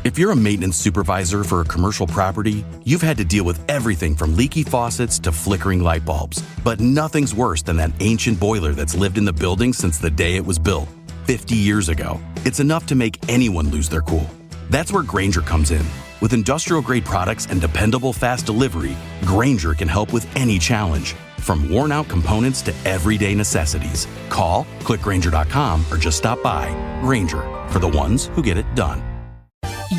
If you're a maintenance supervisor for a commercial property, you've had to deal with everything from leaky faucets to flickering light bulbs. But nothing's worse than that ancient boiler that's lived in the building since the day it was built, 50 years ago. It's enough to make anyone lose their cool. That's where Grainger comes in. With industrial-grade products and dependable fast delivery, Grainger can help with any challenge, from worn-out components to everyday necessities. Call, click Grainger.com, or just stop by. Grainger, for the ones who get it done.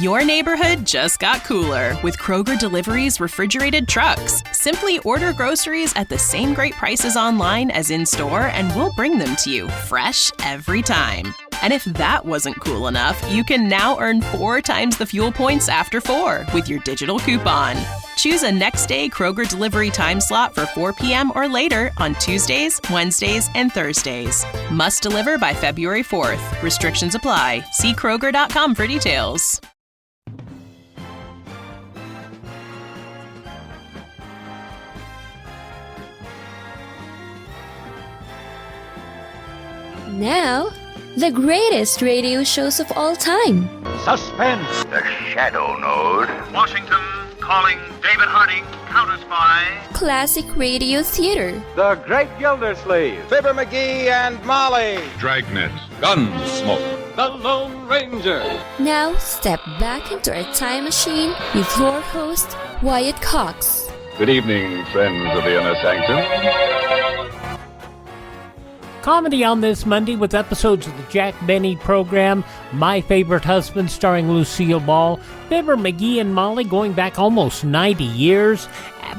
Your neighborhood just got cooler with Kroger Delivery's refrigerated trucks. Simply order groceries at the same great prices online as in-store, and we'll bring them to you fresh every time. And if that wasn't cool enough, you can now earn 4 times the fuel points after 4 with your digital coupon. Choose a next-day Kroger Delivery time slot for 4 p.m. or later on Tuesdays, Wednesdays, and Thursdays. Must deliver by February 4th. Restrictions apply. See Kroger.com for details. Now, the greatest radio shows of all time. Suspense. The Shadow Node. Washington calling David Harding, counter-spy. Classic radio theater. The Great Gildersleeve. Fibber McGee and Molly. Dragnet. Gunsmoke. The Lone Ranger. Now, step back into our time machine with your host, Wyatt Cox. Good evening, friends of the Inner Sanctum. Comedy on this Monday with episodes of the Jack Benny program, My Favorite Husband starring Lucille Ball, Fibber McGee and Molly going back almost 90 years,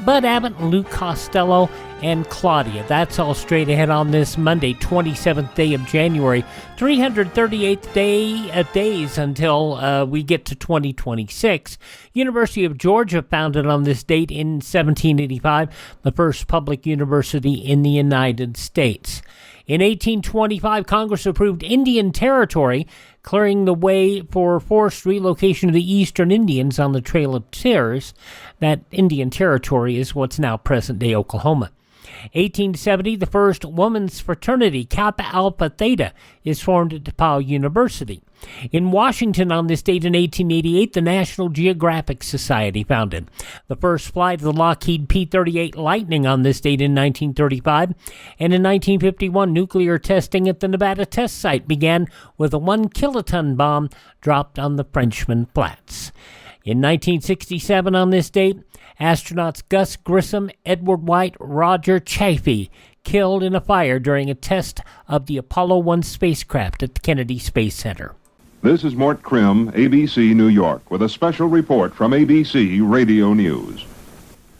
Bud Abbott and Luke Costello, and Claudia. That's all straight ahead on this Monday, 27th day of January, 338th days until we get to 2026. University of Georgia, founded on this date in 1785, the first public university in the United States. In 1825, Congress approved Indian Territory, clearing the way for forced relocation of the Eastern Indians on the Trail of Tears. That Indian Territory is what's now present-day Oklahoma. 1870, the first women's fraternity, Kappa Alpha Theta, is formed at DePauw University. In Washington on this date in 1888, the National Geographic Society founded. The first flight of the Lockheed P-38 Lightning on this date in 1935. And in 1951, nuclear testing at the Nevada test site began with a 1-kiloton bomb dropped on the Frenchman Flats. In 1967 on this date, astronauts Gus Grissom, Edward White, Roger Chaffee killed in a fire during a test of the Apollo 1 spacecraft at the Kennedy Space Center. This is Mort Krim, ABC New York, with a special report from ABC Radio News.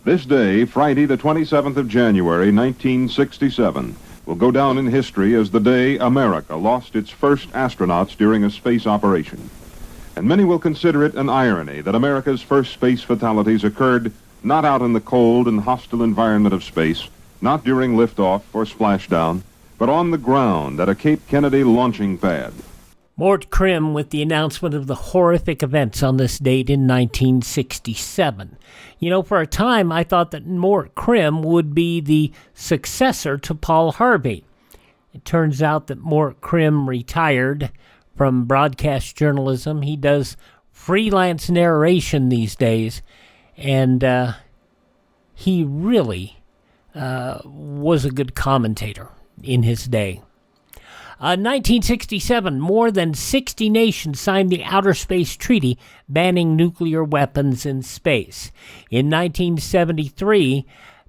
This day, Friday the 27th of January, 1967, will go down in history as the day America lost its first astronauts during a space operation. And many will consider it an irony that America's first space fatalities occurred not out in the cold and hostile environment of space, not during liftoff or splashdown, but on the ground at a Cape Kennedy launching pad. Mort Krim with the announcement of the horrific events on this date in 1967. You know, for a time I thought that Mort Krim would be the successor to Paul Harvey. It turns out that Mort Krim retired from broadcast journalism. He does freelance narration these days, and he really was a good commentator in his day. 1967, more than 60 nations signed the Outer Space Treaty banning nuclear weapons in space. In 1973,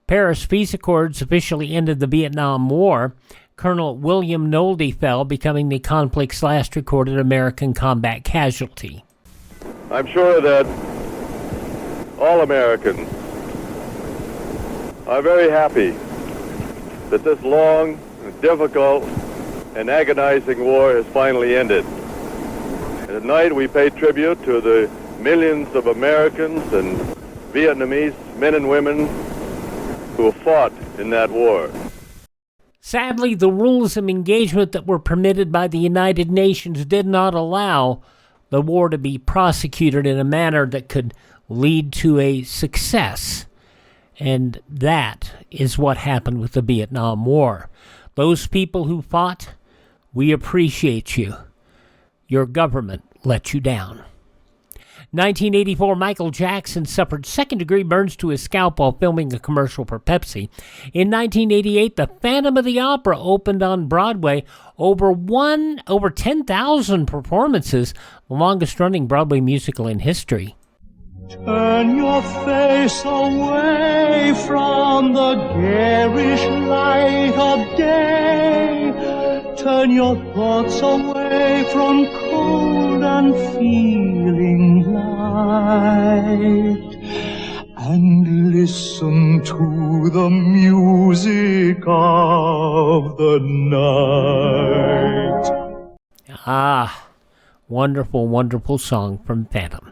Paris Peace Accords officially ended the Vietnam War. Colonel William Nolde fell, becoming the conflict's last recorded American combat casualty. I'm sure that all Americans are very happy that this long, difficult, and agonizing war has finally ended. And tonight we pay tribute to the millions of Americans and Vietnamese men and women who fought in that war. Sadly, the rules of engagement that were permitted by the United Nations did not allow the war to be prosecuted in a manner that could lead to a success. And that is what happened with the Vietnam War. Those people who fought, we appreciate you. Your government let you down. 1984, Michael Jackson suffered second-degree burns to his scalp while filming a commercial for Pepsi. In 1988, The Phantom of the Opera opened on Broadway. Over 10,000 performances, the longest-running Broadway musical in history. Turn your face away from the garish light of day. Turn your thoughts away from cold and feeling light, and listen to the music of the night. Ah, wonderful, wonderful song from Phantom.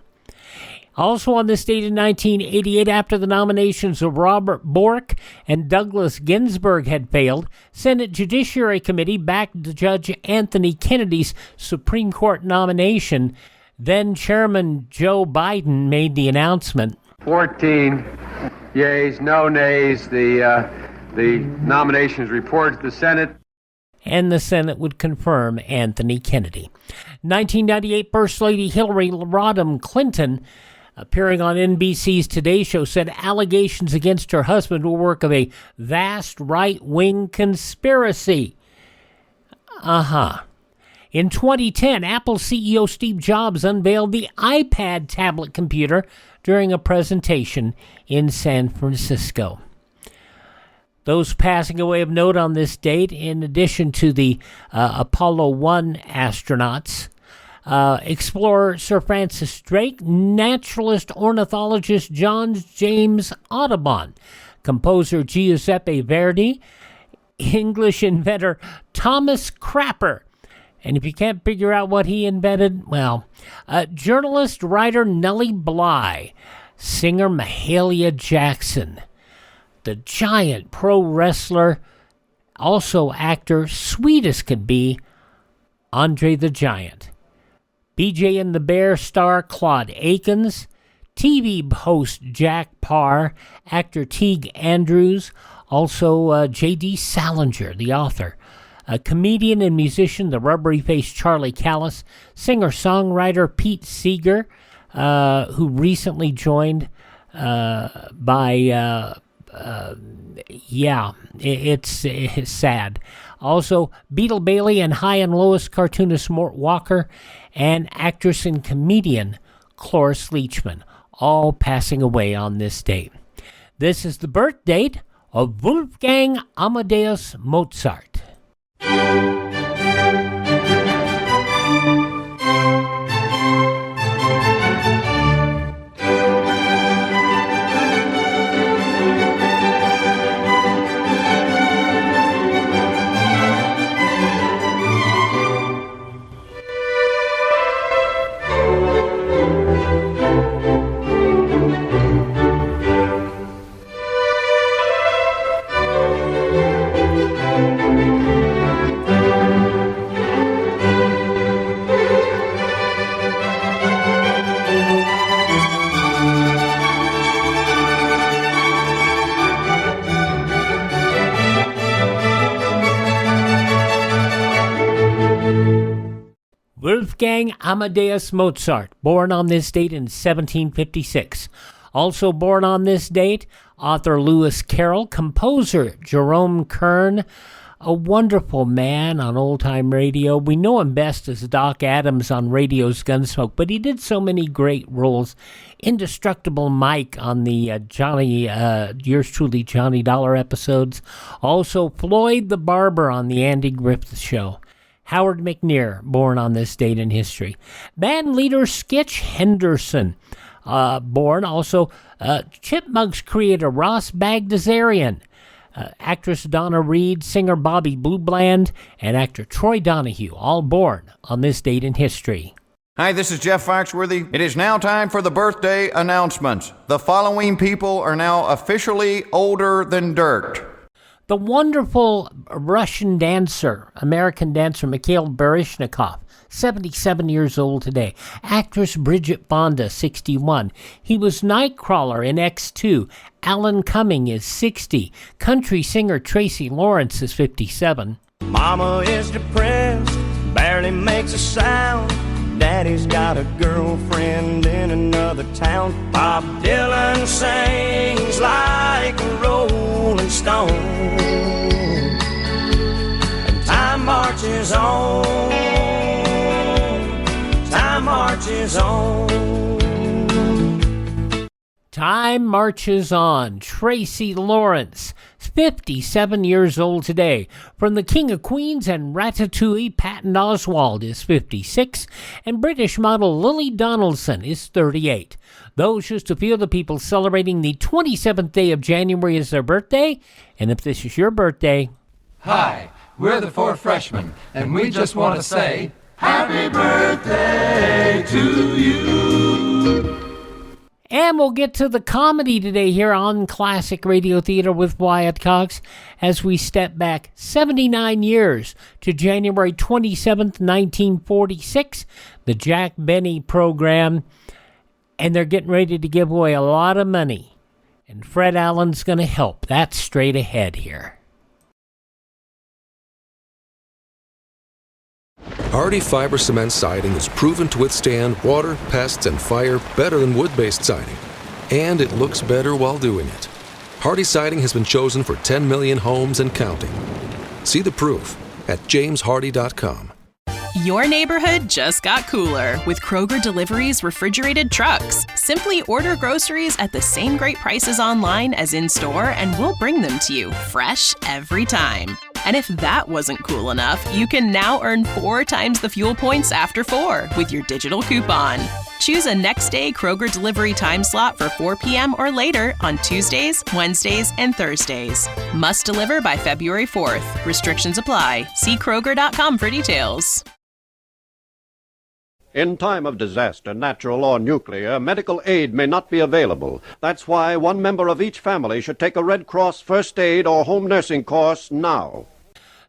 Also on this date in 1988, after the nominations of Robert Bork and Douglas Ginsburg had failed, Senate Judiciary Committee backed Judge Anthony Kennedy's Supreme Court nomination. Then Chairman Joe Biden made the announcement. 14 yeas, no nays. The nominations reported to the Senate. And the Senate would confirm Anthony Kennedy. 1998, First Lady Hillary Rodham Clinton, appearing on NBC's Today Show, said allegations against her husband were work of a vast right-wing conspiracy. In 2010, Apple CEO Steve Jobs unveiled the iPad tablet computer during a presentation in San Francisco. Those passing away of note on this date, in addition to the Apollo 1 astronauts, explorer Sir Francis Drake, naturalist ornithologist John James Audubon, composer Giuseppe Verdi, English inventor Thomas Crapper, and if you can't figure out what he invented, well, journalist writer Nellie Bly, singer Mahalia Jackson, the giant pro wrestler, also actor, sweet as could be, Andre the Giant. BJ and the Bear star Claude Akins, TV host Jack Parr, actor Teague Andrews, also J.D. Salinger, the author, a comedian and musician, the rubbery-faced Charlie Callis, singer-songwriter Pete Seeger, who recently joined it's sad. Also, Beetle Bailey and High and Lois cartoonist Mort Walker, and actress and comedian Cloris Leachman, all passing away on this date. This is the birth date of Wolfgang Amadeus Mozart. Wolfgang Amadeus Mozart, born on this date in 1756. Also born on this date, author Lewis Carroll, composer Jerome Kern, a wonderful man on old-time radio. We know him best as Doc Adams on radio's Gunsmoke, but he did so many great roles. Indestructible Mike on the yours truly, Johnny Dollar episodes. Also Floyd the Barber on the Andy Griffith Show. Howard McNear, born on this date in history. Band leader Skitch Henderson, born. Also, Chipmunks creator Ross Bagdasarian, actress Donna Reed, singer Bobby Blue Bland, and actor Troy Donahue, all born on this date in history. Hi, this is Jeff Foxworthy. It is now time for the birthday announcements. The following people are now officially older than dirt. The wonderful Russian dancer, American dancer Mikhail Baryshnikov, 77 years old today. Actress Bridget Fonda, 61. He was Nightcrawler in X2. Alan Cumming is 60. Country singer Tracy Lawrence is 57. Mama is depressed, barely makes a sound. Daddy's got a girlfriend in the town. Bob Dylan sings like a rolling stone, and time marches on, time marches on. Time marches on. Tracy Lawrence, 57 years old today. From the King of Queens and Ratatouille, Patton Oswalt is 56, and British model Lily Donaldson is 38. Those just a few of the people celebrating the 27th day of January as their birthday. And if this is your birthday... Hi, we're the Four Freshmen, and we just want to say, Happy birthday to you! And we'll get to the comedy today here on Classic Radio Theater with Wyatt Cox as we step back 79 years to January 27th, 1946, the Jack Benny program. And they're getting ready to give away a lot of money. And Fred Allen's going to help. That's straight ahead here. Hardy fiber cement siding is proven to withstand water, pests, and fire better than wood-based siding. And it looks better while doing it. Hardy siding has been chosen for 10 million homes and counting. See the proof at jameshardy.com. Your neighborhood just got cooler with Kroger Delivery's refrigerated trucks. Simply order groceries at the same great prices online as in-store, and we'll bring them to you fresh every time. And if that wasn't cool enough, you can now earn 4 times the fuel points after 4 with your digital coupon. Choose a next-day Kroger delivery time slot for 4 p.m. or later on Tuesdays, Wednesdays, and Thursdays. Must deliver by February 4th. Restrictions apply. See Kroger.com for details. In time of disaster, natural or nuclear, medical aid may not be available. That's why one member of each family should take a Red Cross first aid or home nursing course now.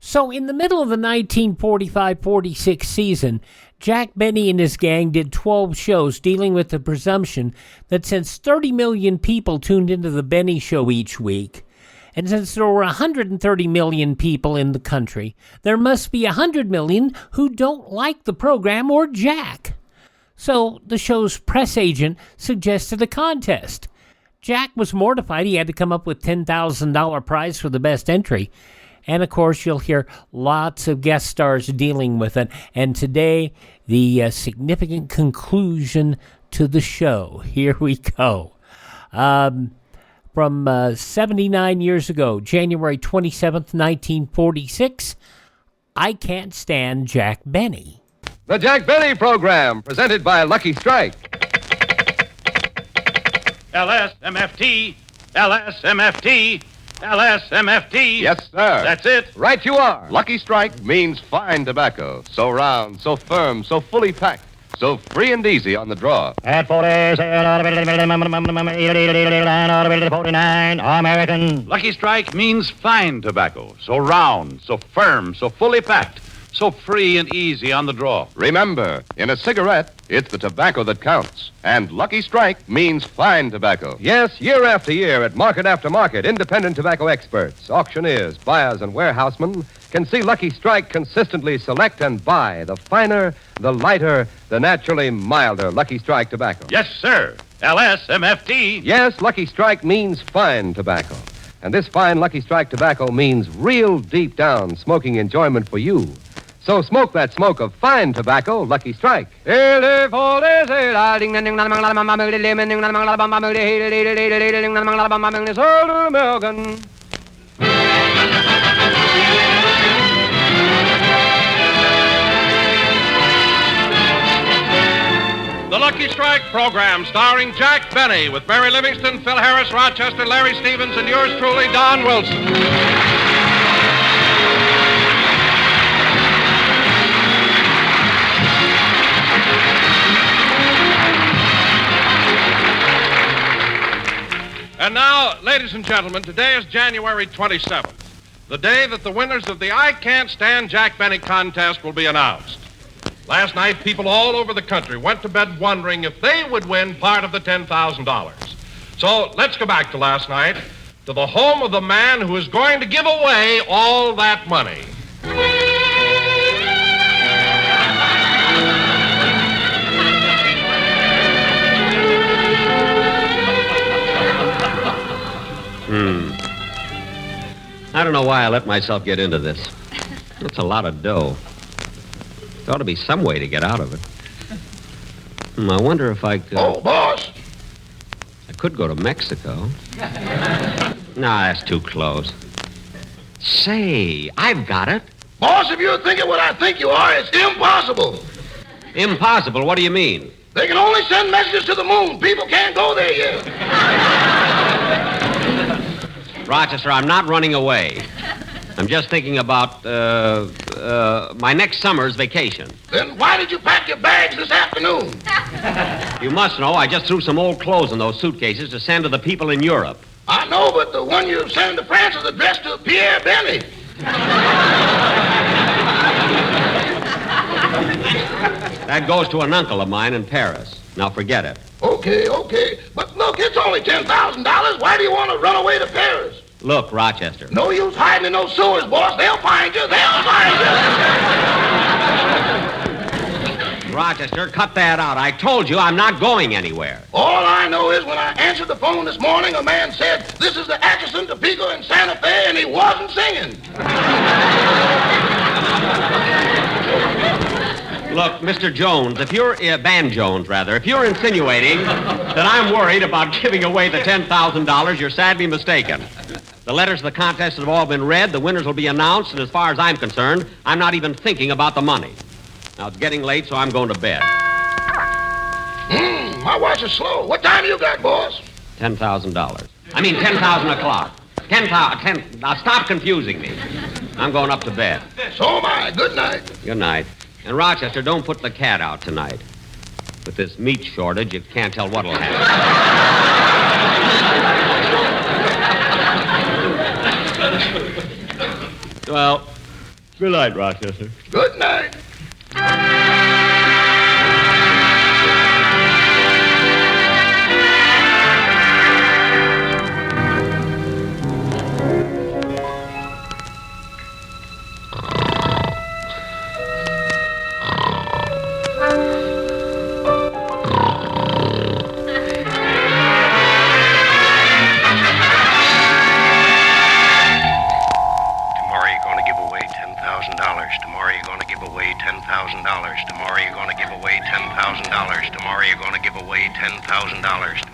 So in the middle of the 1945-46 season, Jack Benny and his gang did 12 shows dealing with the presumption that since 30 million people tuned into the Benny Show each week, and since there were 130 million people in the country, there must be 100 million who don't like the program or Jack. So the show's press agent suggested a contest. Jack was mortified he had to come up with $10,000 prize for the best entry. And, of course, you'll hear lots of guest stars dealing with it. And today, the significant conclusion to the show. Here we go. From 79 years ago, January 27th, 1946, I Can't Stand Jack Benny. The Jack Benny Program, presented by Lucky Strike. LSMFT, LSMFT, LSMFT. Yes, sir. That's it. Right you are. Lucky Strike means fine tobacco. So round, so firm, so fully packed, so free and easy on the draw. At 40, 49, American. Lucky Strike means fine tobacco. So round, so firm, so fully packed, so free and easy on the draw. Remember, in a cigarette, it's the tobacco that counts. And Lucky Strike means fine tobacco. Yes, year after year, at market after market, independent tobacco experts, auctioneers, buyers, and warehousemen can see Lucky Strike consistently select and buy the finer, the lighter, the naturally milder Lucky Strike tobacco. Yes, sir. LSMFT. Yes, Lucky Strike means fine tobacco. And this fine Lucky Strike tobacco means real deep down smoking enjoyment for you. So smoke that smoke of fine tobacco, Lucky Strike. The Lucky Strike program starring Jack Benny with Mary Livingston, Phil Harris, Rochester, Larry Stevens, and yours truly, Don Wilson. And now, ladies and gentlemen, today is January 27th, the day that the winners of the I Can't Stand Jack Benny contest will be announced. Last night, people all over the country went to bed wondering if they would win part of the $10,000. So let's go back to last night, to the home of the man who is going to give away all that money. I don't know why I let myself get into this. That's a lot of dough. There ought to be some way to get out of it. I wonder if I could... Oh, boss! I could go to Mexico. Nah, that's too close. Say, I've got it. Boss, if you're thinking what I think you are, it's impossible. Impossible? What do you mean? They can only send messages to the moon. People can't go there yet. Rochester, I'm not running away. I'm just thinking about, my next summer's vacation. Then why did you pack your bags this afternoon? You must know I just threw some old clothes in those suitcases to send to the people in Europe. I know, but the one you sent to France is addressed to Pierre Benny. That goes to an uncle of mine in Paris. Now forget it. Okay. But look, it's only $10,000. Why do you want to run away to Paris? Look, Rochester. No use hiding in those sewers, boss. They'll find you. Rochester, cut that out. I told you I'm not going anywhere. All I know is when I answered the phone this morning, a man said, "This is the Atchison, Topeka, and Santa Fe," and he wasn't singing. Look, Mr. Jones, if you're, Van Jones, rather, if you're insinuating that I'm worried about giving away the $10,000, you're sadly mistaken. The letters of the contest have all been read, the winners will be announced, and as far as I'm concerned, I'm not even thinking about the money. Now, it's getting late, so I'm going to bed. My watch is slow. What time you got, boss? $10,000. I mean, 10,000 o'clock. 10,000. Now, stop confusing me. I'm going up to bed. So am I. Good night. Good night. And Rochester, don't put the cat out tonight. With this meat shortage, you can't tell what'll happen. Well, good night, Rochester. Good night.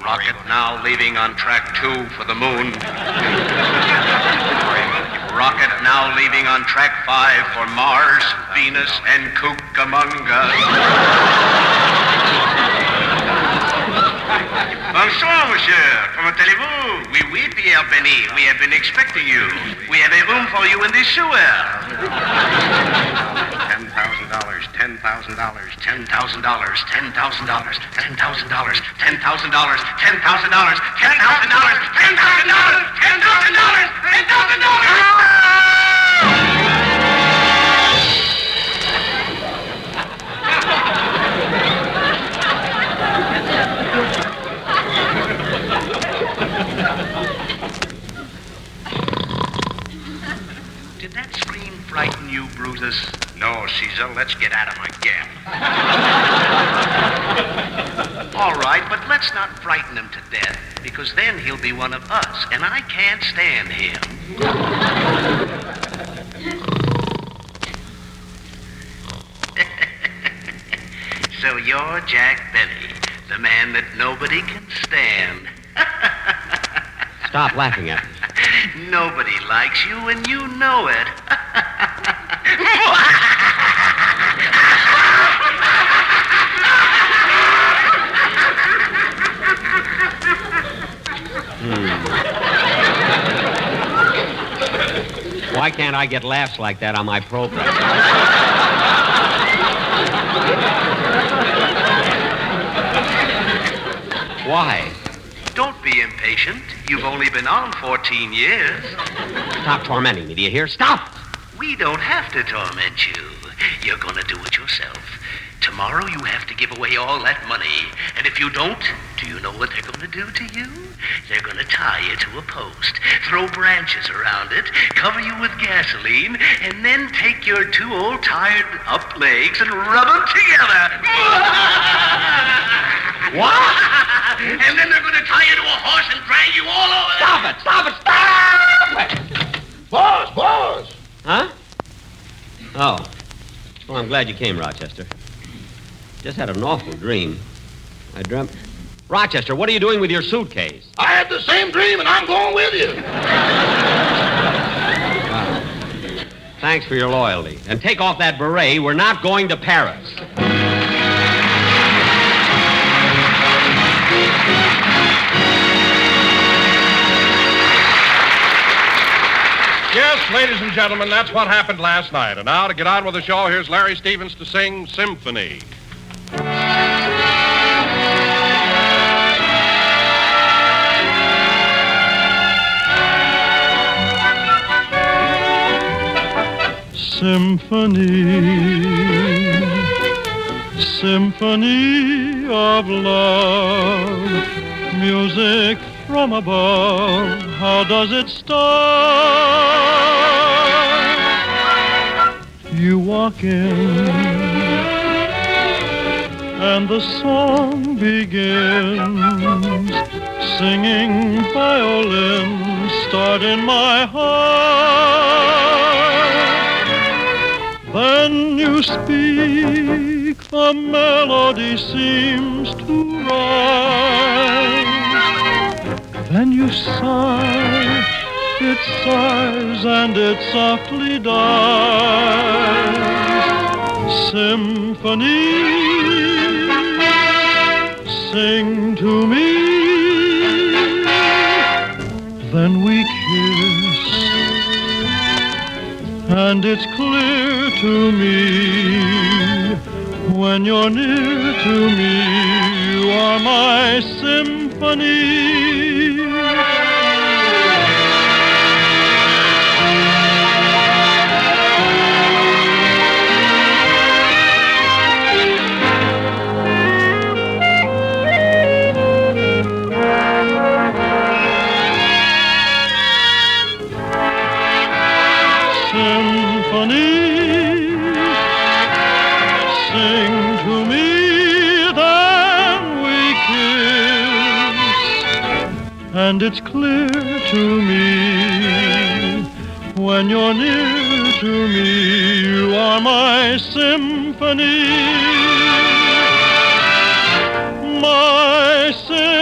Rocket now leaving on track 2 for the moon. Rocket now leaving on track 5 for Mars, Venus, and Cucamonga. Bonsoir, monsieur. Comment allez-vous? Oui, Pierre Benny. We have been expecting you. We have a room for you in the sewer. $10,000, $10,000, $10,000, $10,000, $10,000, $10,000, $10,000, $10,000, $10,000, $10,000, $10,000. Did that scream frighten you, Brutus? No, Caesar, let's get out of my gap. All right, but let's not frighten him to death, because then he'll be one of us, and I can't stand him. So you're Jack Benny, the man that nobody can stand. Stop laughing at me. Nobody likes you, and you know it. Why can't I get laughs like that on my program? Why? Don't be impatient. You've only been on 14 years. Stop tormenting me, do you hear? Stop! We don't have to torment you. You're going to do it yourself. Tomorrow you have to give away all that money. And if you don't, do you know what they're going to do to you? They're going to tie you to a post, throw branches around it, cover you with gasoline, and then take your 2 old tired up legs and rub them together. What? And then they're going to tie you to a horse and drag you all over. Stop it! Stop it! Stop it! Boss! Huh? Oh. Well, I'm glad you came, Rochester. Just had an awful dream. I dreamt... Rochester, what are you doing with your suitcase? I had the same dream, and I'm going with you. Thanks for your loyalty. And take off that beret. We're not going to Paris. Yes, ladies and gentlemen, that's what happened last night. And now, to get on with the show, here's Larry Stevens to sing Symphony. Symphony of love, music from above, how does it start? You walk in, and the song begins, singing violins start in my heart. Then you speak, the melody seems to rise. Then you sigh, it sighs and it softly dies. Symphony, sing to me. Then we kiss, and it's clear to me, when you're near to me, you are my symphony. And it's clear to me, when you're near to me, you are my symphony, my symphony.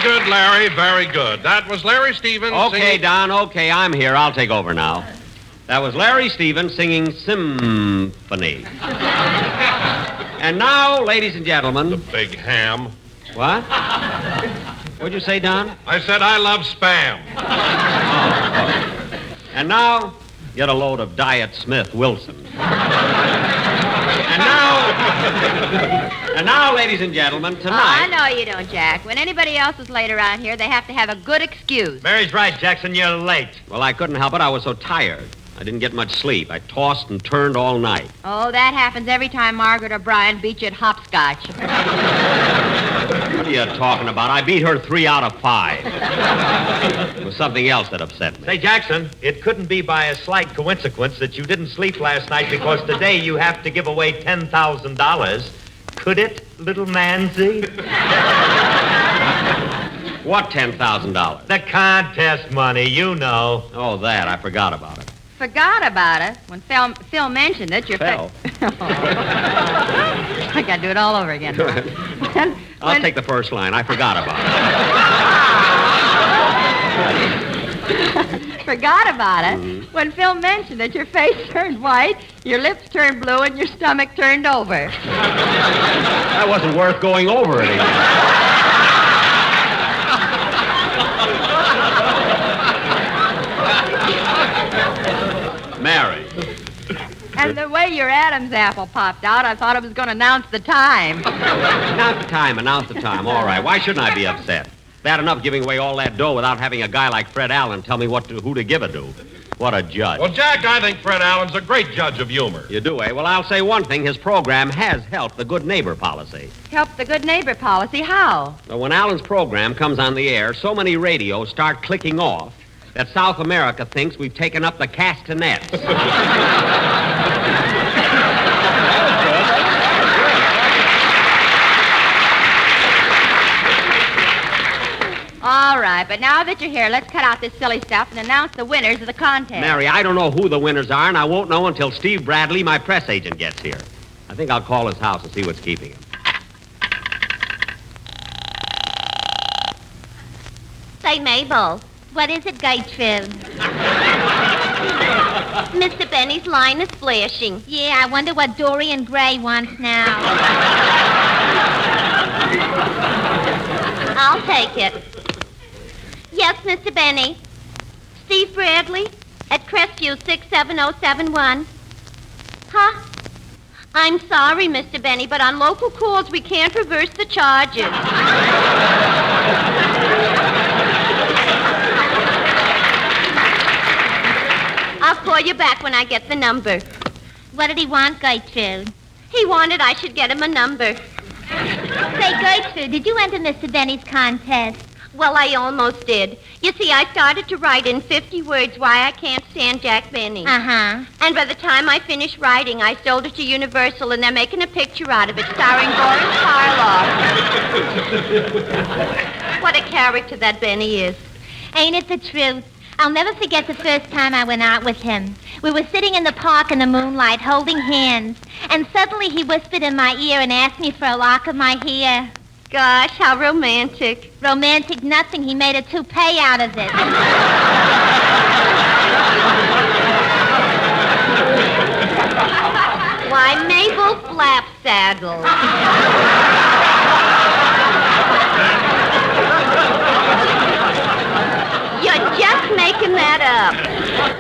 Good, Larry, very good. That was Larry Stevens Okay, singing... Don, okay, I'm here. I'll take over now. That was Larry Stevens singing Symphony. And now, ladies and gentlemen... The big ham. What? What'd you say, Don? I said I love spam. And now, get a load of Diet Smith Wilson. And now, ladies and gentlemen, tonight... I know you don't, Jack. When anybody else is late around here, they have to have a good excuse. Mary's right, Jackson, you're late. Well, I couldn't help it. I was so tired. I didn't get much sleep. I tossed and turned all night. Oh, that happens every time Margaret or Brian beat you at hopscotch. What are you talking about? I beat her 3 out of 5. It was something else that upset me. Say, Jackson, it couldn't be by a slight coincidence that you didn't sleep last night because today you have to give away $10,000. Could it, little Nancy? What $10,000? The contest money, you know. Oh, that. I forgot about it. Forgot about it? When Phil mentioned it, your Phil? I got to do it all over again. I'll take the first line. I forgot about it. Forgot about it? Mm-hmm. When Phil mentioned it, your face turned white, your lips turned blue, and your stomach turned over. That wasn't worth going over it again. Mary. And the way your Adam's apple popped out, I thought it was going to announce the time. Announce the time. All right. Why shouldn't I be upset? Bad enough giving away all that dough without having a guy like Fred Allen tell me who to give it to. What a judge. Well, Jack, I think Fred Allen's a great judge of humor. You do, eh? Well, I'll say one thing. His program has helped the good neighbor policy. Help the good neighbor policy? How? Well, when Allen's program comes on the air, so many radios start clicking off that South America thinks we've taken up the castanets. All right, but now that you're here, let's cut out this silly stuff and announce the winners of the contest. Mary, I don't know who the winners are, and I won't know until Steve Bradley, my press agent, gets here. I think I'll call his house and see what's keeping him. Say, Mabel, what is it, Gertrude? Mr. Benny's line is flashing. Yeah, I wonder what Dorian Gray wants now. I'll take it. Yes, Mr. Benny. Steve Bradley at Crestview 67071. Huh? I'm sorry, Mr. Benny, but on local calls we can't reverse the charges. I'll call you back when I get the number. What did he want, Gertrude? He wanted I should get him a number. Say, Gertrude, did you enter Mr. Benny's contest? Well, I almost did. You see, I started to write in 50 words why I can't stand Jack Benny. Uh-huh. And by the time I finished writing, I sold it to Universal, and they're making a picture out of it starring Boris Karloff. What a character that Benny is. Ain't it the truth? I'll never forget the first time I went out with him. We were sitting in the park in the moonlight, holding hands, and suddenly he whispered in my ear and asked me for a lock of my hair. Gosh, how romantic. Romantic nothing. He made a toupee out of it. Why, Mabel Flapsaddle. You're just making that up.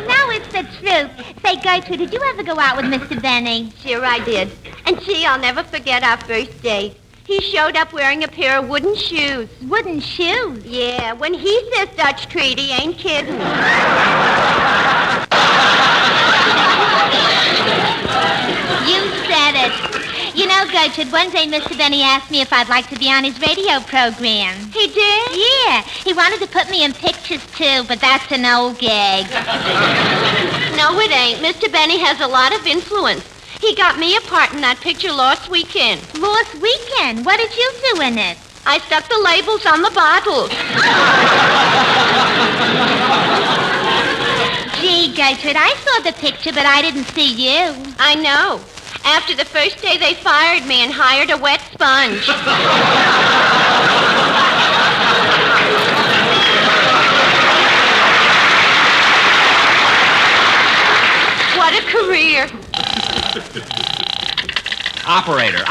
No, it's the truth. Say, Gertrude, did you ever go out with Mr. Benny? Sure I did. And gee, I'll never forget our first date. He showed up wearing a pair of wooden shoes. Wooden shoes? Yeah, when he says Dutch treat, he ain't kidding. You said it. You know, Gertrude, one day Mr. Benny asked me if I'd like to be on his radio program. He did? Yeah. He wanted to put me in pictures, too, but that's an old gag. No, it ain't. Mr. Benny has a lot of influence. He got me a part in that picture last weekend. Last weekend? What did you do in it? I stuck the labels on the bottles. Gee, Gertrude, I saw the picture, but I didn't see you. I know. After the first day, they fired me and hired a wet sponge. What a career. Operator.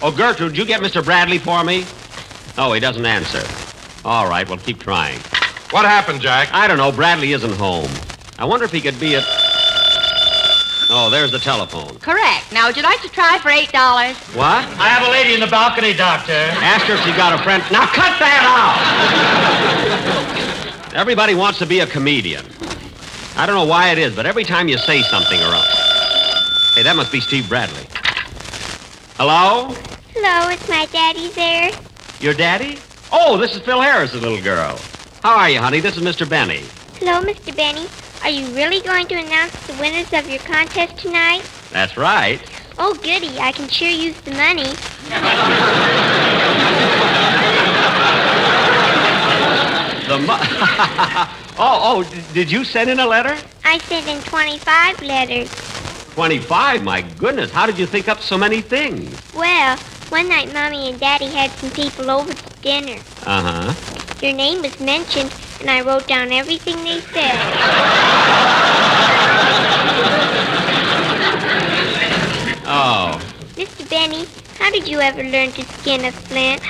Oh, Gertrude, did you get Mr. Bradley for me? Oh, he doesn't answer. All right, we'll keep trying. What happened, Jack? I don't know. Bradley isn't home. I wonder if he could be at... Oh, there's the telephone. Correct. Now, would you like to try for $8? What? I have a lady in the balcony, Doctor. Ask her if she's got a friend. Now, cut that out! Everybody wants to be a comedian. I don't know why it is, but every time you say something or other... Hey, that must be Steve Bradley. Hello? Hello, is my daddy there? Your daddy? Oh, this is Phil Harris, the little girl. How are you, honey? This is Mr. Benny. Hello, Mr. Benny. Are you really going to announce the winners of your contest tonight? That's right. Oh, goody. I can sure use the money. Did you send in a letter? I sent in 25 letters. 25? My goodness, how did you think up so many things? Well, one night Mommy and Daddy had some people over to dinner. Uh-huh. Your name was mentioned, and I wrote down everything they said. Oh. Mr. Benny, how did you ever learn to skin a flint?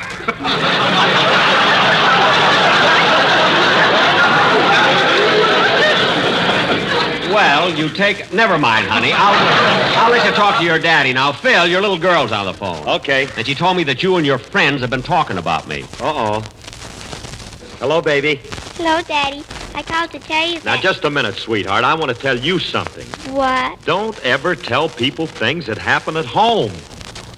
Well, you take... Never mind, honey. I'll let you talk to your daddy. Now, Phil, your little girl's on the phone. Okay. And she told me that you and your friends have been talking about me. Uh-oh. Hello, baby. Hello, Daddy. I called to tell you Now, that. just a minute, sweetheart. I want to tell you something. What? Don't ever tell people things that happen at home.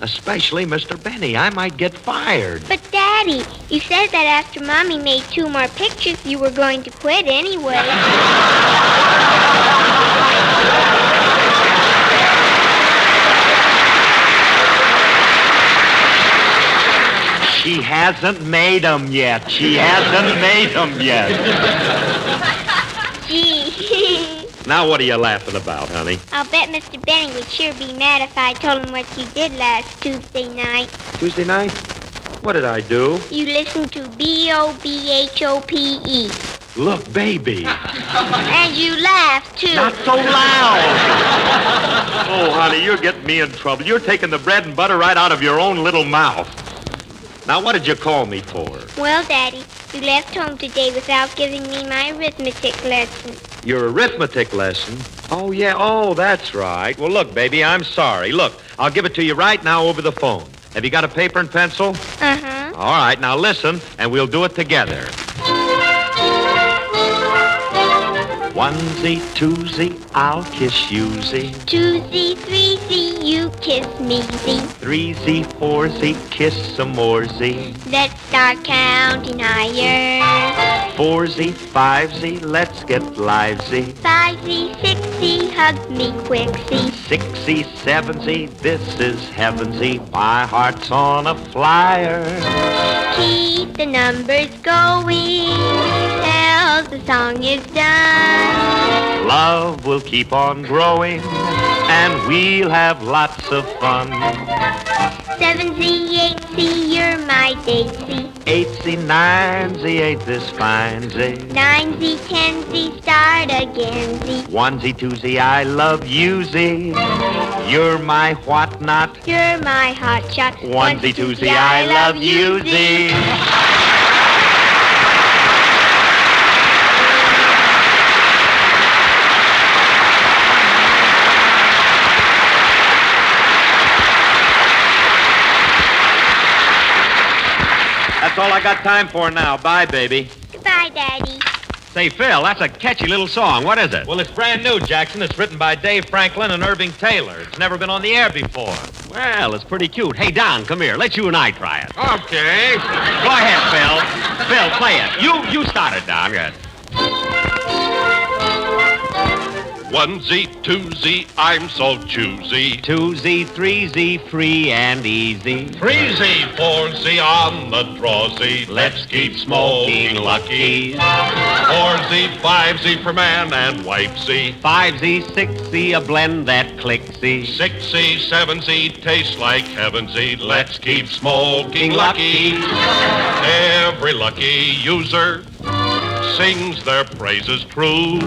Especially Mr. Benny. I might get fired. But, Daddy, you said that after Mommy made 2 more pictures, you were going to quit anyway. She hasn't made 'em yet. She hasn't made 'em yet. Gee. Now, what are you laughing about, honey? I'll bet Mr. Benny would sure be mad if I told him what you did last Tuesday night. Tuesday night? What did I do? You listened to B-O-B-H-O-P-E. Look, baby. And you laughed, too. Not so loud. Oh, honey, you're getting me in trouble. You're taking the bread and butter right out of your own little mouth. Now, what did you call me for? Well, Daddy, you left home today without giving me my arithmetic lesson. Your arithmetic lesson? Oh, yeah. Oh, that's right. Well, look, baby, I'm sorry. Look, I'll give it to you right now over the phone. Have you got a paper and pencil? Uh-huh. All right, now listen, and we'll do it together. 1Z, 2Z, I'll kiss you-Z. 2Z, 3Z, you kiss me-Z. 3Z, 4Z, kiss some more-Z. Let's start counting higher. 4Z, 5Z, let's get live-Z. 5Z, 6Z, hug me quick-Z. 6Z, 7Z, this is heaven-Z. My heart's on a flyer. Keep the numbers going till the song is done. Love will keep on growing, and we'll have lots of fun. 7Z, 8Z, you're my date, Z. 8Z, 9Z, ain't this fine, Z? 9Z, 10Z, start again, Z. 1Z, 2Z, I love you, Z. You're my what not? You're my hot shot. 1Z, 2Z, I love you, Z. That's all I got time for now. Bye, baby. Goodbye, Daddy. Say, Phil, that's a catchy little song. What is it? Well, it's brand new, Jackson. It's written by Dave Franklin and Irving Taylor. It's never been on the air before. Well, it's pretty cute. Hey, Don, come here. Let you and I try it. Okay. Go ahead, Phil. Phil, play it. You started, Don. Good. 1Z, 2Z, I'm so choosy. 2Z, 3Z, free and easy. 3Z, 4Z on the draw Z. Let's keep smoking lucky. 4Z, 5Z for man and wife Z. 5Z, 6Z, a blend that clicks Z. 6Z, 7Z, tastes like heaven Z. Let's keep smoking lucky. Every lucky user sings their praises true.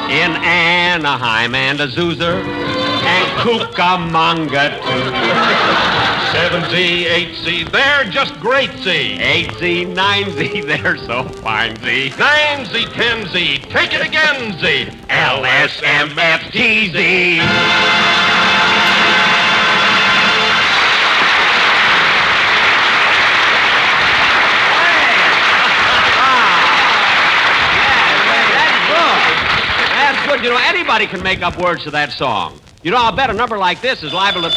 In Anaheim and Azusa and Cucamonga too. 7Z, 8Z, they're just great Z. 8Z, 9Z, they're so fine Z. 9Z, 10Z, take it again Z. LSMFTZ. Good. You know, anybody can make up words to that song. You know, I'll bet a number like this is liable to...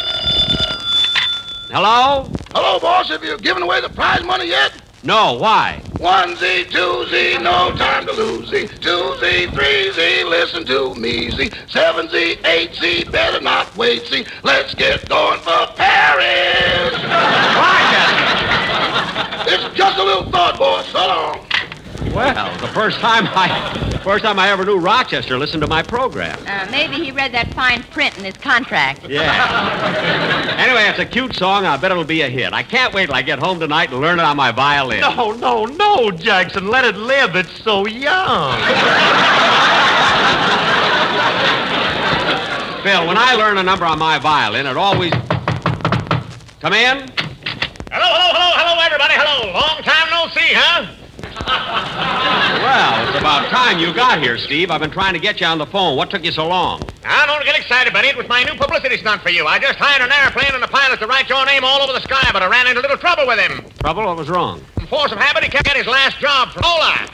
Hello? Hello, boss. Have you given away the prize money yet? No, why? 1Z, 2Z, no time to lose Z. 2Z, 3Z, listen to me Z. 7Z, 8Z, better not wait Z. Let's get going for Paris. It's just a little thought, boss. So long. Well, the first time I ever knew Rochester listened to my program. Maybe he read that fine print in his contract. Yeah. Anyway, it's a cute song. I bet it'll be a hit. I can't wait till I get home tonight and learn it on my violin. No, Jackson. Let it live. It's so young. Phil, when I learn a number on my violin, it always... Come in? Hello, everybody. Hello. Long time no see, huh? Well, it's about time you got here, Steve. I've been trying to get you on the phone. What took you so long? Now, don't get excited, buddy. It was my new publicity stunt for you. I just hired an airplane and a pilot to write your name all over the sky, but I ran into a little trouble with him. Trouble? What was wrong? From force of habit, he kept getting his last job from Olly.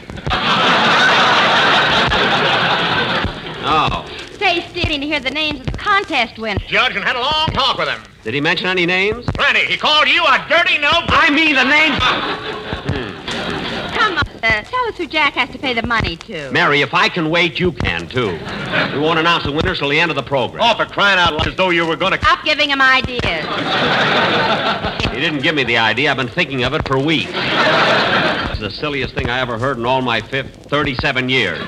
Oh. Say, Steve, to hear the names of the contest winners. Judge and had a long talk with him. Did he mention any names? Plenty. He called you a dirty no. I mean the names. Come on, tell us who Jack has to pay the money to. Mary, if I can wait, you can, too. We won't announce the winners till the end of the program. Oh, for crying out loud, as though you were going to... Stop giving him ideas. He didn't give me the idea. I've been thinking of it for weeks. It's the silliest thing I ever heard in all my 37 years.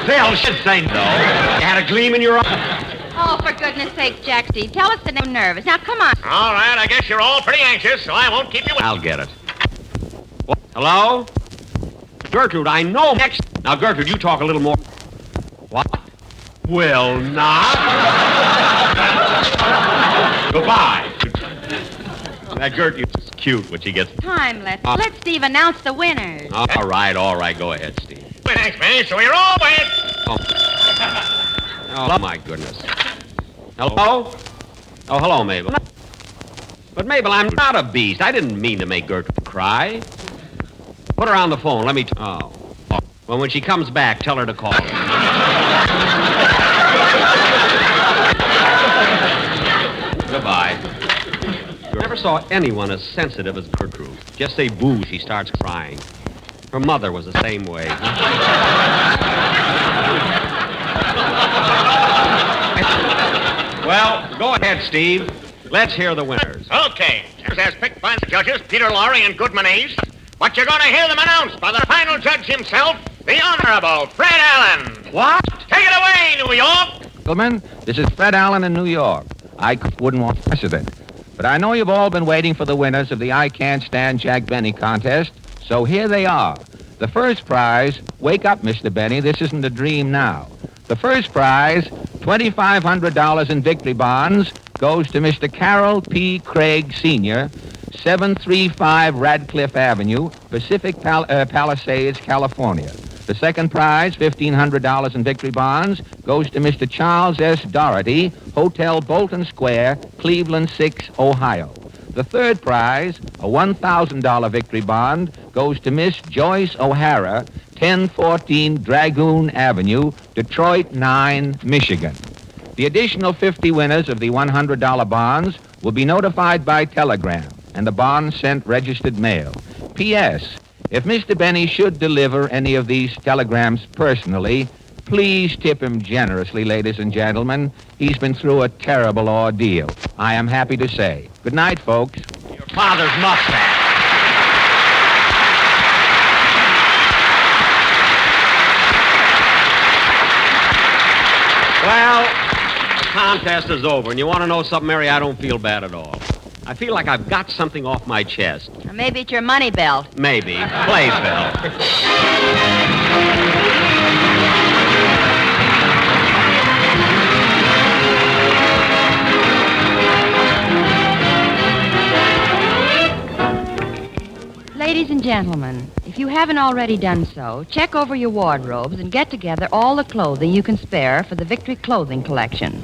Phil, should say no. You had a gleam in your eye. Oh, for goodness sake, Jack, Steve, tell us that I'm nervous. Now, come on. All right, I guess you're all pretty anxious, so I won't keep you... I'll get it. What? Hello? Gertrude, I know next... Now, Gertrude, you talk a little more... What? Will not? Goodbye. That Gertrude is cute when she gets... Time, let Steve announce the winners. All right. Go ahead, Steve. Thanks, man, so you're all wet. Oh, my goodness. Hello? Oh, hello, Mabel. But, Mabel, I'm not a beast. I didn't mean to make Gertrude cry. Put her on the phone. Let me... Oh. Well, when she comes back, tell her to call. Goodbye. I never saw anyone as sensitive as Gertrude. Just say boo, she starts crying. Her mother was the same way. Well, go ahead, Steve. Let's hear the winners. Okay. As picked by the judges, Peter Lorre and Goodman Ace. But you're going to hear them announced by the final judge himself, the Honorable Fred Allen. What? Take it away, New York. Gentlemen, this is Fred Allen in New York. I wouldn't want precedent. But I know you've all been waiting for the winners of the I Can't Stand Jack Benny contest, so here they are. The first prize, wake up, Mr. Benny, this isn't a dream now. The first prize, $2,500 in victory bonds, goes to Mr. Carroll P. Craig, Sr., 735 Radcliffe Avenue, Pacific Palisades, California. The second prize, $1,500 in victory bonds, goes to Mr. Charles S. Doherty, Hotel Bolton Square, Cleveland 6, Ohio. The third prize, a $1,000 victory bond, goes to Miss Joyce O'Hara, 1014 Dragoon Avenue, Detroit 9, Michigan. The additional 50 winners of the $100 bonds will be notified by telegram, and the bonds sent registered mail. P.S. If Mr. Benny should deliver any of these telegrams personally, please tip him generously, ladies and gentlemen. He's been through a terrible ordeal, I am happy to say. Good night, folks. Your father's mustache. Well, the contest is over, and you want to know something, Mary? I don't feel bad at all. I feel like I've got something off my chest. Or maybe it's your money belt. Maybe. Play, Phil. Ladies and gentlemen, if you haven't already done so, check over your wardrobes and get together all the clothing you can spare for the Victory Clothing Collection.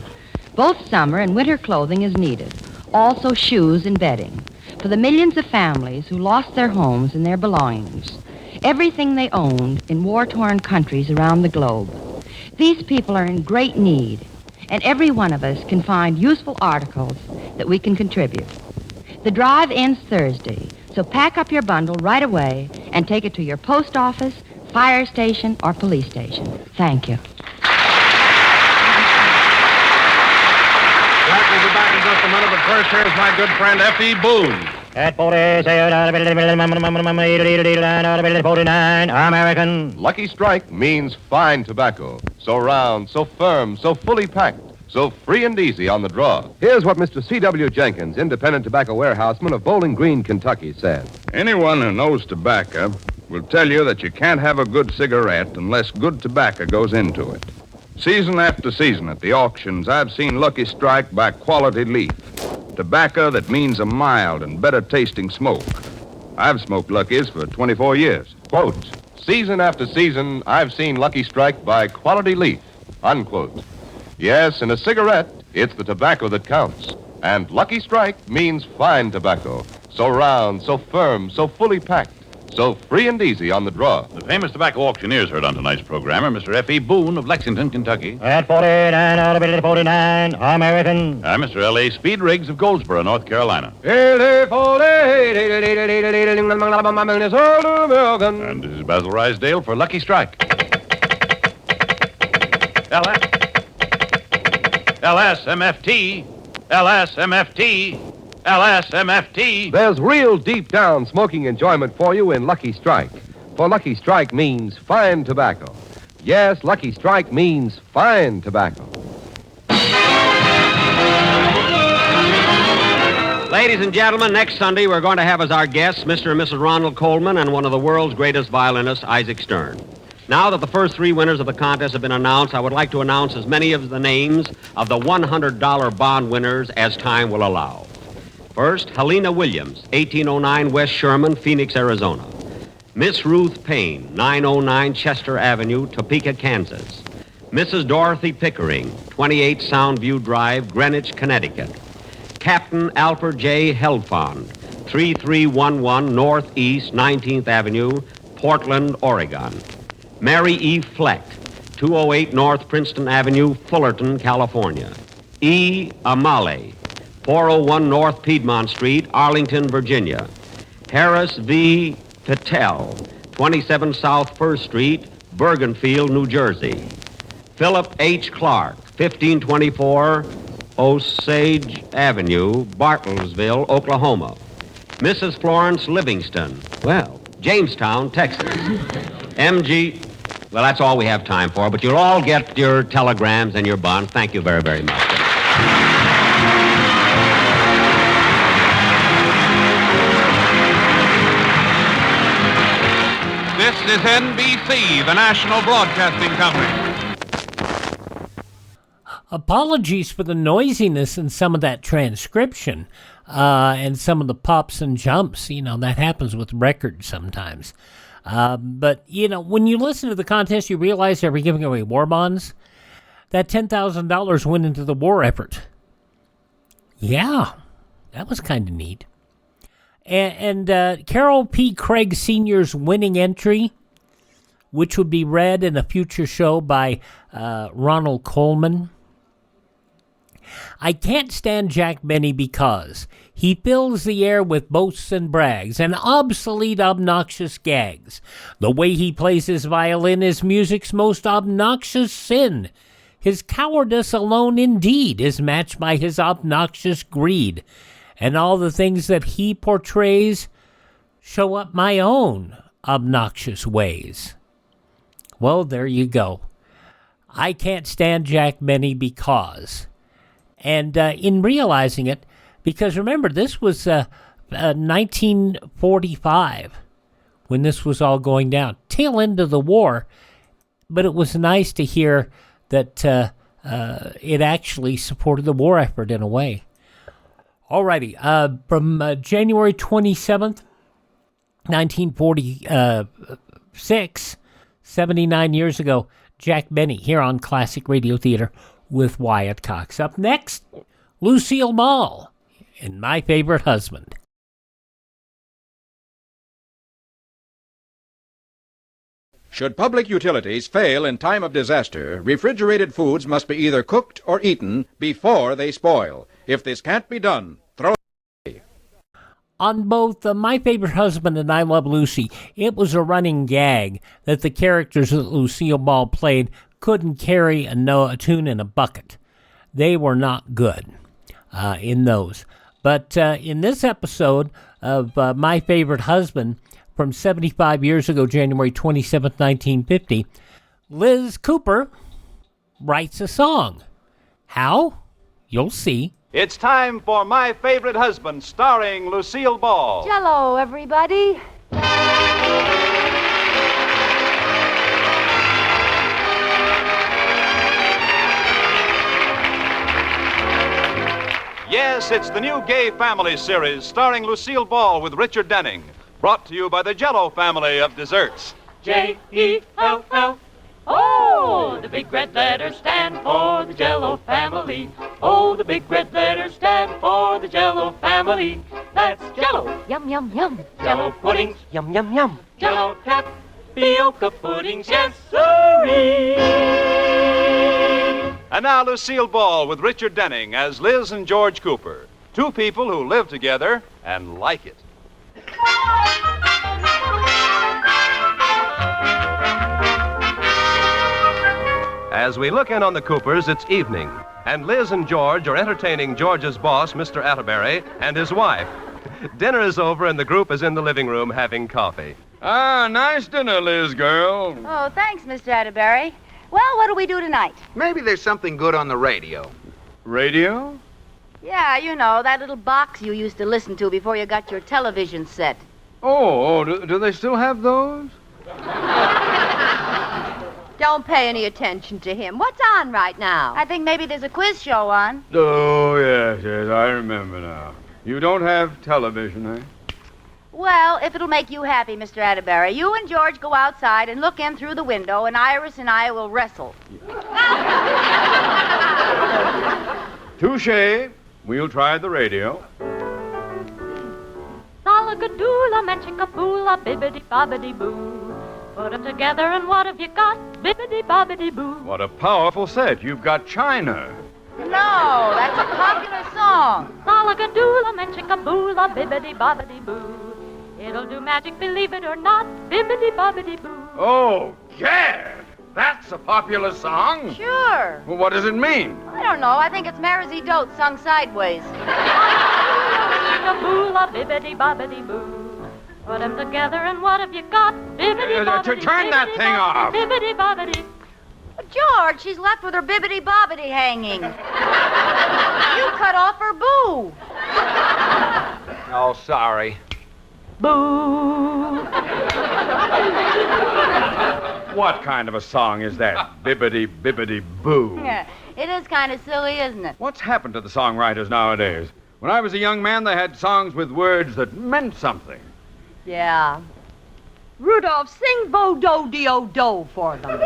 Both summer and winter clothing is needed. Also shoes and bedding. For the millions of families who lost their homes and their belongings. Everything they owned in war-torn countries around the globe. These people are in great need, and every one of us can find useful articles that we can contribute. The drive ends Thursday, so pack up your bundle right away and take it to your post office, fire station, or police station. Thank you. We'll be back in just a minute, but first here's my good friend F.E. Boone. At 49 American. Lucky Strike means fine tobacco. So round, so firm, so fully packed, so free and easy on the draw. Here's what Mr. C.W. Jenkins, independent tobacco warehouseman of Bowling Green, Kentucky, said. Anyone who knows tobacco will tell you that you can't have a good cigarette unless good tobacco goes into it. Season after season at the auctions, I've seen Lucky Strike by Quality Leaf. Tobacco that means a mild and better tasting smoke. I've smoked Lucky's for 24 years. Quote, season after season, I've seen Lucky Strike by Quality Leaf. Unquote. Yes, in a cigarette, it's the tobacco that counts. And Lucky Strike means fine tobacco. So round, so firm, so fully packed, So free and easy on the draw. The famous tobacco auctioneers heard on tonight's program are Mr. F.E. Boone of Lexington, Kentucky. At 49, 49, American. And Mr. L.A. Speed Riggs of Goldsboro, North Carolina. And this is Basil Rysdale for Lucky Strike. LSMFT, LSMFT, LSMFT. There's real deep down smoking enjoyment for you in Lucky Strike. For Lucky Strike means fine tobacco. Yes, Lucky Strike means fine tobacco. Ladies and gentlemen, next Sunday we're going to have as our guests Mr. and Mrs. Ronald Coleman and one of the world's greatest violinists, Isaac Stern. Now that the first three winners of the contest have been announced, I would like to announce as many of the names of the $100 bond winners as time will allow. First, Helena Williams, 1809 West Sherman, Phoenix, Arizona. Miss Ruth Payne, 909 Chester Avenue, Topeka, Kansas. Mrs. Dorothy Pickering, 28 Soundview Drive, Greenwich, Connecticut. Captain Alfred J. Helfond, 3311 Northeast 19th Avenue, Portland, Oregon. Mary E. Fleck, 208 North Princeton Avenue, Fullerton, California. E. Amale, 401 North Piedmont Street, Arlington, Virginia. Harris V. Patel, 27 South 1st Street, Bergenfield, New Jersey. Philip H. Clark, 1524 Osage Avenue, Bartlesville, Oklahoma. Mrs. Florence Livingston, Jamestown, Texas. M.G. Well, that's all we have time for, but you'll all get your telegrams and your bonds. Thank you very, very much. This is NBC, the national broadcasting company. Apologies for the noisiness in some of that transcription and some of the pops and jumps. You know, that happens with records sometimes. But, you know, when you listen to the contest, you realize they were giving away war bonds. That $10,000 went into the war effort. Yeah, that was kind of neat. And Carol P. Craig Sr.'s winning entry, which would be read in a future show by Ronald Coleman. I can't stand Jack Benny because he fills the air with boasts and brags and obsolete, obnoxious gags. The way he plays his violin is music's most obnoxious sin. His cowardice alone indeed is matched by his obnoxious greed. And all the things that he portrays show up my own obnoxious ways. Well, there you go. I can't stand Jack Benny because... And in realizing it, because remember, this was 1945 when this was all going down. Tail end of the war, but it was nice to hear that it actually supported the war effort in a way. Alrighty, from January 27th, 1946, 79 years ago, Jack Benny here on Classic Radio Theater with Wyatt Cox. Up next, Lucille Ball and My Favorite Husband. Should public utilities fail in time of disaster, refrigerated foods must be either cooked or eaten before they spoil. If this can't be done, throw it away. On both My Favorite Husband and I Love Lucy, it was a running gag that the characters that Lucille Ball played couldn't carry a tune in a bucket. They were not good in those. But in this episode of My Favorite Husband from 75 years ago, January 27, 1950, Liz Cooper writes a song. How? You'll see. It's time for My Favorite Husband, starring Lucille Ball. Jello, everybody. Yes, it's the new Gay Family series starring Lucille Ball with Richard Denning. Brought to you by the Jello family of desserts. J-E-L-L. Oh, the big red letters stand for the Jello family. Oh, the big red letters stand for the Jello family. that's Jell-O. Yum, yum, yum. Jell-O puddings, Yum, yum, yum. Jell-O tapioca puddings, yes, sirree. And now Lucille Ball with Richard Denning as Liz and George Cooper. Two people who live together and like it. As we look in on the Coopers, it's evening, and Liz and George are entertaining George's boss, Mr. Atterbury, and his wife. Dinner is over, and the group is in the living room having coffee. Ah, nice dinner, Liz, girl. Oh, thanks, Mr. Atterbury. Well, what do we do tonight? Maybe there's something good on the radio. Radio? Yeah, you know, that little box you used to listen to before you got your television set. Do they still have those? Don't pay any attention to him. What's on right now? I think maybe there's a quiz show on. Oh, yes, I remember now. You don't have television, eh? Well, if it'll make you happy, Mr. Atterbury, you and George go outside and look in through the window, and Iris and I will wrestle. Touché. We'll try the radio. Salagadoola, manchikaboola, bibbidi-bobbidi-boo. Put them together and what have you got? Bibbidi-bobbidi-boo. What a powerful set. You've got China. No, that's a popular song. Salagadoola, manchikaboola, bibbidi-bobbidi-boo. It'll do magic, believe it or not. Bibbidi-bobbidi-boo. Oh, gad! That's a popular song. Sure. Well, what does it mean? I don't know. I think it's Marisy Dote sung sideways. Manchikaboola, bibbidi-bobbidi-boo. Put them together and what have you got? Bibbidi-bobbidi. Turn that thing off. Bibbidi-bobbidi. George, she's left with her bibbidi-bobbidi hanging. You cut off her boo. Oh, sorry. Boo. What kind of a song is that? Bibbidi-bibbidi-boo. Yeah, it is kind of silly, isn't it? What's happened to the songwriters nowadays? When I was a young man, they had songs with words that meant something. Yeah. Rudolph, sing Bo-Do-De-O-Do for them. Or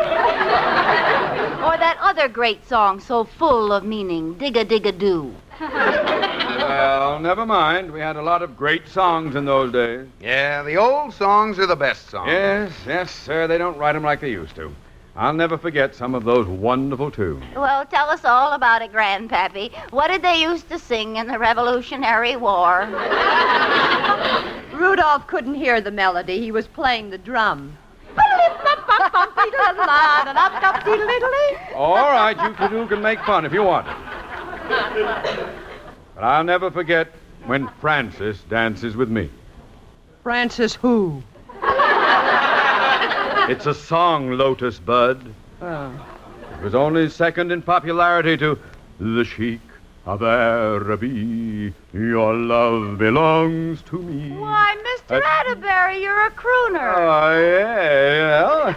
that other great song so full of meaning, Dig-a-dig-a-doo. Well, never mind. We had a lot of great songs in those days. Yeah, the old songs are the best songs. Yes, sir. They don't write them like they used to. I'll never forget some of those wonderful tunes. Well, tell us all about it, Grandpappy. What did they used to sing in the Revolutionary War? Rudolph couldn't hear the melody. He was playing the drum. All right, you two can make fun if you want it. But I'll never forget when Francis dances with me. Francis who? It's a song, Lotus Bud. Oh. It was only second in popularity to The Sheik of Araby. Your love belongs to me. Why, Mr. Atterbury, you're a crooner. Oh, yeah.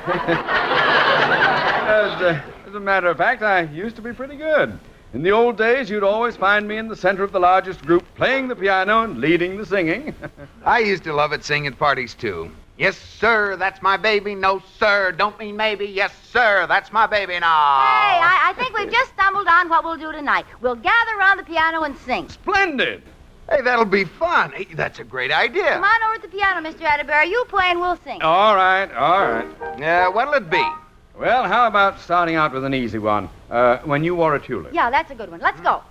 As a matter of fact, I used to be pretty good. In the old days, you'd always find me in the center of the largest group, playing the piano and leading the singing. I used to love it singing at parties, too. Yes, sir, that's my baby. No, sir, don't mean maybe. Yes, sir, that's my baby now. Hey, I think we've just stumbled on what we'll do tonight. We'll gather around the piano and sing. Splendid. Hey, that'll be fun. Hey, that's a great idea. Come on over to the piano, Mr. Atterbury. You play and we'll sing. All right. What'll it be? Well, how about starting out with an easy one? When you wore a tulip. Yeah, that's a good one. Let's go.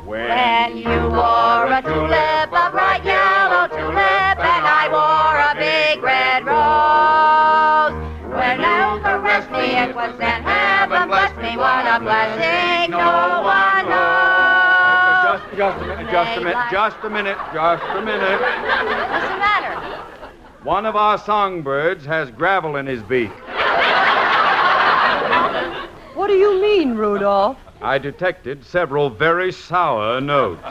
When you wore a tulip, a bright yellow tulip, and I wore a big red rose. When you caressed me, it was then heaven blessed me. What a blessing no one knows. Just a minute. What's the matter? One of our songbirds has gravel in his beak. What do you mean, Rudolph? I detected several very sour notes.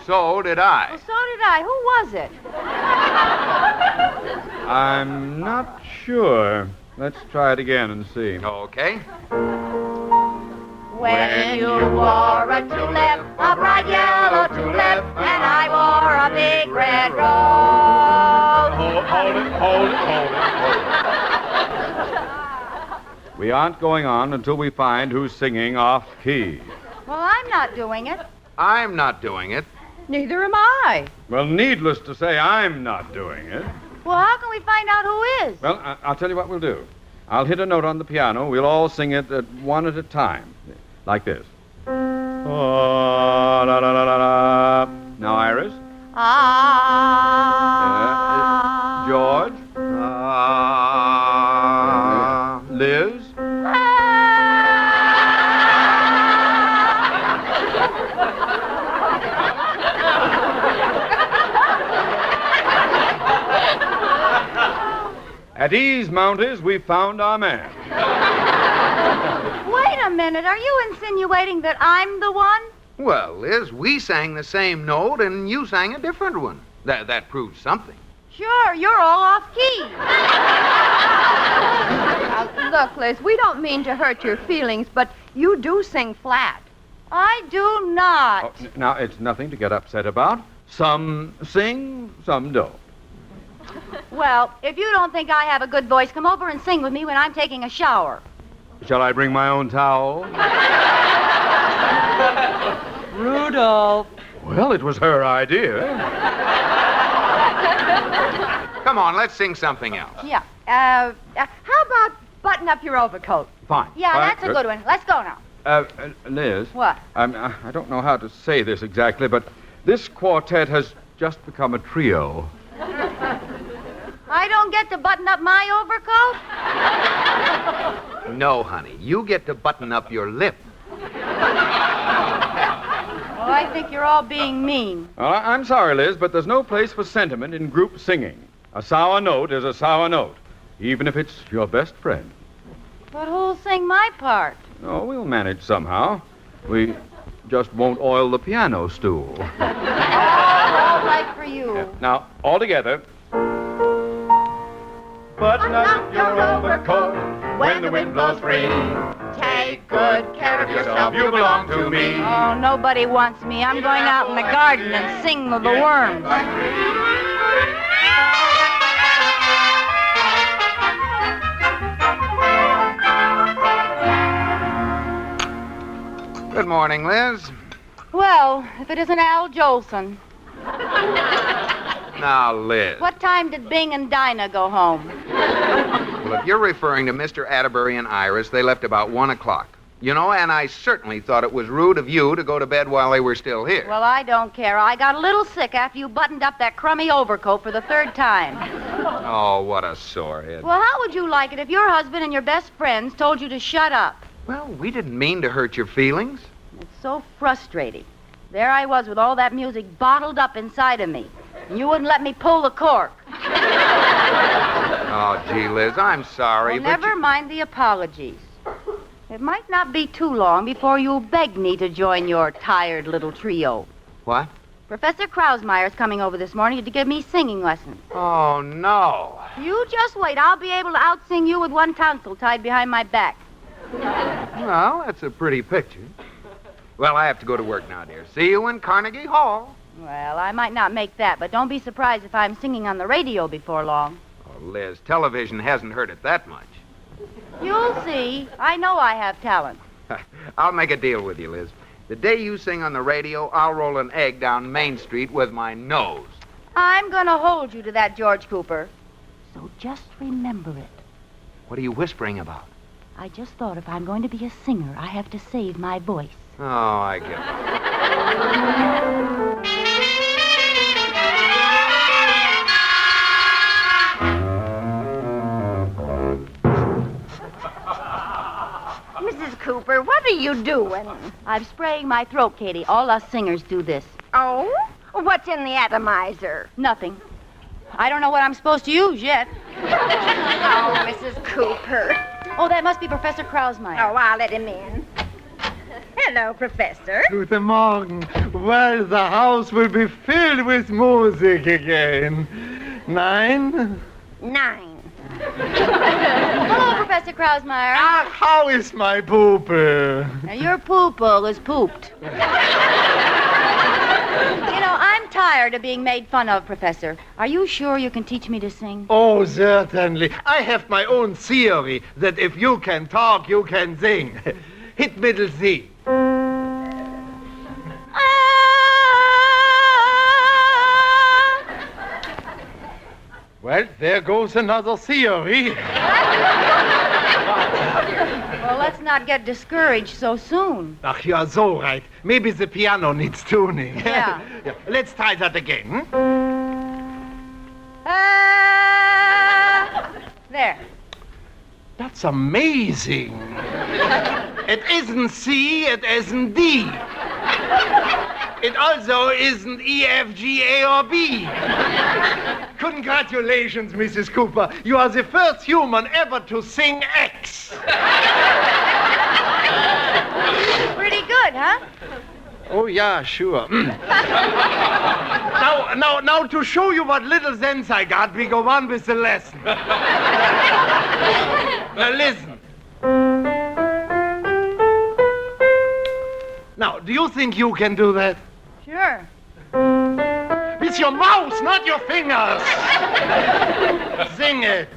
So did I. Well, so did I. Who was it? I'm not sure. Let's try it again and see. Okay. When you wore a tulip, a bright yellow tulip, and I wore a big red rose. Hold it. We aren't going on until we find who's singing off key. Well, I'm not doing it. I'm not doing it. Neither am I. Well, needless to say, I'm not doing it. Well, how can we find out who is? Well, I'll tell you what we'll do. I'll hit a note on the piano. We'll all sing it one at a time. Like this. Oh, la, la, la, la, la. Now, Iris. George. Liz. At ease, Mounties, we found our man. Wait a minute. Are you insinuating that I'm the one? Well, Liz, we sang the same note and you sang a different one. That proves something. Sure, you're all off key. Look, Liz, we don't mean to hurt your feelings, but you do sing flat. I do not. Oh, now, it's nothing to get upset about. Some sing, some don't. Well, if you don't think I have a good voice, come over and sing with me when I'm taking a shower. Shall I bring my own towel? Rudolph. Well, it was her idea. Come on, let's sing something else. Yeah. How about button up your overcoat? Fine. Yeah, Fine. that's a good one. Let's go now. Liz. What? I don't know how to say this exactly, but this quartet has just become a trio. I don't get to button up my overcoat? No, honey, you get to button up your lip. Well, I think you're all being mean. Well, I'm sorry, Liz, but there's no place for sentiment in group singing. A sour note is a sour note, even if it's your best friend. But who'll sing my part? Oh, we'll manage somehow. We just won't oil the piano stool. All right for you. Now, all together. Button up your overcoat when the wind blows free. Take good care of yourself. You belong to me. Oh, nobody wants me. I'm going out in the garden and sing with the worms. Good morning, Liz. Well, if it isn't Al Jolson. Now, Liz. What time did Bing and Dinah go home? Well, if you're referring to Mr. Atterbury and Iris, they left about 1 o'clock. You know, and I certainly thought it was rude of you to go to bed while they were still here. Well, I don't care. I got a little sick after you buttoned up that crummy overcoat for the 3rd time. Oh, what a sore head. Well, how would you like it if your husband and your best friends told you to shut up? Well, we didn't mean to hurt your feelings. It's so frustrating. There I was with all that music bottled up inside of me. And you wouldn't let me pull the cork. Oh, gee, Liz, I'm sorry, Well, never mind the apologies. It might not be too long before you'll beg me to join your tired little trio. What? Professor Krausmeyer's coming over this morning to give me singing lessons. Oh, no. You just wait. I'll be able to out-sing you with one tonsil tied behind my back. Well, that's a pretty picture. Well, I have to go to work now, dear. See you in Carnegie Hall. Well, I might not make that, but don't be surprised if I'm singing on the radio before long. Oh, Liz, television hasn't hurt it that much. You'll see. I know I have talent. I'll make a deal with you, Liz. The day you sing on the radio, I'll roll an egg down Main Street with my nose. I'm going to hold you to that, George Cooper. So just remember it. What are you whispering about? I just thought if I'm going to be a singer, I have to save my voice. Oh, I get Mrs. Cooper, what are you doing? I'm spraying my throat, Katie. All us singers do this. Oh? What's in the atomizer? Nothing. I don't know what I'm supposed to use yet. Oh, Mrs. Cooper. Oh, that must be Professor Krausmeyer. Oh, I'll let him in. Hello, Professor. Guten Morgen. Well, the house will be filled with music again. 9? 9. Hello, Professor Krausmeyer. Ah, how is my pooper? Now, your poople is pooped. You know, I'm tired of being made fun of, Professor. Are you sure you can teach me to sing? Oh, certainly. I have my own theory that if you can talk, you can sing. Hit middle C. Well, there goes another theory. Well, let's not get discouraged so soon. Ach, you are so right. Maybe the piano needs tuning. Yeah. Yeah. Let's try that again. There. That's amazing. It isn't C, it isn't D. It also isn't E, F, G, A, or B. Congratulations, Mrs. Cooper. You are the first human ever to sing X. Pretty good, huh? Oh, yeah, sure. Now, to show you what little sense I got, we go on with the lesson. Now, listen. Now, do you think you can do that? Sure. With your mouth, not your fingers. Sing it.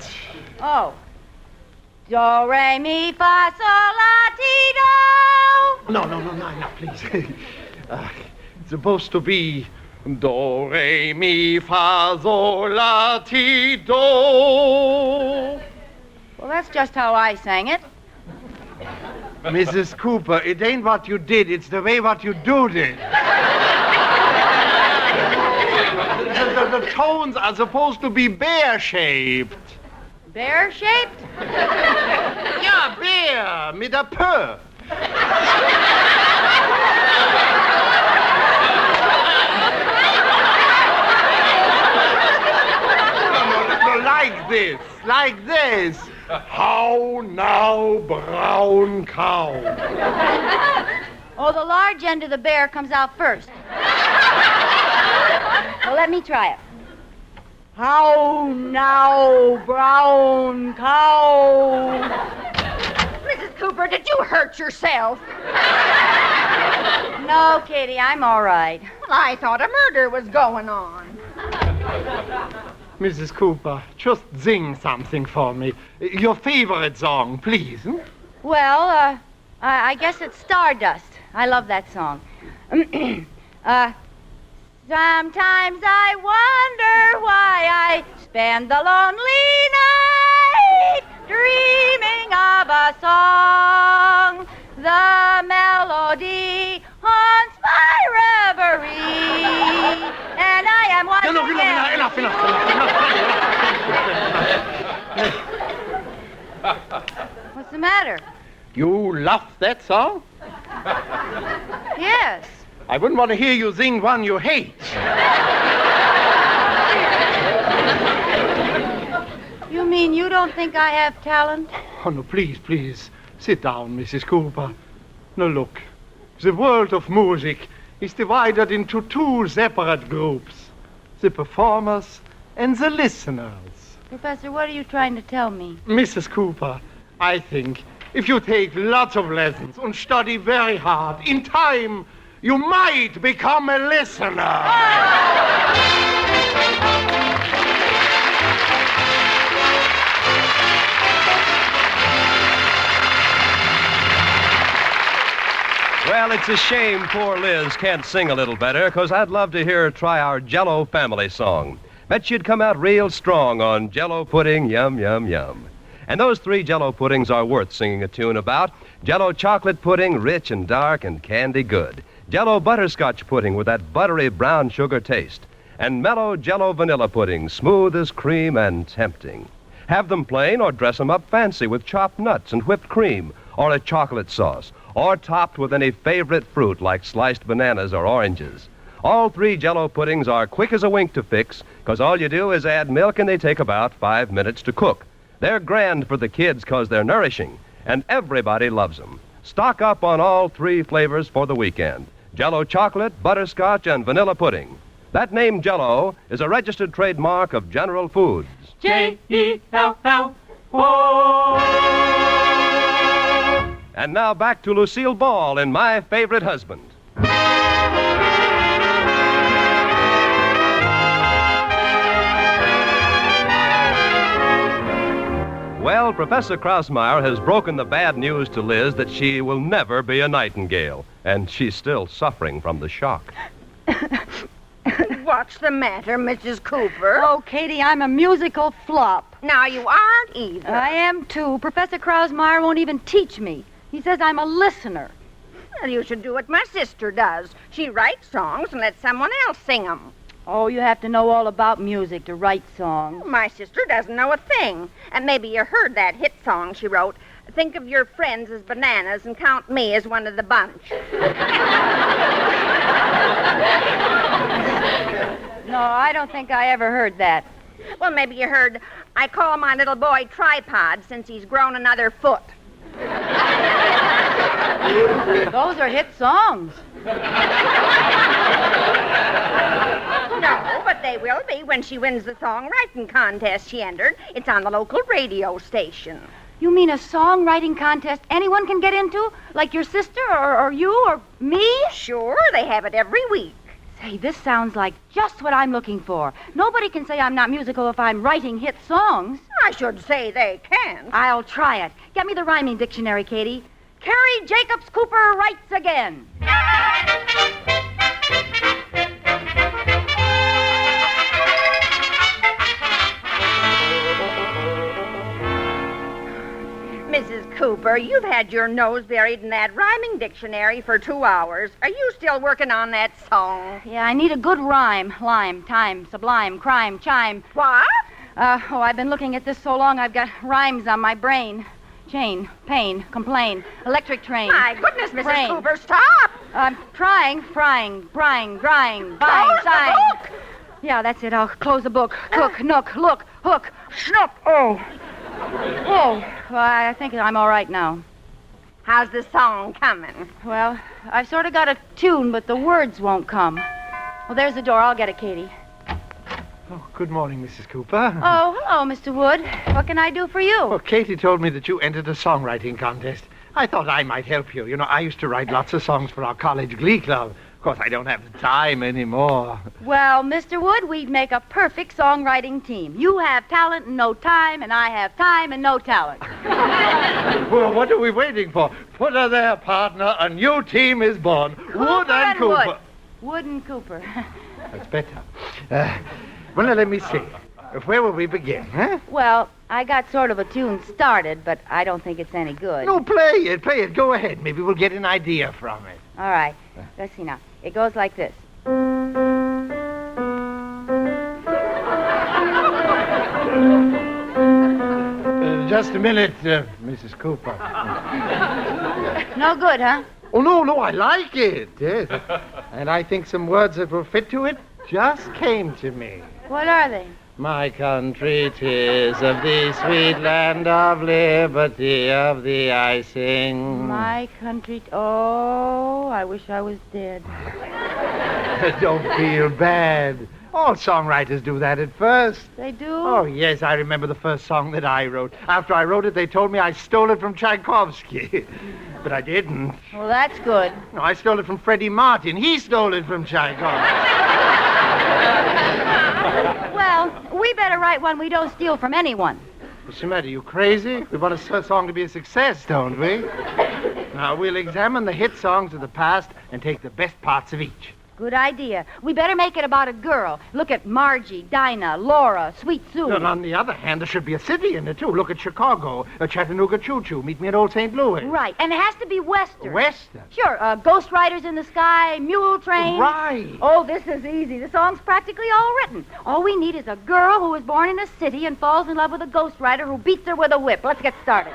Oh. Do, re, mi, fa, sol, la, ti, do. No, please. It's supposed to be do, re, mi, fa, sol, la, ti, do. Well, that's just how I sang it. Mrs. Cooper, it ain't what you did, it's the way what you do did. The tones are supposed to be bear-shaped. Bear-shaped? Yeah, bear, mit a P. No, like this. How now, brown cow? Oh, the large end of the bear comes out first. Well, let me try it. How now, brown cow? Mrs. Cooper, did you hurt yourself? No, Kitty, I'm all right. Well, I thought a murder was going on. Mrs. Cooper, just sing something for me. Your favorite song, please. Well, I guess it's Stardust. I love that song. Sometimes I wonder why I spend the lonely night dreaming of a song. The melody haunts my reverie, and I am once Enough. What's the matter? You love that song? Yes. I wouldn't want to hear you sing one you hate. You mean you don't think I have talent? Oh, no, please. Sit down, Mrs. Cooper. Now, look. The world of music is divided into two separate groups. The performers and the listeners. Professor, what are you trying to tell me? Mrs. Cooper, I think if you take lots of lessons and study very hard, in time, you might become a listener. Well, it's a shame poor Liz can't sing a little better, 'cause I'd love to hear her try our Jell-O family song. Bet she'd come out real strong on Jell-O pudding, yum, yum, yum. And those three Jell-O puddings are worth singing a tune about. Jell-O chocolate pudding, rich and dark and candy good. Jell-O butterscotch pudding with that buttery brown sugar taste. And mellow Jell-O vanilla pudding, smooth as cream and tempting. Have them plain or dress them up fancy with chopped nuts and whipped cream, or a chocolate sauce, or topped with any favorite fruit like sliced bananas or oranges. All three Jell-O puddings are quick as a wink to fix, 'cause all you do is add milk and they take about 5 minutes to cook. They're grand for the kids 'cause they're nourishing, and everybody loves them. Stock up on all three flavors for the weekend. Jell-O chocolate, butterscotch, and vanilla pudding. That name Jell-O is a registered trademark of General Foods. J-E-L-L-O. And now back to Lucille Ball in My Favorite Husband. Well, Professor Krausmeyer has broken the bad news to Liz that she will never be a nightingale, and she's still suffering from the shock. Why, What's the matter, Mrs. Cooper? Oh, Katie, I'm a musical flop. Now, you aren't either. I am, too. Professor Krausmeyer won't even teach me. He says I'm a listener. Well, you should do what my sister does. She writes songs and lets someone else sing them. Oh, you have to know all about music to write songs. My sister doesn't know a thing. And maybe you heard that hit song she wrote. Think of your friends as bananas and count me as one of the bunch. No, I don't think I ever heard that. Well, maybe you heard, I call my little boy Tripod since he's grown another foot. Those are hit songs. No, but they will be when she wins the songwriting contest she entered. It's on the local radio station. You mean a songwriting contest anyone can get into? Like your sister or you or me? Sure, they have it every week. Say, this sounds like just what I'm looking for. Nobody can say I'm not musical if I'm writing hit songs. I should say they can't. I'll try it. Get me the rhyming dictionary, Katie. Carrie Jacobs Cooper writes again. Mrs. Cooper, you've had your nose buried in that rhyming dictionary for 2 hours. Are you still working on that song? Yeah, I need a good rhyme. Lime, time, sublime, crime, chime. What? I've been looking at this so long I've got rhymes on my brain. Chain, pain, complain, electric train. My goodness, Mrs. Brain. Cooper, stop! I'm trying, frying, brying, drying, buying, Close the sighing. book! Yeah, that's it. I'll close the book. Cook, nook, look, hook, schnook. Oh. Oh, well, I think I'm all right now. How's the song coming? Well, I've sort of got a tune, but the words won't come. Well, there's the door. I'll get it, Katie. Oh, good morning, Mrs. Cooper. Oh, hello, Mr. Wood. What can I do for you? Oh, Katie told me that you entered a songwriting contest. I thought I might help you. You know, I used to write lots of songs for our college glee club. Of course, I don't have the time anymore. Well, Mr. Wood, we'd make a perfect songwriting team. You have talent and no time, and I have time and no talent. Well, what are we waiting for? Put her there, partner. A new team is born. Wood and Cooper. Wood. Wood and Cooper. That's better. Well, now, let me see. Where will we begin, huh? Well, I got sort of a tune started, but I don't think it's any good. No, play it. Go ahead. Maybe we'll get an idea from it. All right. Let's see now. It goes like this. Just a minute, Mrs. Cooper. No good, huh? Oh, no, I like it. Yes. And I think some words that will fit to it just came to me. What are they? My country, 'tis of thee, sweet land of liberty, of thee I sing. My country. Oh, I wish I was dead. Don't feel bad. All songwriters do that at first. They do? Oh, yes, I remember the first song that I wrote. After I wrote it, they told me I stole it from Tchaikovsky. But I didn't. Well, that's good. No, I stole it from Freddie Martin. He stole it from Tchaikovsky. Well, we better write one we don't steal from anyone. What's the matter? You crazy? We want a song to be a success, don't we? Now, we'll examine the hit songs of the past and take the best parts of each. Good idea. We better make it about a girl. Look at Margie, Dinah, Laura, Sweet Sue. And on the other hand, there should be a city in it, too. Look at Chicago, Chattanooga Choo-Choo. Meet me at Old St. Louis. Right, and it has to be Western. Western? Sure, Ghost Riders in the Sky, Mule Train. Right. Oh, this is easy. The song's practically all written. All we need is a girl who was born in a city and falls in love with a ghost rider who beats her with a whip. Let's get started.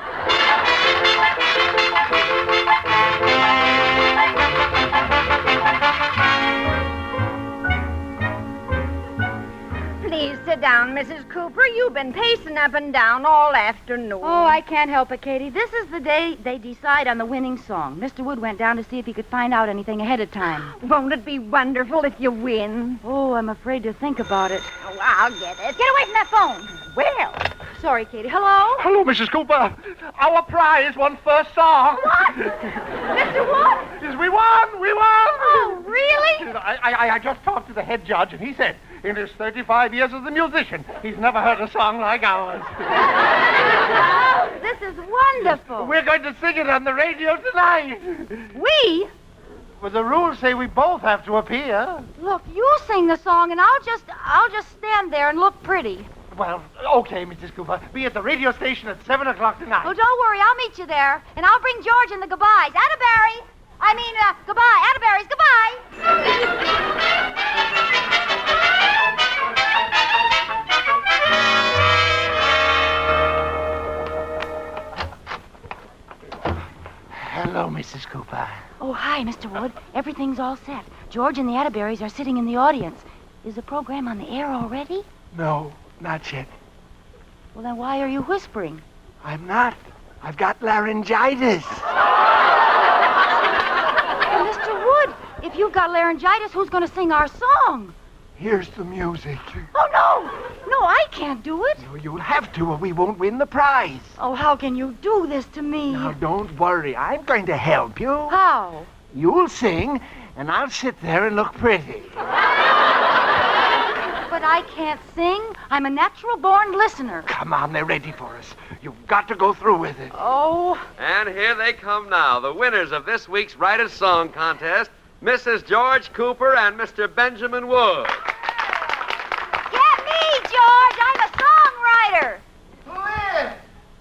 Please sit down, Mrs. Cooper. You've been pacing up and down all afternoon. Oh, I can't help it, Katie. This is the day they decide on the winning song. Mr. Wood went down to see if he could find out anything ahead of time. Won't it be wonderful if you win? Oh, I'm afraid to think about it. Oh, I'll get it. Get away from that phone. Well. Sorry, Katie. Hello? Hello, Mrs. Cooper. Our prize won first song. What? Mr. Wood? Yes, we won. We won. Oh, really? I just talked to the head judge, and he said, in his 35 years as a musician, he's never heard a song like ours. Oh, this is wonderful. We're going to sing it on the radio tonight. We? Well, the rules say we both have to appear. Look, you sing the song, and I'll just stand there and look pretty. Well, okay, Mrs. Cooper. Be at the radio station at 7 o'clock tonight. Oh, don't worry. I'll meet you there, and I'll bring George and the goodbyes. Atterbury! Goodbye. Atterbury's goodbye. Hello, Mrs. Cooper. Oh, hi, Mr. Wood. Everything's all set. George and the Atterburys are sitting in the audience. Is the program on the air already? No, not yet. Well, then why are you whispering? I'm not. I've got laryngitis. Mr. Wood, if you've got laryngitis, who's going to sing our song? Here's the music. Oh, no. No, I can't do it. No, you'll have to or we won't win the prize. Oh, how can you do this to me? Now, don't worry. I'm going to help you. How? You'll sing, and I'll sit there and look pretty. But I can't sing. I'm a natural-born listener. Come on, they're ready for us. You've got to go through with it. Oh. And here they come now, the winners of this week's Write a Song contest, Mrs. George Cooper and Mr. Benjamin Wood. Get me, George. I'm a songwriter. Liz!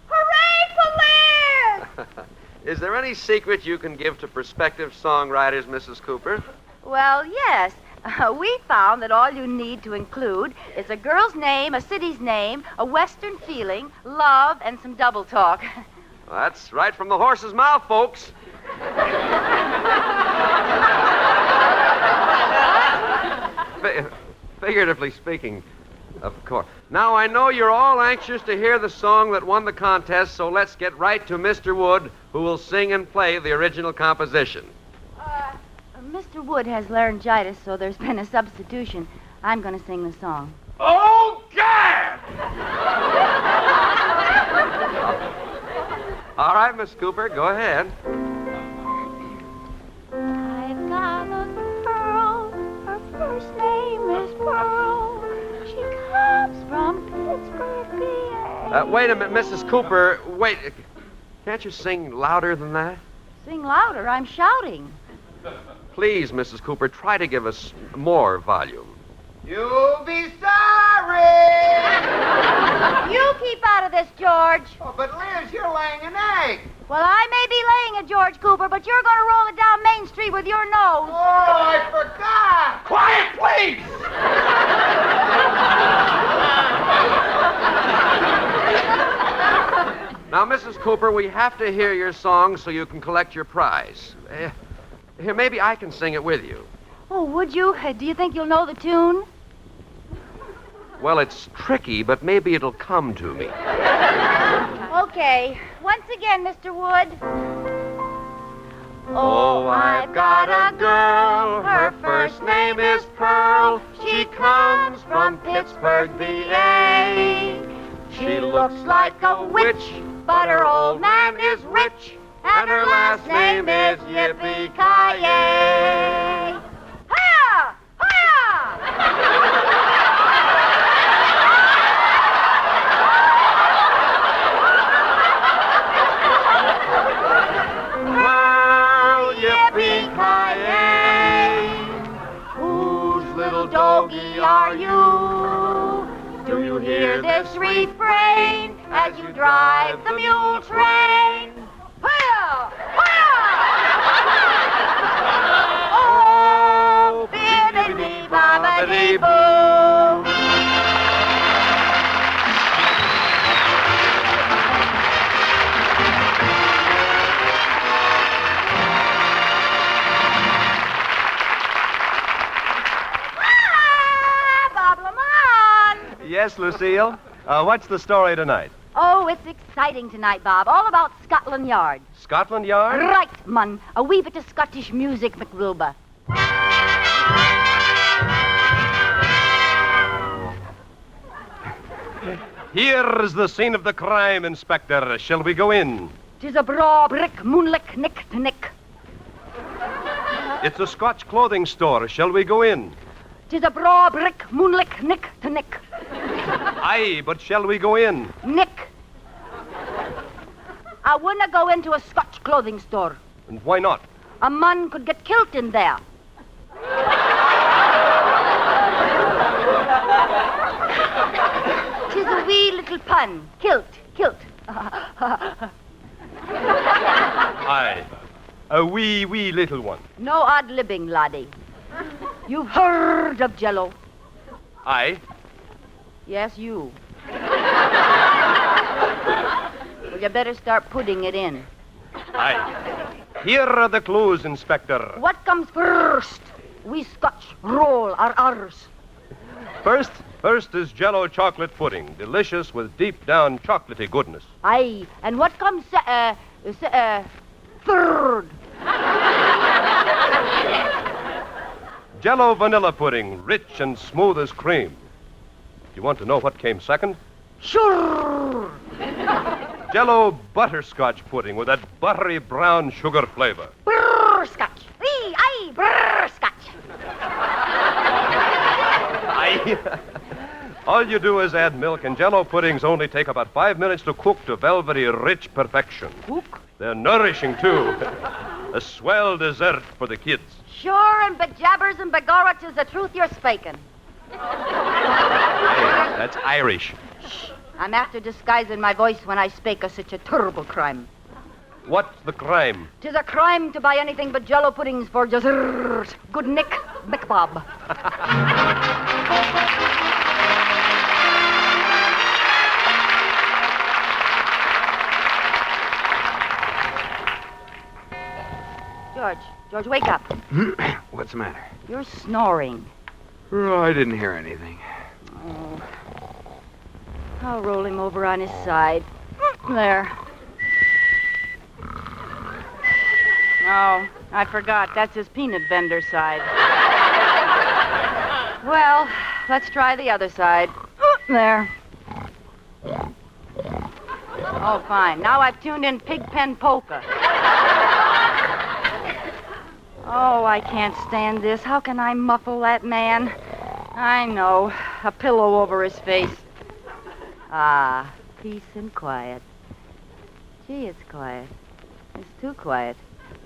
Hooray for Liz! Is there any secret you can give to prospective songwriters, Mrs. Cooper? Well, yes. We found that all you need to include is a girl's name, a city's name, a western feeling, love, and some double talk. Well, that's right from the horse's mouth, folks. Figuratively speaking, of course. Now, I know you're all anxious to hear the song that won the contest, so let's get right to Mr. Wood, who will sing and play the original composition. Mr. Wood has laryngitis, so there's been a substitution. I'm going to sing the song. Oh, Gad! All right, Miss Cooper, go ahead. I've got a girl, her first name is Pearl. She comes from Pittsburgh, PA. Wait a minute, Mrs. Cooper. Wait. Can't you sing louder than that? Sing louder. I'm shouting. Please, Mrs. Cooper, try to give us more volume. You'll be sorry! You keep out of this, George. Oh, but Liz, you're laying an egg. Well, I may be laying it, George Cooper, but you're going to roll it down Main Street with your nose. Oh, I forgot. Quiet, please! Now, Mrs. Cooper, we have to hear your song so you can collect your prize. Here, maybe I can sing it with you. Oh, would you? Do you think you'll know the tune? Well, it's tricky, but maybe it'll come to me. Okay. Once again, Mr. Wood. Oh, I've got a girl. Her first name is Pearl. She comes from Pittsburgh, PA. She looks like a witch, but her old man is rich, and her last name is Yippee-ki-yay. Hiya! Hiya! Pearl, yippee-ki-yay. Whose little doggy are you? Do you hear this refrain as you drive the mule train? Hiya! Hiya! Oh, bibbidi-bobbidi-boo. Yes, Lucille. What's the story tonight? Oh, it's exciting tonight, Bob. All about Scotland Yard. Scotland Yard? Right, mun. A wee bit of Scottish music, McRulba. Here is the scene of the crime, Inspector. Shall we go in? 'Tis a braw brick, moonlick, nick to nick. It's a Scotch clothing store. Shall we go in? 'Tis a braw brick, moonlick, nick to nick. Aye, but shall we go in? Nick. I wouldn't go into a Scotch clothing store. And why not? A man could get killed in there. Tis a wee little pun. Kilt. Aye. A wee little one. No ad-libbing, laddie. You've heard of Jell-O? Aye. Yes, you. Well, you better start putting it in. Aye. Here are the clues, Inspector. What comes first? We Scotch roll our R's. First is Jell-O chocolate pudding, delicious with deep down chocolatey goodness. Aye. And what comes third? Jell-O vanilla pudding, rich and smooth as cream. You want to know what came second? Sure. Jell-O butterscotch pudding with that buttery brown sugar flavor. Brrr-scotch. Aye, brrr-scotch. Aye. All you do is add milk, and Jell-O puddings only take about 5 minutes to cook to velvety, rich perfection. Cook? They're nourishing, too. A swell dessert for the kids. Sure, and bejabbers and begorrah is the truth you're spaking. Hey, that's Irish. I'm after disguising my voice when I spake of such a terrible crime. What's the crime? 'Tis a crime to buy anything but Jell-O puddings for dessert. Good Nick McBob. George, wake up. What's the matter? You're snoring. Oh, I didn't hear anything. Oh. I'll roll him over on his side. There. Oh, I forgot. That's his peanut bender side. Well, let's try the other side. There. Oh, fine. Now I've tuned in Pigpen Polka. Oh, I can't stand this. How can I muffle that man? I know. A pillow over his face. Ah, peace and quiet. Gee, it's quiet. It's too quiet.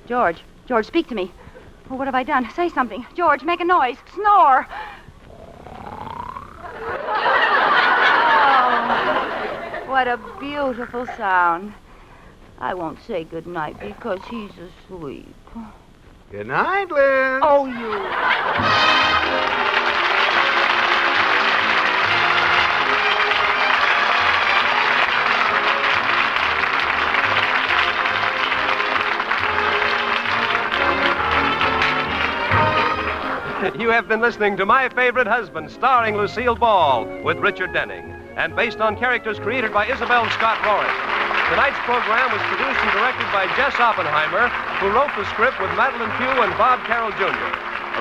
George, speak to me. Oh, what have I done? Say something. George, make a noise. Snore. Oh, what a beautiful sound. I won't say good night because he's asleep. Good night, Liz. Oh, you. You have been listening to My Favorite Husband, starring Lucille Ball with Richard Denning, and based on characters created by Isabel Scott Morris. Tonight's program was produced and directed by Jess Oppenheimer, who wrote the script with Madeline Pugh and Bob Carroll Jr.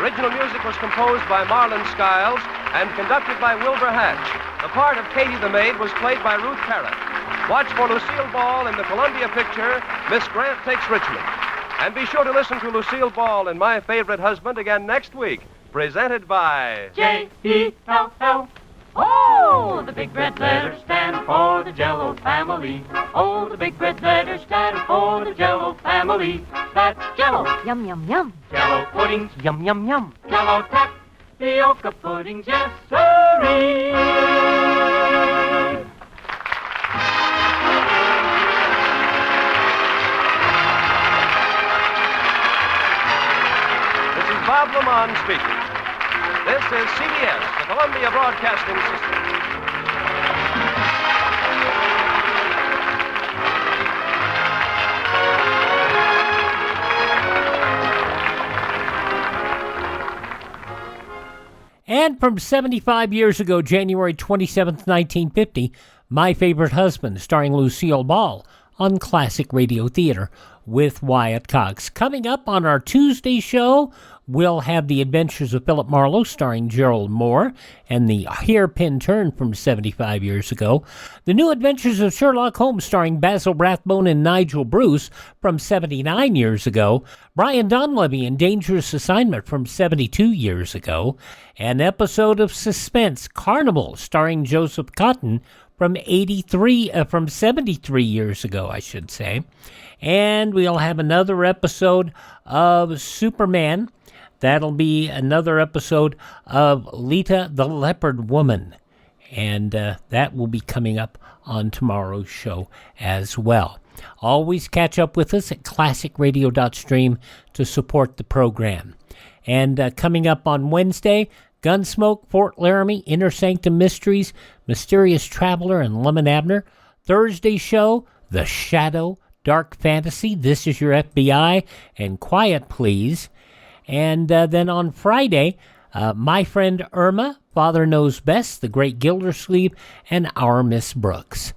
Original music was composed by Marlon Skiles and conducted by Wilbur Hatch. The part of Katie the Maid was played by Ruth Parrott. Watch for Lucille Ball in the Columbia picture, Miss Grant Takes Richmond. And be sure to listen to Lucille Ball and My Favorite Husband again next week, presented by J-E-L-L. Oh, the big red letters stand for the Jell-O family. Oh, the big red letters stand for the Jell-O family. That's Jell-O. Yum, yum, yum. Jell-O puddings. Yum, yum, yum. Jell-O tapioca puddings. Yes, sirree. This is Bob Lamont speaking. This is CBS, the Columbia Broadcasting System. And from 75 years ago, January 27th, 1950, My Favorite Husband, starring Lucille Ball, on Classic Radio Theater with Wyatt Cox. Coming up on our Tuesday show, we'll have The Adventures of Philip Marlowe, starring Gerald Moore, and The Hairpin Turn from 75 years ago. The New Adventures of Sherlock Holmes, starring Basil Rathbone and Nigel Bruce, from 79 years ago. Brian Donlevy in Dangerous Assignment from 72 years ago. An episode of Suspense, Carnival, starring Joseph Cotton, from 73 years ago, I should say. And we'll have another episode of Superman. That'll be another episode of Lita the Leopard Woman. And that will be coming up on tomorrow's show as well. Always catch up with us at classicradio.stream to support the program. And coming up on Wednesday, Gunsmoke, Fort Laramie, Inner Sanctum Mysteries, Mysterious Traveler, and Lemon Abner. Thursday show, The Shadow, Dark Fantasy, This Is Your FBI, and Quiet Please. And then on Friday, My Friend Irma, Father Knows Best, The Great Gildersleeve, and Our Miss Brooks.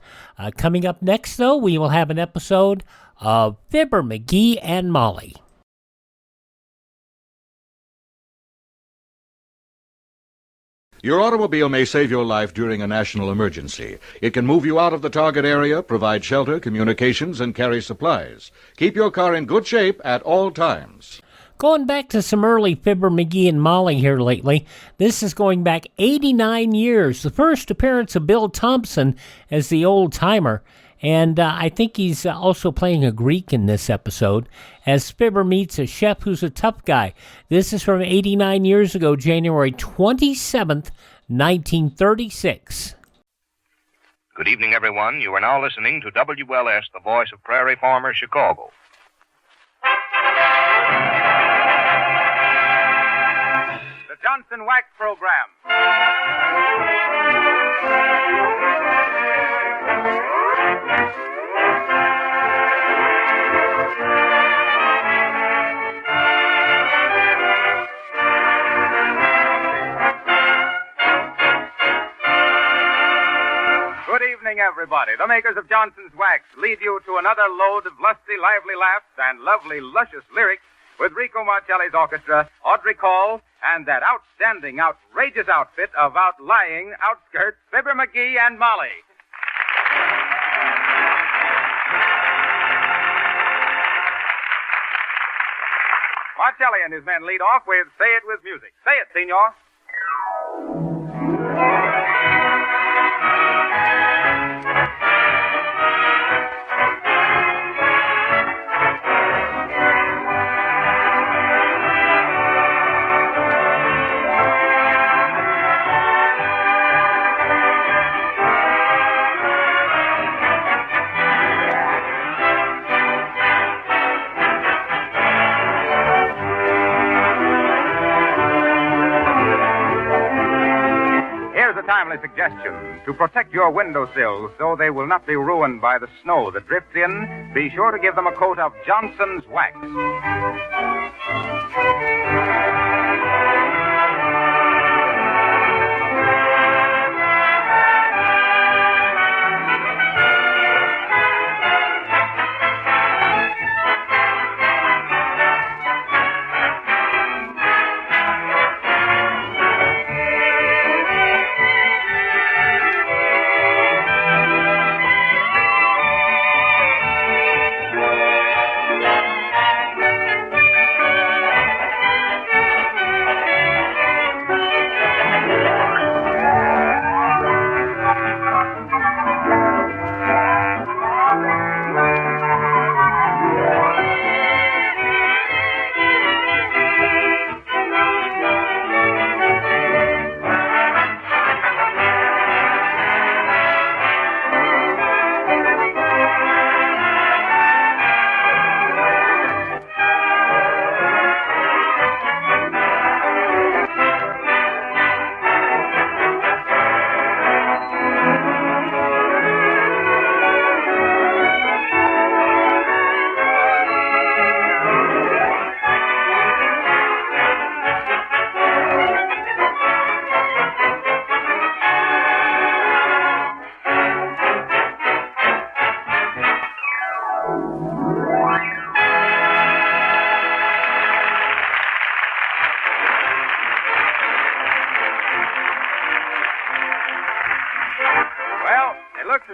Coming up next, though, we will have an episode of Fibber McGee and Molly. Your automobile may save your life during a national emergency. It can move you out of the target area, provide shelter, communications, and carry supplies. Keep your car in good shape at all times. Going back to some early Fibber McGee and Molly here lately, this is going back 89 years, the first appearance of Bill Thompson as the old-timer, and I think he's also playing a Greek in this episode, as Fibber meets a chef who's a tough guy. This is from 89 years ago, January 27th, 1936. Good evening, everyone. You are now listening to WLS, the voice of Prairie Farmer, Chicago. The Johnson Wax Program. Good evening, everybody. The makers of Johnson's Wax lead you to another load of lusty, lively laughs and lovely, luscious lyrics with Rico Marcelli's orchestra, Audrey Call, and that outstanding, outrageous outfit of outlying outskirts, Fibber McGee and Molly. Marcelli and his men lead off with Say It With Music. Say it, senor. Timely suggestion. To protect your windowsills so they will not be ruined by the snow that drifts in, be sure to give them a coat of Johnson's Wax.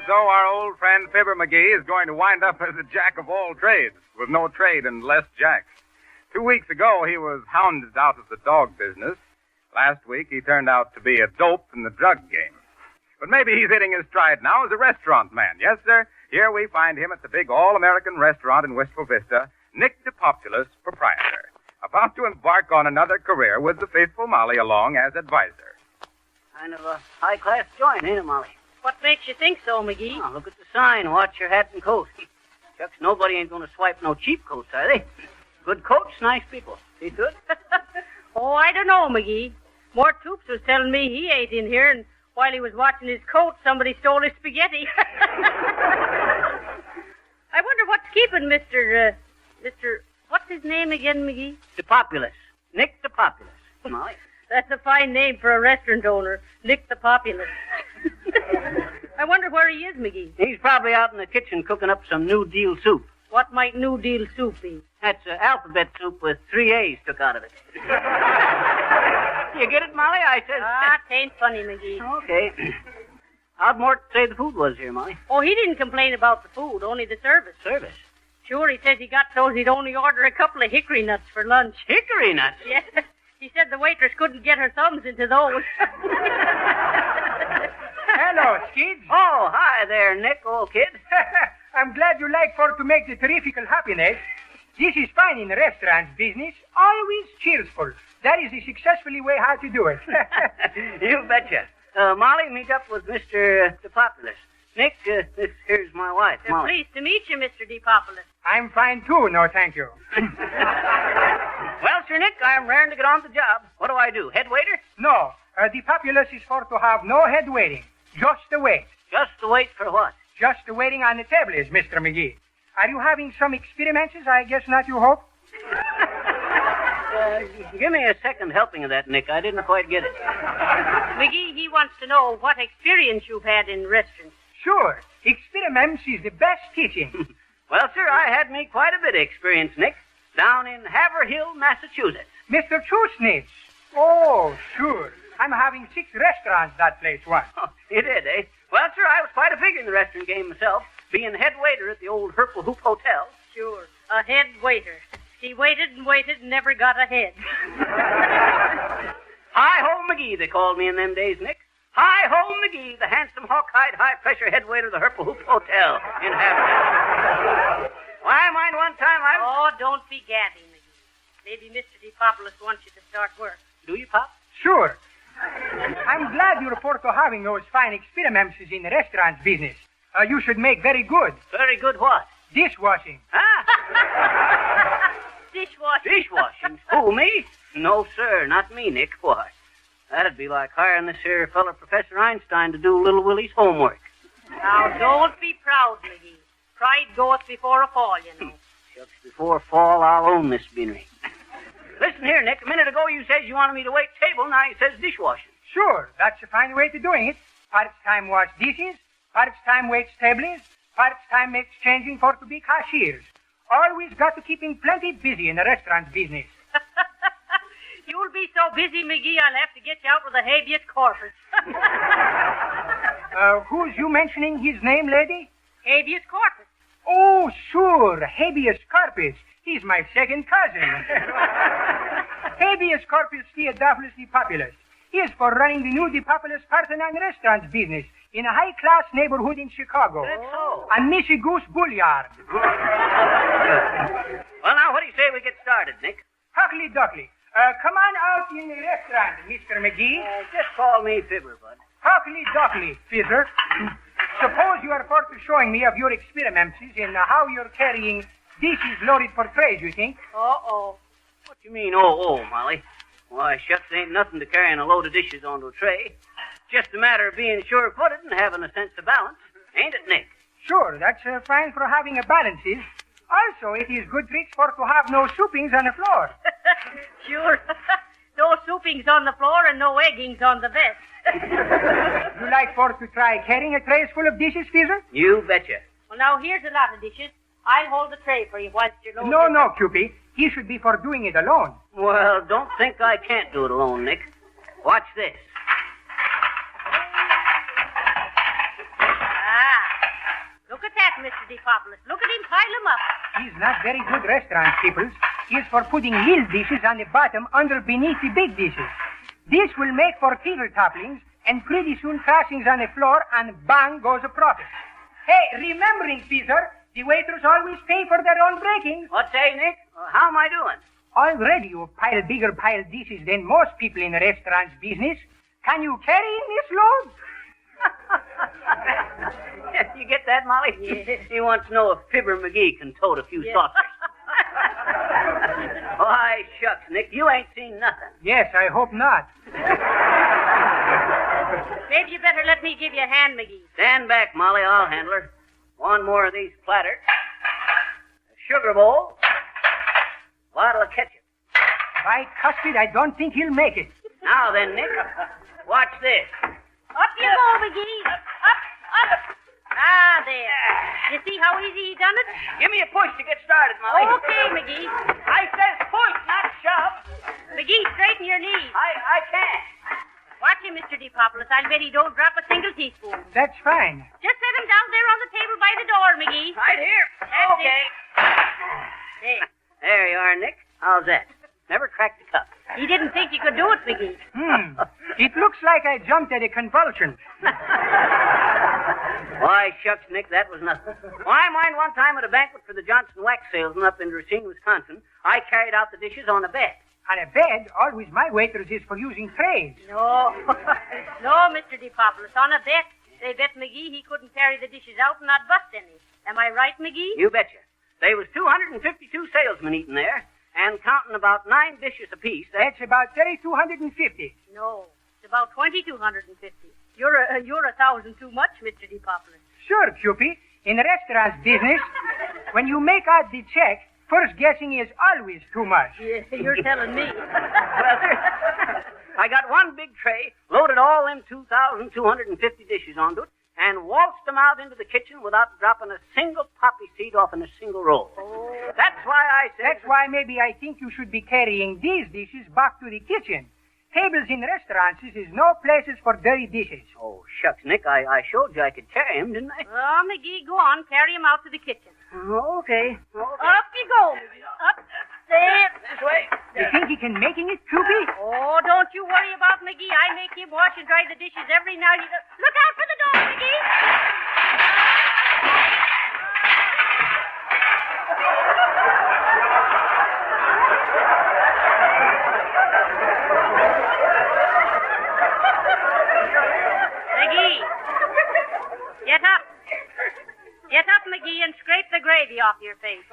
So our old friend Fibber McGee is going to wind up as a jack of all trades, with no trade and less jacks. 2 weeks ago, he was hounded out of the dog business. Last week, he turned out to be a dope in the drug game. But maybe he's hitting his stride now as a restaurant man. Yes, sir. Here we find him at the big all-American restaurant in Wistful Vista, Nick DePopulous, proprietor, about to embark on another career with the faithful Molly along as advisor. Kind of a high-class joint, ain't it, Molly? What makes you think so, McGee? Oh, look at the sign. Watch your hat and coat. Shucks, nobody ain't going to swipe no cheap coats, are they? Good coats, nice people. See to it? Oh, I don't know, McGee. Mort Toops was telling me he ate in here, and while he was watching his coat, somebody stole his spaghetti. I wonder what's keeping Mr. What's his name again, McGee? DePopulous. Nick DePopulous. Molly. That's a fine name for a restaurant owner, Nick the Populous. I wonder where he is, McGee. He's probably out in the kitchen cooking up some New Deal soup. What might New Deal soup be? That's alphabet soup with 3 A's took out of it. You get it, Molly? I says... Ah, tain't funny, McGee. Okay. How'd Mort say the food was here, Molly? Oh, he didn't complain about the food, only the service. Service? Sure, he says he got those he'd only order a couple of hickory nuts for lunch. Hickory nuts? Yes. He said the waitress couldn't get her thumbs into those. Hello, Skids. Oh, hi there, Nick, old kid. I'm glad you like for to make the terrifical happiness. This is fine in the restaurant business. Always cheerful. That is the successfully way how to do it. You betcha. Molly, meet up with Mr. DePopulous. Nick, this here's my wife, Molly. Pleased to meet you, Mr. DePopulous. I'm fine, too. No, thank you. Well, Sir Nick, I'm raring to get on the job. What do I do, head waiter? No, DePopulous is for to have no head waiting. Just the wait. Just the wait for what? Just the waiting on the table is, Mr. McGee. Are you having some experiments? I guess not, you hope? Give me a second helping of that, Nick. I didn't quite get it. McGee, he wants to know what experience you've had in restaurants. Sure. Experiments is the best teaching. Well, sir, I had me quite a bit of experience, Nick, down in Haverhill, Massachusetts. Mr. Chusnitz. Oh, sure. I'm having 6 restaurants that place once. Oh, you did, eh? Well, sir, I was quite a figure in the restaurant game myself, being head waiter at the old Herpel Hoop Hotel. Sure. A head waiter. He waited and waited and never got ahead. Hi-ho McGee, they called me in them days, Nick. Hi-ho McGee, the handsome, hawk-eyed, high-pressure head waiter of the Herpel Hoop Hotel in Haverhill. Why, I mind one time I was... Oh, don't be gadding, McGee. Maybe Mr. DePopulous wants you to start work. Do you, Pop? Sure. I'm glad you report to having those fine experiments in the restaurant business. You should make very good. Very good what? Dishwashing. Huh? Dishwashing. Dishwashing? Who, me? No, sir, not me, Nick. Why? That'd be like hiring this here fella, Professor Einstein, to do Little Willie's homework. Now, don't be proud, McGee. Pride goeth before a fall, you know. Shucks, before fall, I'll own this beanery. Listen here, Nick. A minute ago you said you wanted me to wait table. Now you says dishwashing. Sure, that's a fine way to doing it. Parts time wash dishes, parts time waits tables, parts time makes changing for to be cashiers. Always got to keeping plenty busy in the restaurant business. You'll be so busy, McGee, I'll have to get you out with a habeas corpus. Who's you mentioning his name, lady? Habeas corpus. Oh, sure, habeas corpus. He's my second cousin. Habeas corpus Theodophilus DePopulous. He is for running the new DePopulous Parthenon restaurant business in a high-class neighborhood in Chicago. That's so. On Missy Goose Bouillard. Well, now, what do you say we get started, Nick? Huckly Duckly. Come on out in the restaurant, Mr. McGee. Just call me Fibber, bud. Huckly Duckly, Fizzer. Suppose you are for to showing me of your experiments in how you're carrying dishes loaded for trays, you think? Uh-oh. What you mean, oh, Molly? Why, shucks, ain't nothing to carrying a load of dishes onto a tray. Just a matter of being sure-footed and having a sense of balance. Ain't it, Nick? Sure, that's fine for having a balances. Also, it is good tricks for to have no soupings on the floor. Sure. No soupings on the floor and no eggings on the vest. You like for to try carrying a tray full of dishes, Fizzer? You betcha. Well, now, here's a lot of dishes. I'll hold the tray for you whilst you're loading. No, Cupid. He should be for doing it alone. Well, don't think I can't do it alone, Nick. Watch this. Look at that, Mr. DePopulous. Look at him pile them up. He's not very good restaurant people. He's for putting little dishes on the bottom under beneath the big dishes. This will make for teeter topplings and pretty soon crossings on the floor, and bang goes a profit. Hey, remembering, Caesar, the waiters always pay for their own breakings. What say, Nick? How am I doing? Already you've piled bigger piled dishes than most people in the restaurant's business. Can you carry in this load? You get that, Molly? Yes. He wants to know if Fibber McGee can tote a few saucers. Why, shucks, Nick, you ain't seen nothing. Yes, I hope not. Maybe you better let me give you a hand, McGee. Stand back, Molly. I'll handle her. One more of these platters. A sugar bowl. Bottle of ketchup. By Custer, I don't think he'll make it. Now then, Nick, watch this. Up you go, McGee. Up. Ah, there. You see how easy he done it? Give me a push to get started, Molly. Okay, McGee. I says push, not shove. McGee, straighten your knees. I can't. Watch him, Mr. DePopulis. I'll bet he don't drop a single teaspoon. That's fine. Just set him down there on the table by the door, McGee. Right here. That's Okay. There. There you are, Nick. How's that? Never cracked the cup. He didn't think you could do it, McGee. It looks like I jumped at a convulsion. Why, shucks, Nick, that was nothing. Well, I mind one time at a banquet for the Johnson wax salesman up in Racine, Wisconsin, I carried out the dishes on a bed. On a bed, always my waiters is for using trays. No. No, Mr. DePopulis. On a bet. They bet McGee he couldn't carry the dishes out and not bust any. Am I right, McGee? You betcha. There was 252 salesmen eating there, and counting about 9 dishes apiece. That's about 3,250. No. It's about 2,250. You're 1,000 too much, Mr. DePopulis. Sure, Cupid. In the restaurant business, when you make out the check, first guessing is always too much. Yeah, you're telling me. Well, I got one big tray, loaded all them 2,250 dishes onto it, and waltzed them out into the kitchen without dropping a single poppy seed off in a single roll. Oh. That's why I said... That's why maybe I think you should be carrying these dishes back to the kitchen. Tables in restaurants is no places for dirty dishes. Oh, shucks, Nick, I showed you I could carry him, didn't I? Oh, McGee, go on. Carry him out to the kitchen. Okay. Up you go. Up. There. This way. You think he can making it, Cupid? Oh, don't you worry about McGee. I make him wash and dry the dishes every night. Look out for the door, McGee. McGee, get up. Get up, McGee, and scrape the gravy off your face.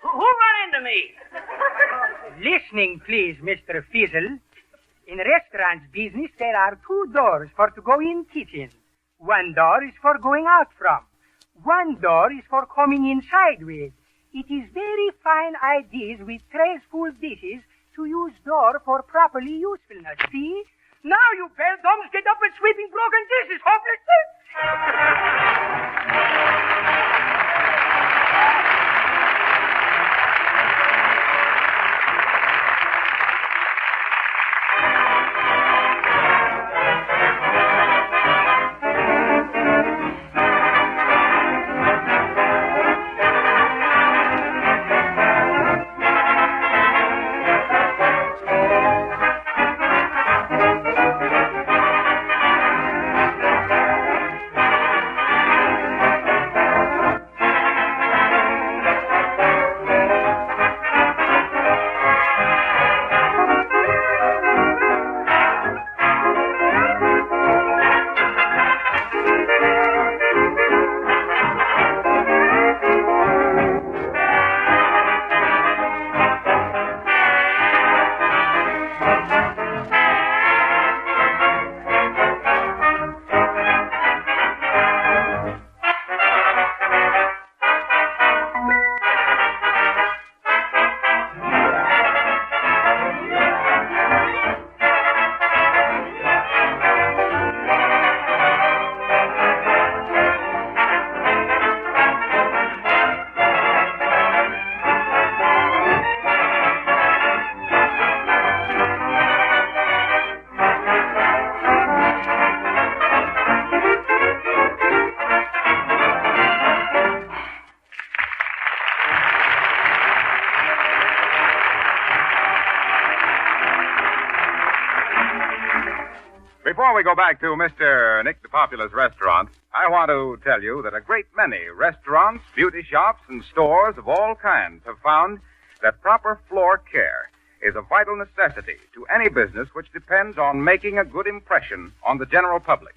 Who run into me? Listening, please, Mr. Fizzle. In restaurants business, there are 2 doors for to go in kitchen. One door is for going out from. One door is for coming inside with. It is very fine ideas with trays full dishes to use door for properly usefulness. See? Now you beldums get up and sweeping broken dishes, hopelessly. Before we go back to Mr. Nick DePopula's restaurant, I want to tell you that a great many restaurants, beauty shops, and stores of all kinds have found that proper floor care is a vital necessity to any business which depends on making a good impression on the general public.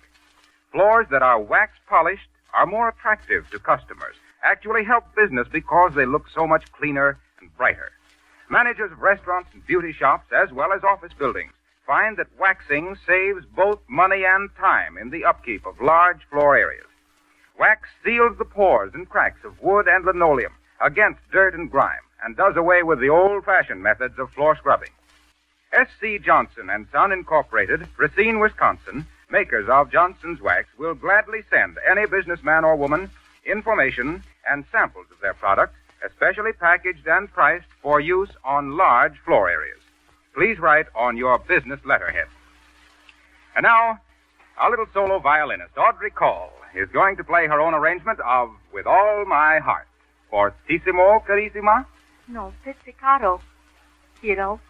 Floors that are wax polished are more attractive to customers, actually help business because they look so much cleaner and brighter. Managers of restaurants and beauty shops, as well as office buildings, find that waxing saves both money and time in the upkeep of large floor areas. Wax seals the pores and cracks of wood and linoleum against dirt and grime and does away with the old-fashioned methods of floor scrubbing. S.C. Johnson and Son Incorporated, Racine, Wisconsin, makers of Johnson's Wax, will gladly send any businessman or woman information and samples of their product, especially packaged and priced for use on large floor areas. Please write on your business letterhead. And now, our little solo violinist, Audrey Call, is going to play her own arrangement of With All My Heart. Fortissimo, carissima? No, pizzicato, kiddo.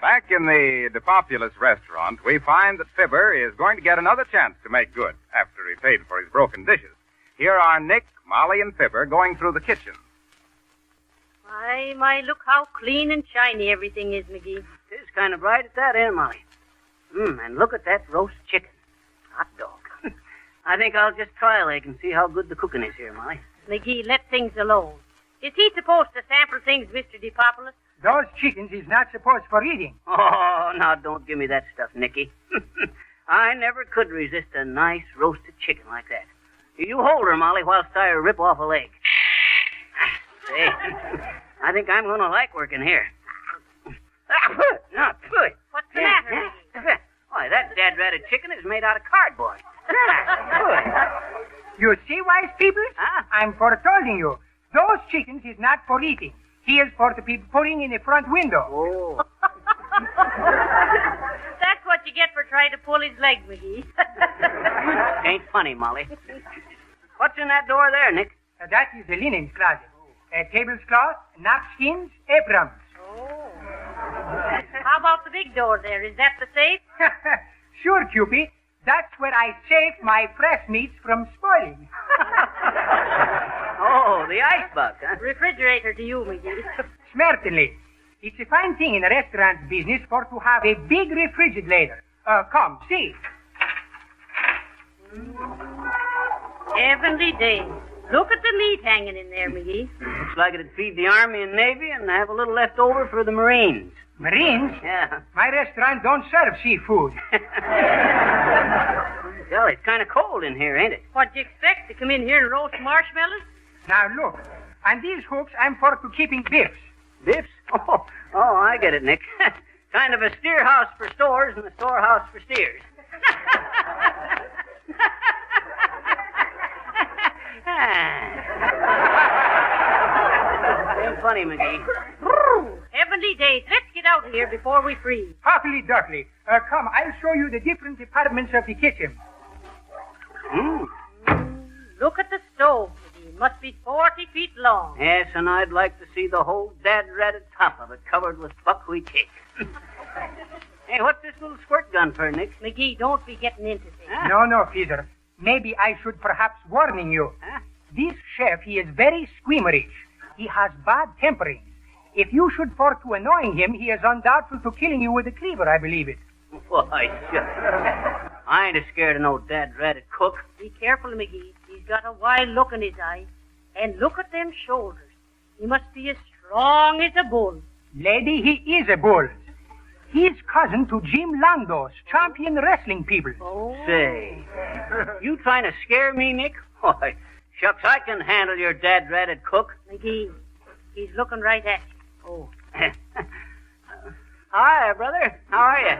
Back in the DePopulous restaurant, we find that Fibber is going to get another chance to make good after he paid for his broken dishes. Here are Nick, Molly, and Fibber going through the kitchen. My, look how clean and shiny everything is, McGee. It is kind of bright at that, ain't it, Molly? And look at that roast chicken. Hot dog. I think I'll just try a leg and see how good the cooking is here, Molly. McGee, let things alone. Is he supposed to sample things, Mr. DePopulous? Those chickens is not supposed for eating. Oh, now don't give me that stuff, Nicky. I never could resist a nice roasted chicken like that. You hold her, Molly, whilst I rip off a leg. Say, I think I'm going to like working here. What's the matter? Why, that dad-ratted chicken is made out of cardboard. You see, wise people? Huh? I'm foretolding you. Those chickens is not for eating. He is for to be putting in the front window. Oh. That's what you get for trying to pull his leg, McGee. Ain't funny, Molly. What's in that door there, Nick? That is the linen closet. Tablecloth, napkins, aprons. How about the big door there. Is that the safe? Sure, Cupid. That's where I save my fresh meats from spoiling. Oh, the icebox, huh? Refrigerator to you, McGee. Certainly. It's a fine thing in a restaurant business for to have a big refrigerator. Come, see. Heavenly days. Look at the meat hanging in there, McGee. Looks like it'd feed the Army and Navy and have a little left over for the Marines. Marines? Yeah. My restaurant don't serve seafood. Well, it's kind of cold in here, ain't it? What'd you expect? To come in here and roast marshmallows? Now, look. On these hooks, I'm for to keeping biffs. Biffs? Oh, I get it, Nick. Kind of a steer house for stores and a storehouse for steers. Ain't funny, McGee. Heavenly days. Let's get out of here before we freeze. Huckly duckly. Come, I'll show you the different departments of the kitchen. Look at the stove, McGee. It must be 40 feet long. Yes, and I'd like to see the whole dad-ratted top of it covered with buckwheat cake. Hey, what's this little squirt gun for, Nick? McGee, don't be getting into things. No, Feather. Maybe I should perhaps warning you. Huh? This chef, he is very squeamerish. He has bad temperings. If you should fall to annoying him, he is undoubtful to killing you with a cleaver, I believe it. Why, shucks. I ain't scared of no dad-ratted cook. Be careful, McGee. He's got a wild look in his eye. And look at them shoulders. He must be as strong as a bull. Lady, he is a bull. He's cousin to Jim Landos, champion wrestling people. Oh. Say, you trying to scare me, Nick? Why, shucks, I can handle your dad-ratted cook. McGee, he's looking right at you. Oh. Hi, brother. How are you?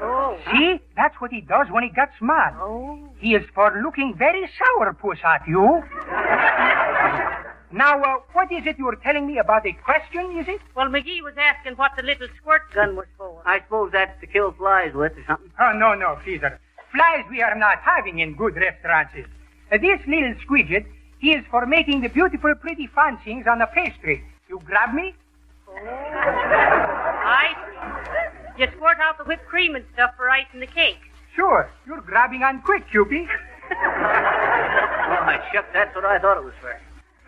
Oh. See? That's what he does when he gets mad. Oh. He is for looking very sourpuss at you. Now, what is it you were telling me about a question, is it? Well, McGee was asking what the little squirt gun was for. I suppose that's to kill flies with or something. Oh, no, Caesar. Flies we are not having in good restaurants. This little squidget, he is for making the beautiful, pretty fancyings on the pastry. You grab me? Oh. I see. You squirt out the whipped cream and stuff for icing the cake. Sure. You're grabbing on quick, Cupid. Why, shucks, that's what I thought it was for.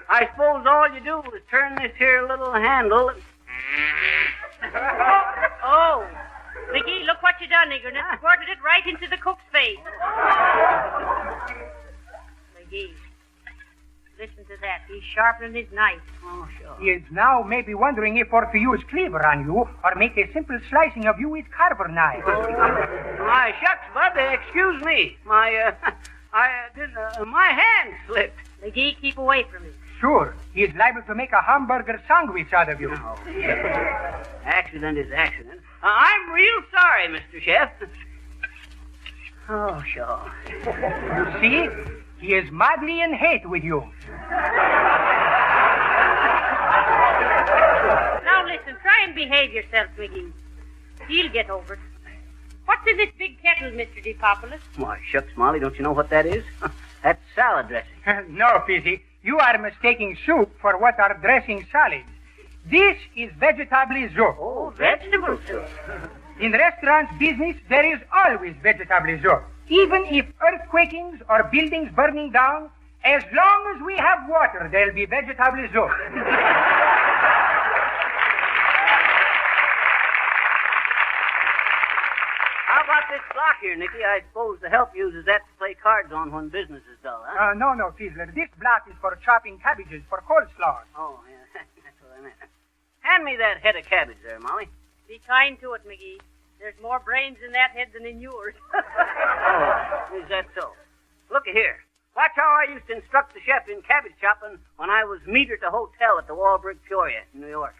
I suppose all you do is turn this here little handle and... Oh. McGee, look what you done, nigger. Now squirted it right into the cook's face. McGee, listen to that. He's sharpening his knife. Oh, sure. He is now maybe wondering if or to use cleaver on you or make a simple slicing of you with carver knife. My shucks, bud, excuse me. My hand slipped. McGee, keep away from him. Sure. He is liable to make a hamburger sandwich out of you. Oh, accident is accident. I'm real sorry, Mr. Chef. Oh, sure. You see? He is madly in hate with you. Now listen, try and behave yourself, McGee. He'll get over it. What's in this big kettle, Mr. DePopoulos? Why, shucks, Molly, don't you know what that is? That's salad dressing. No, Fizzy. You are mistaking soup for what are dressing salads. This is vegetable soup. Oh, vegetable soup. In restaurant business, there is always vegetable soup. Even if earthquakings or buildings burning down, as long as we have water, there'll be vegetable soup. How about this block here, Nicky? I suppose the help uses that to play cards on when business is dull, huh? No, Fizzler. This block is for chopping cabbages for coleslaw. Oh, yeah, that's what I meant. Hand me that head of cabbage there, Molly. Be kind to it, McGee. There's more brains in that head than in yours. Oh, is that so? Looky here. Watch how I used to instruct the chef in cabbage chopping when I was meter to hotel at the Walbrook Peoria in New York.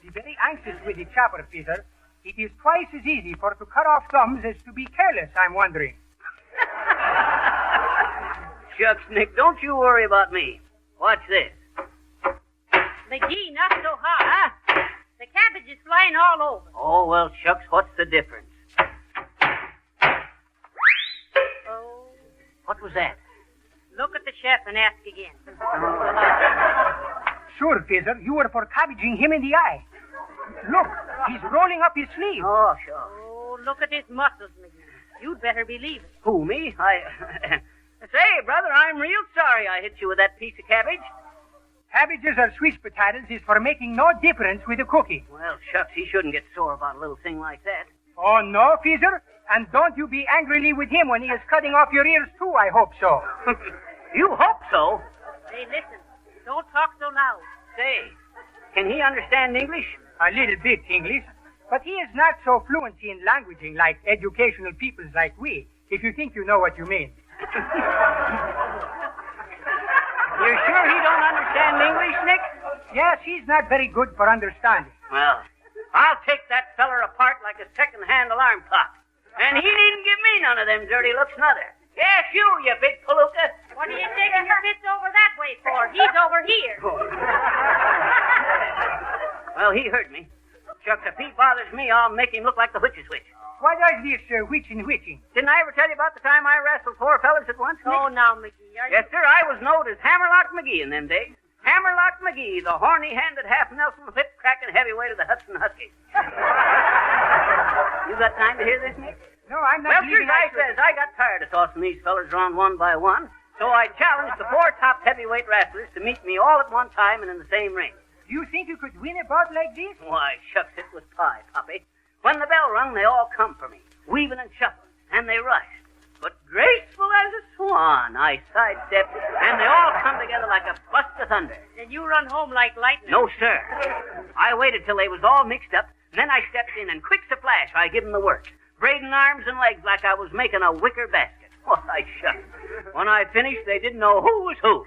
Be very anxious with the chopper, Peter. It is twice as easy for to cut off thumbs as to be careless, I'm wondering. Shucks, Nick, don't you worry about me. Watch this. McGee, not so hot. Huh? The cabbage is flying all over. Oh, well, shucks, what's the difference? Oh. What was that? Look at the chef and ask again. Sure, Fizzer, you were for cabbaging him in the eye. Look, He's rolling up his sleeve. Oh, sure. Oh, look at his muscles, McGee. You'd better believe it. Who, me? Say, brother, I'm real sorry I hit you with that piece of cabbage. Cabbages or Swiss potatoes is for making no difference with the cookie. Well, shucks, he shouldn't get sore about a little thing like that. Oh, no, Fizzer? And don't you be angrily with him when he is cutting off your ears, too, I hope so. You hope so? Hey, listen. Don't talk so loud. Say, can he understand English? A little bit English. But he is not so fluent in languaging like educational peoples like we, if you think you know what you mean. You're sure he don't understand English, Nick? Yes, he's not very good for understanding. Well, I'll take that feller apart like a second-hand alarm clock. And he needn't give me none of them dirty looks, neither. Yes, you big palooka. What are you taking your fist over that way for? He's over here. Well, he heard me. Shucks, if he bothers me, I'll make him look like the witch's witch. What is this witching? Didn't I ever tell you about the time I wrestled 4 fellas at once, Nick? Oh, now, McGee, Yes, sir, I was known as Hammerlock McGee in them days. Hammerlock McGee, the horny-handed half-Nelson whip-cracking heavyweight of the Hudson Huskies. You got time to hear this, Nick? No, I'm not. Well, sir, I got tired of tossing these fellas around one by one, so I challenged the 4 top heavyweight wrestlers to meet me all at one time and in the same ring. Do you think you could win a bout like this? Why, shucks, it was pie, Poppy. When the bell rung, they all come for me, weaving and shuffling, and they rushed. But graceful as a swan, I sidestepped, and they all come together like a bust of thunder. Then you run home like lightning. No, sir. I waited till they was all mixed up, and then I stepped in, and quick as a flash, I give 'em the works, braiding arms and legs like I was making a wicker basket. Why, shucks. When I finished, they didn't know who was who.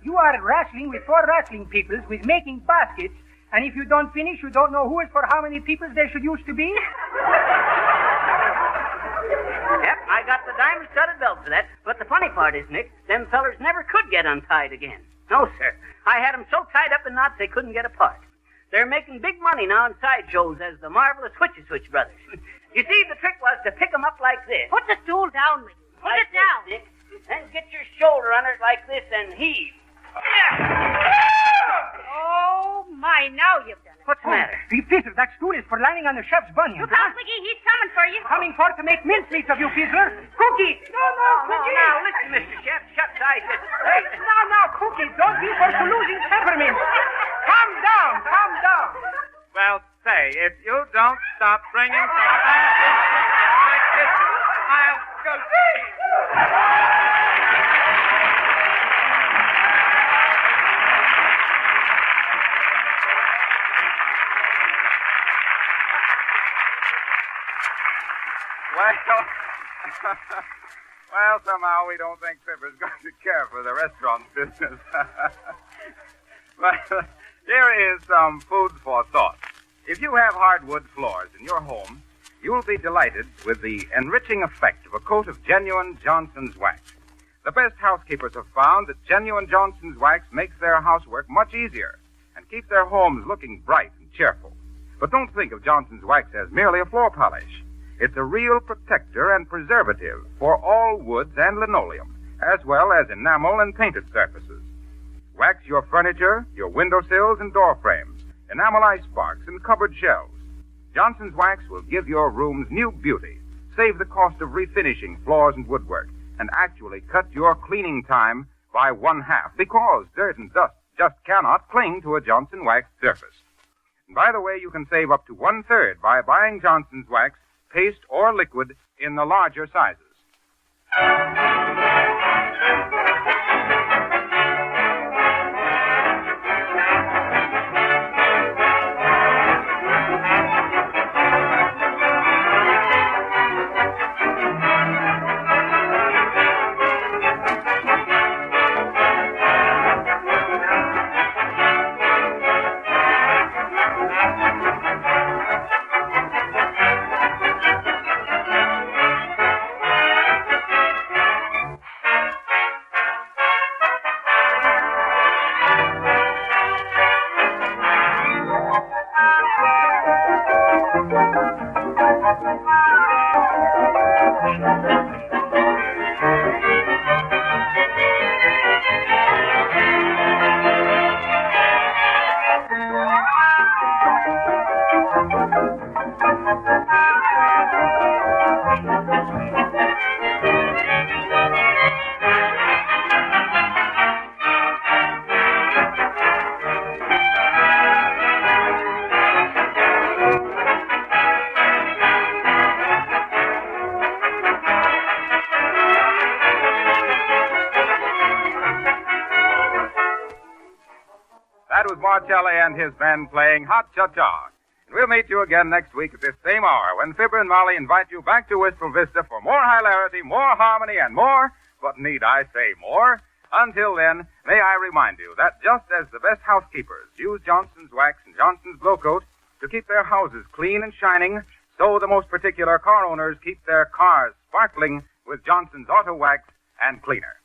You are wrestling with 4 wrestling peoples with making baskets, and if you don't finish, you don't know who is for how many peoples there should used to be? Yep, I got the diamond-studded belt for that. But the funny part is, Nick, them fellers never could get untied again. No, sir. I had 'em so tied up in knots they couldn't get apart. They're making big money now in sideshows as the marvelous Switch brothers. You see, the trick was to pick 'em up like this. Put the stool down, McGee. Put Like it down. This, Nick. Then get your shoulder on it like this and heave. Oh, my, now you've done it. What's the matter? Fizzler, that stool is for landing on the chef's bunion. Look out, McGee, he's coming for you. Coming for to make mincemeat of you, Fizzler. Cookie! No, Cookie! Now, listen, Mr. Chef. Shucks, I just... Now, Cookie, don't be for losing temperament. Calm down. Well, say, if you don't stop bringing some sandwiches in my kitchen, I'll go see. Well, somehow we don't think Fibber's going to care for the restaurant business. Well, here is some food for thought. If you have hardwood floors in your home, you will be delighted with the enriching effect of a coat of genuine Johnson's wax. The best housekeepers have found that genuine Johnson's wax makes their housework much easier and keeps their homes looking bright and cheerful. But don't think of Johnson's wax as merely a floor polish. It's a real protector and preservative for all woods and linoleum, as well as enamel and painted surfaces. Wax your furniture, your windowsills and door frames, enamel icebox and cupboard shelves. Johnson's wax will give your rooms new beauty, save the cost of refinishing floors and woodwork, and actually cut your cleaning time by 1/2, because dirt and dust just cannot cling to a Johnson wax surface. And by the way, you can save up to 1/3 by buying Johnson's wax, paste or liquid, in the larger sizes. Marcelli and his band playing Hot Cha-Cha. And we'll meet you again next week at this same hour when Fibber and Molly invite you back to Wistful Vista for more hilarity, more harmony, and more, but need I say more? Until then, may I remind you that just as the best housekeepers use Johnson's Wax and Johnson's Glow Coat to keep their houses clean and shining, so the most particular car owners keep their cars sparkling with Johnson's Auto Wax and Cleaner.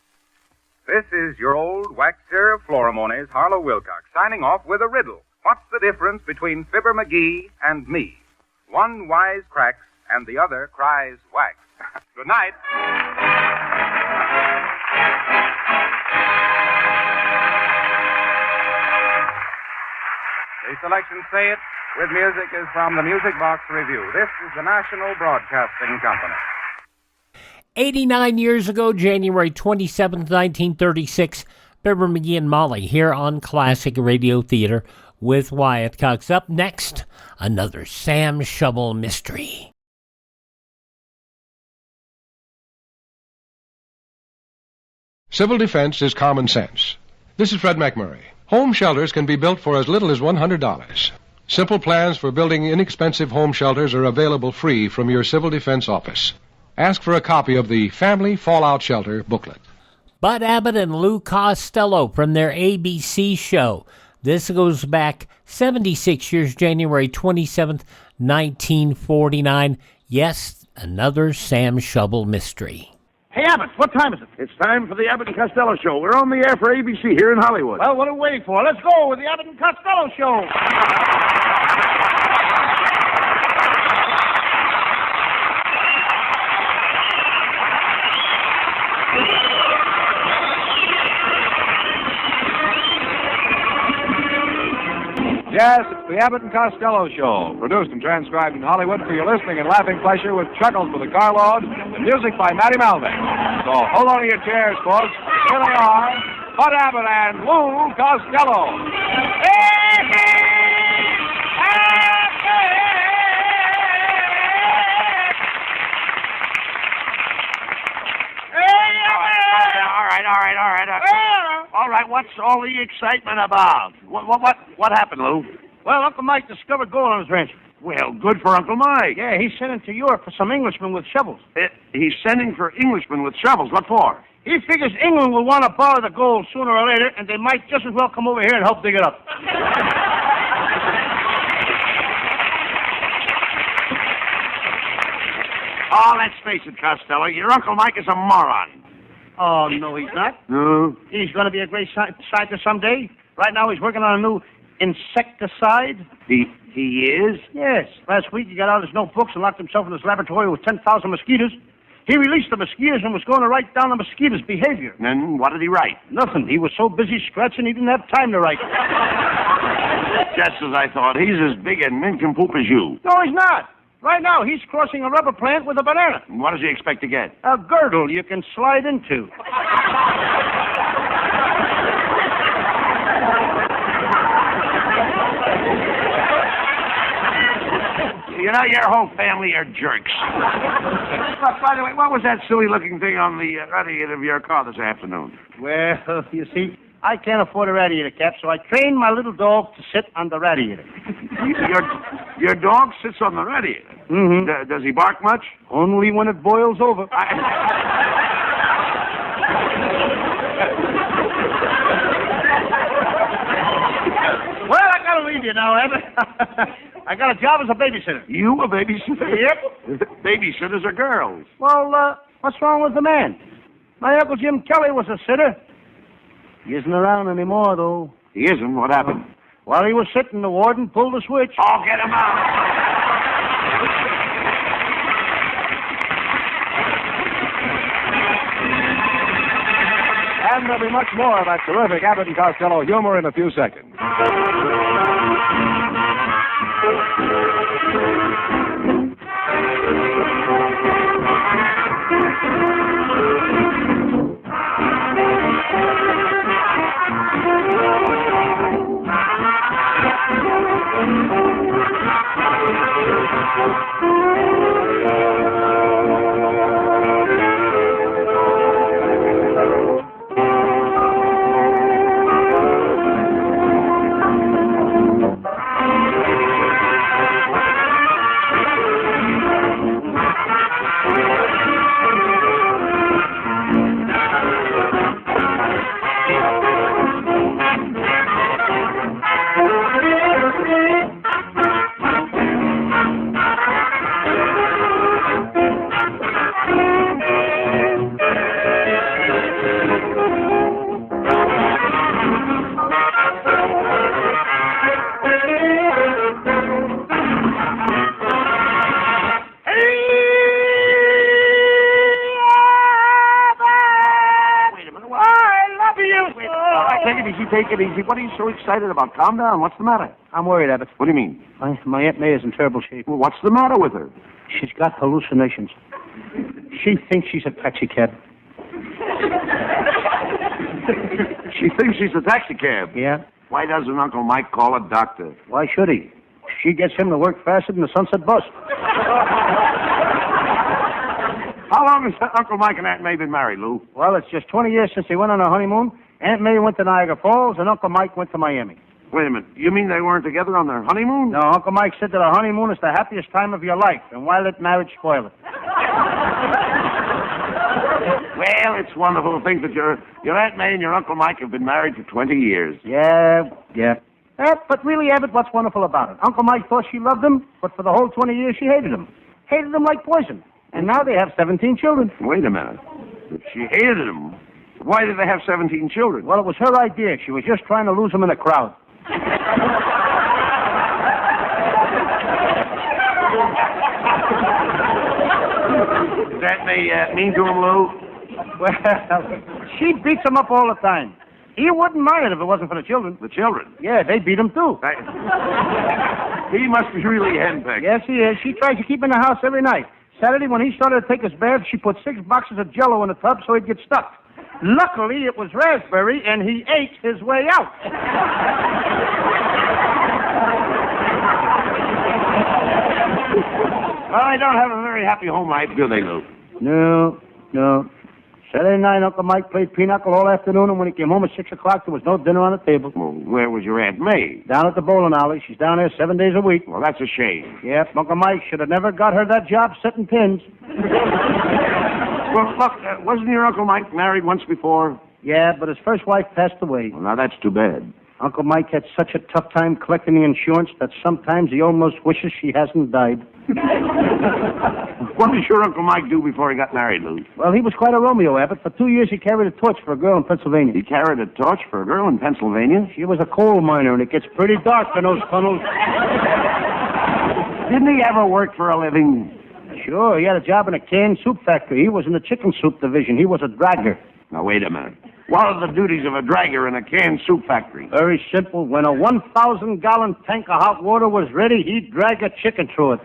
This is your old waxer of Floramones, Harlow Wilcox, signing off with a riddle. What's the difference between Fibber McGee and me? One wise cracks and the other cries wax. Good night. The selection Say It with music is from the Music Box Review. This is the National Broadcasting Company. 89 years ago, January 27th, 1936, Fibber McGee and Molly here on Classic Radio Theater with Wyatt Cox. Up next, another Sam Shovel mystery. Civil defense is common sense. This is Fred McMurray. Home shelters can be built for as little as $100. Simple plans for building inexpensive home shelters are available free from your Civil Defense office. Ask for a copy of the Family Fallout Shelter booklet. Bud Abbott and Lou Costello from their ABC show. This goes back 76 years, January 27th, 1949. Yes, another Sam Shovel mystery. Hey, Abbott, what time is it? It's time for the Abbott and Costello Show. We're on the air for ABC here in Hollywood. Well, what are we waiting for? Let's go with the Abbott and Costello Show. Yes, it's the Abbott and Costello Show, produced and transcribed in Hollywood for your listening and laughing pleasure with chuckles for the carload and music by Matty Malvin. So hold on to your chairs, folks. Here they are, Bud Abbott and Lou Costello. All right, what's all the excitement about? What happened, Lou? Well, Uncle Mike discovered gold on his ranch. Well, good for Uncle Mike. Yeah, he's sending to Europe for some Englishmen with shovels. He's sending for Englishmen with shovels. What for? He figures England will want to borrow the gold sooner or later, and they might just as well come over here and help dig it up. Oh, let's face it, Costello. Your Uncle Mike is a moron. Oh, no, he's not. No? He's going to be a great scientist someday. Right now, he's working on a new insecticide. He is? Yes. Last week, he got out his notebooks and locked himself in his laboratory with 10,000 mosquitoes. He released the mosquitoes and was going to write down the mosquitoes' behavior. And what did he write? Nothing. He was so busy scratching, he didn't have time to write. Just as I thought. He's as big a nincompoop as you. No, he's not. Right now, he's crossing a rubber plant with a banana. And what does he expect to get? A girdle you can slide into. You know, your whole family are jerks. By the way, what was that silly-looking thing on the radiator of your car this afternoon? Well, you see, I can't afford a radiator cap, so I trained my little dog to sit on the radiator. Your dog sits on the radiator? Mm-hmm. Does he bark much? Only when it boils over. Well, I gotta leave you now, Abbott. I got a job as a babysitter. You a babysitter? Yep. Babysitters are girls. Well, what's wrong with the man? My Uncle Jim Kelly was a sitter. He isn't around anymore, though. He isn't? What happened? While he was sitting, the warden pulled the switch. Oh, get him out. And there'll be much more of that terrific Abbott and Costello humor in a few seconds. easy, take it easy. What are you so excited about? Calm down. What's the matter? I'm worried, Abbott. What do you mean? My Aunt May is in terrible shape. Well, what's the matter with her? She's got hallucinations. She thinks she's a taxi cab. She thinks she's a taxi cab? Yeah. Why doesn't Uncle Mike call a doctor? Why should he? She gets him to work faster than the Sunset Bus. How long has Uncle Mike and Aunt May been married, Lou? Well, it's just 20 years since they went on a honeymoon. Aunt May went to Niagara Falls, and Uncle Mike went to Miami. Wait a minute. You mean they weren't together on their honeymoon? No, Uncle Mike said that a honeymoon is the happiest time of your life, and why let marriage spoil it? Well, it's wonderful to think that your Aunt May and your Uncle Mike have been married for 20 years. Yeah. But really, Abbott, what's wonderful about it? Uncle Mike thought she loved him, but for the whole 20 years she hated him. Hated him like poison. And now they have 17 children. Wait a minute. If she hated him, why did they have 17 children? Well, it was her idea. She was just trying to lose him in the crowd. Does that mean to him, Lou? Well, she beats him up all the time. He wouldn't mind it if it wasn't for the children. The children? Yeah, they beat him, too. He must be really henpecked. Yes, he is. She tries to keep him in the house every night. Saturday, when he started to take his bath, she put 6 boxes of Jell-O in the tub so he'd get stuck. Luckily, it was raspberry, and he ate his way out. Well, they don't have a very happy home life, do they, Lou? No. Saturday night, Uncle Mike played pinochle all afternoon, and when he came home at 6 o'clock, there was no dinner on the table. Well, where was your Aunt May? Down at the bowling alley. She's down there 7 days a week. Well, that's a shame. Yep, Uncle Mike should have never got her that job setting pins. Well, look, wasn't your Uncle Mike married once before? Yeah, but his first wife passed away. Well, now that's too bad. Uncle Mike had such a tough time collecting the insurance that sometimes he almost wishes she hasn't died. What did your Uncle Mike do before he got married, Lou? Well, he was quite a Romeo, Abbott. For 2 years, he carried a torch for a girl in Pennsylvania. He carried a torch for a girl in Pennsylvania? She was a coal miner, and it gets pretty dark in those tunnels. Didn't he ever work for a living? Sure, he had a job in a canned soup factory. He was in the chicken soup division. He was a dragger. Now, wait a minute. What are the duties of a dragger in a canned soup factory? Very simple. When a 1,000-gallon tank of hot water was ready, he'd drag a chicken through it.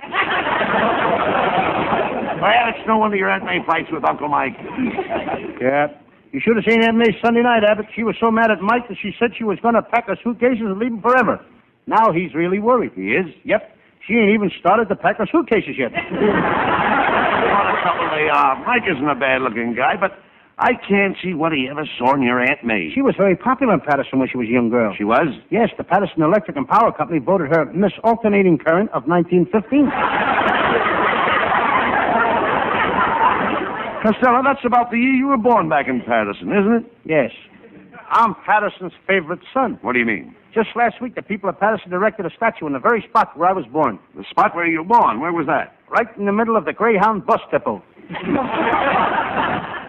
Well, it's no wonder your Aunt May fights with Uncle Mike. Yeah. You should have seen Aunt May Sunday night, Abbott. She was so mad at Mike that she said she was going to pack her suitcases and leave him forever. Now he's really worried. He is? Yep. She ain't even started to pack her suitcases yet. What a couple they are. Mike isn't a bad-looking guy, but I can't see what he ever saw in your Aunt May. She was very popular in Patterson when she was a young girl. She was? Yes, the Patterson Electric and Power Company voted her Miss Alternating Current of 1915. Costello, that's about the year you were born back in Patterson, isn't it? Yes. I'm Patterson's favorite son. What do you mean? Just last week, the people of Patterson erected a statue in the very spot where I was born. The spot where you were born? Where was that? Right in the middle of the Greyhound bus depot.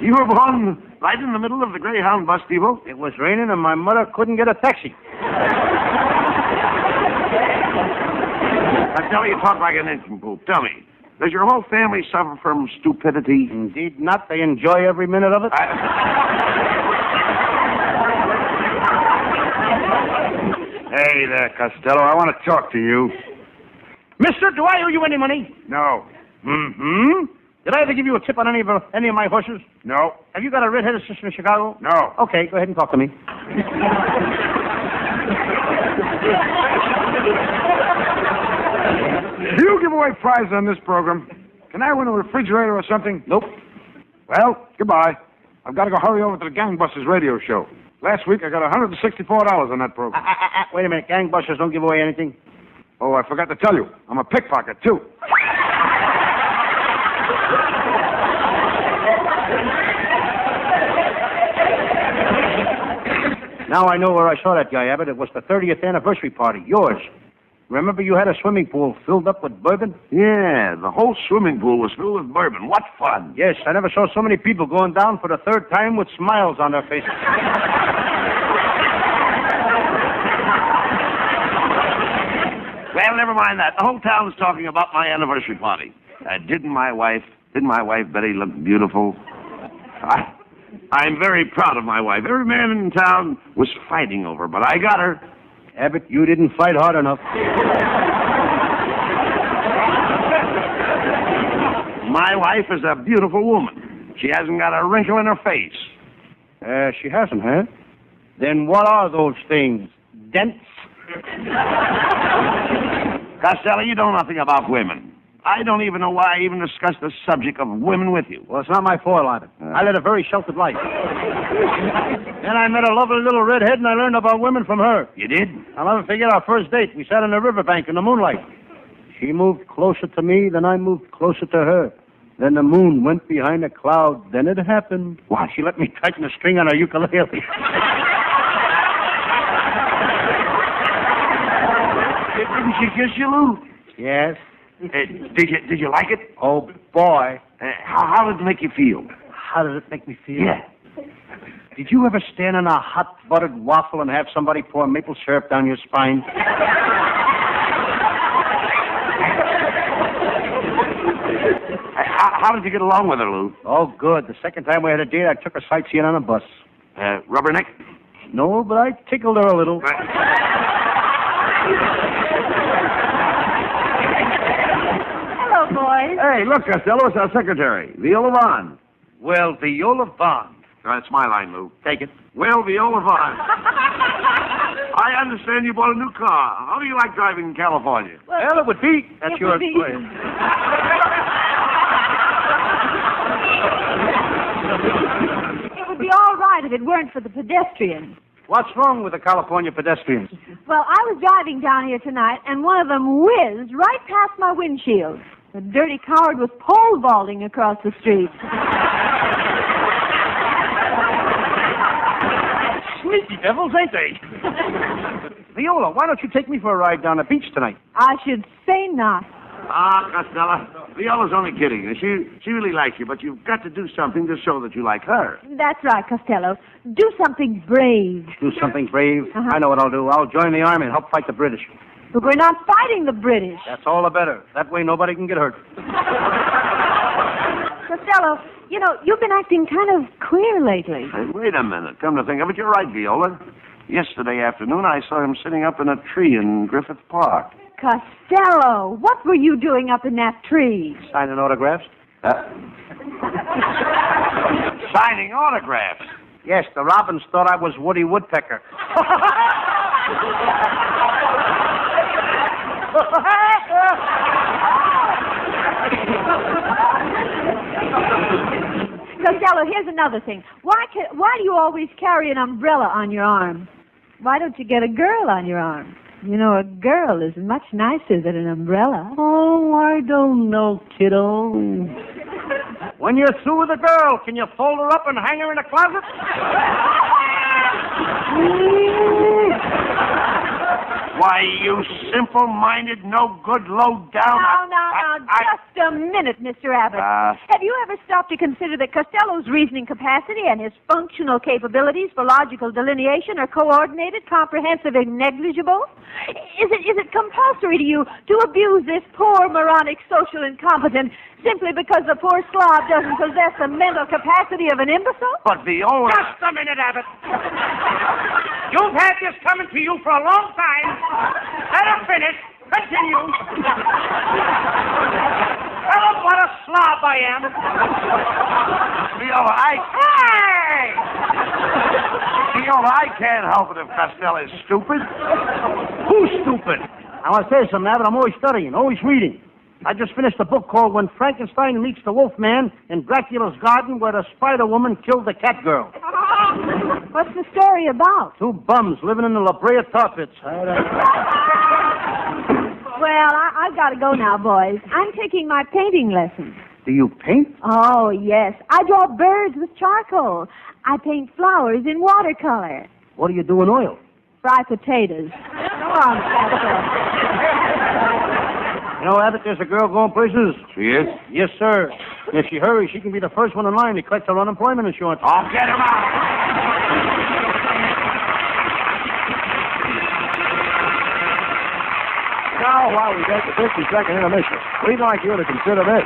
You were born right in the middle of the Greyhound bus depot? It was raining and my mother couldn't get a taxi. Now, tell me, you talk like an nincompoop. Tell me, does your whole family suffer from stupidity? Indeed not. They enjoy every minute of it. Hey there, Costello. I want to talk to you. Mister, do I owe you any money? No. Mm-hmm. Did I ever give you a tip on any of my horses? No. Have you got a red-headed sister in Chicago? No. Okay, go ahead and talk to me. Do you give away prizes on this program? Can I win a refrigerator or something? Nope. Well, goodbye. I've got to go hurry over to the Gangbusters radio show. Last week, I got $164 on that program. Wait a minute. Gangbusters don't give away anything. Oh, I forgot to tell you. I'm a pickpocket, too. Now I know where I saw that guy, Abbott. It was the 30th anniversary party. Yours. Remember you had a swimming pool filled up with bourbon? Yeah, the whole swimming pool was filled with bourbon. What fun. Yes, I never saw so many people going down for the third time with smiles on their faces. Well, never mind that. The whole town is talking about my anniversary party. Didn't my wife Betty look beautiful? I'm very proud of my wife. Every man in town was fighting over her, but I got her. Abbott, you didn't fight hard enough. My wife is a beautiful woman. She hasn't got a wrinkle in her face. She hasn't, huh? Then what are those things? Dents? Costello, you know nothing about women. I don't even know why I even discussed the subject of women with you. Well, it's not my fault, Abbott. I led a very sheltered life. Then I met a lovely little redhead, and I learned about women from her. You did? I'll never forget our first date. We sat on the riverbank in the moonlight. She moved closer to me, then I moved closer to her. Then the moon went behind a cloud. Then it happened. Wow, she let me tighten a string on her ukulele. Didn't she kiss you, Lou? Yes. Did you like it? Oh, boy. How did it make you feel? How did it make me feel? Yeah. Did you ever stand on a hot buttered waffle and have somebody pour maple syrup down your spine? How did you get along with her, Lou? Oh, good. The second time we had a date, I took her sightseeing on a bus. Rubberneck? No, but I tickled her a little. Hello, boys. Hey, look, Costello, it's our secretary, Viola Vaughn. Well, Viola Vaughn. That's my line, Lou. Take it. Well, Viola Vaughn. I understand you bought a new car. How do you like driving in California? Well, it would be. That's your choice. It would be all right if it weren't for the pedestrians. What's wrong with the California pedestrians? Well, I was driving down here tonight, and one of them whizzed right past my windshield. The dirty coward was pole vaulting across the street. Sneaky devils, ain't they? Viola, why don't you take me for a ride down the beach tonight? I should say not. Costello, Viola's only kidding. She really likes you, but you've got to do something to show that you like her. That's right, Costello. Do something brave. Do something brave? I know what I'll do. I'll join the army and help fight the British. But we're not fighting the British. That's all the better. That way nobody can get hurt. Costello, you know, you've been acting kind of queer lately. Hey, wait a minute. Come to think of it, you're right, Viola. Yesterday afternoon, I saw him sitting up in a tree in Griffith Park. Costello, what were you doing up in that tree? Signing autographs? Signing autographs? Yes, the robins thought I was Woody Woodpecker. Costello, here's another thing. Why do you always carry an umbrella on your arm? Why don't you get a girl on your arm? You know, a girl is much nicer than an umbrella. Oh, I don't know, kiddo. When you're through with a girl, can you fold her up and hang her in a closet? Why, you simple-minded, no-good, low-down... Now, just a minute, Mr. Abbott. Have you ever stopped to consider that Costello's reasoning capacity and his functional capabilities for logical delineation are coordinated, comprehensive, and negligible? Is it compulsory to you to abuse this poor, moronic, social incompetent simply because the poor slob doesn't possess the mental capacity of an imbecile? But Viola... Just a minute, Abbott. You've had this coming to you for a long time. Let her finish. Continue. Tell them what a slob I am. Viola, Viola, I can't help it if Costello is stupid. Who's stupid? I want to tell you something, Abbott. I'm always studying, always reading. I just finished a book called When Frankenstein Meets the Wolfman in Dracula's Garden, where the Spider-Woman killed the cat girl. What's the story about? Two bums living in the La Brea tar pits. Well, I've got to go now, boys. I'm taking my painting lessons. Do you paint? Oh, yes. I draw birds with charcoal. I paint flowers in watercolor. What do you do in oil? Fry potatoes. Come on, Costello. You know, Abbott, there's a girl going places. She is? Yes, sir. And if she hurries, she can be the first one in line to collect her unemployment insurance. I'll get him out. Now, while we get the 50-second intermission, we'd like you to consider this.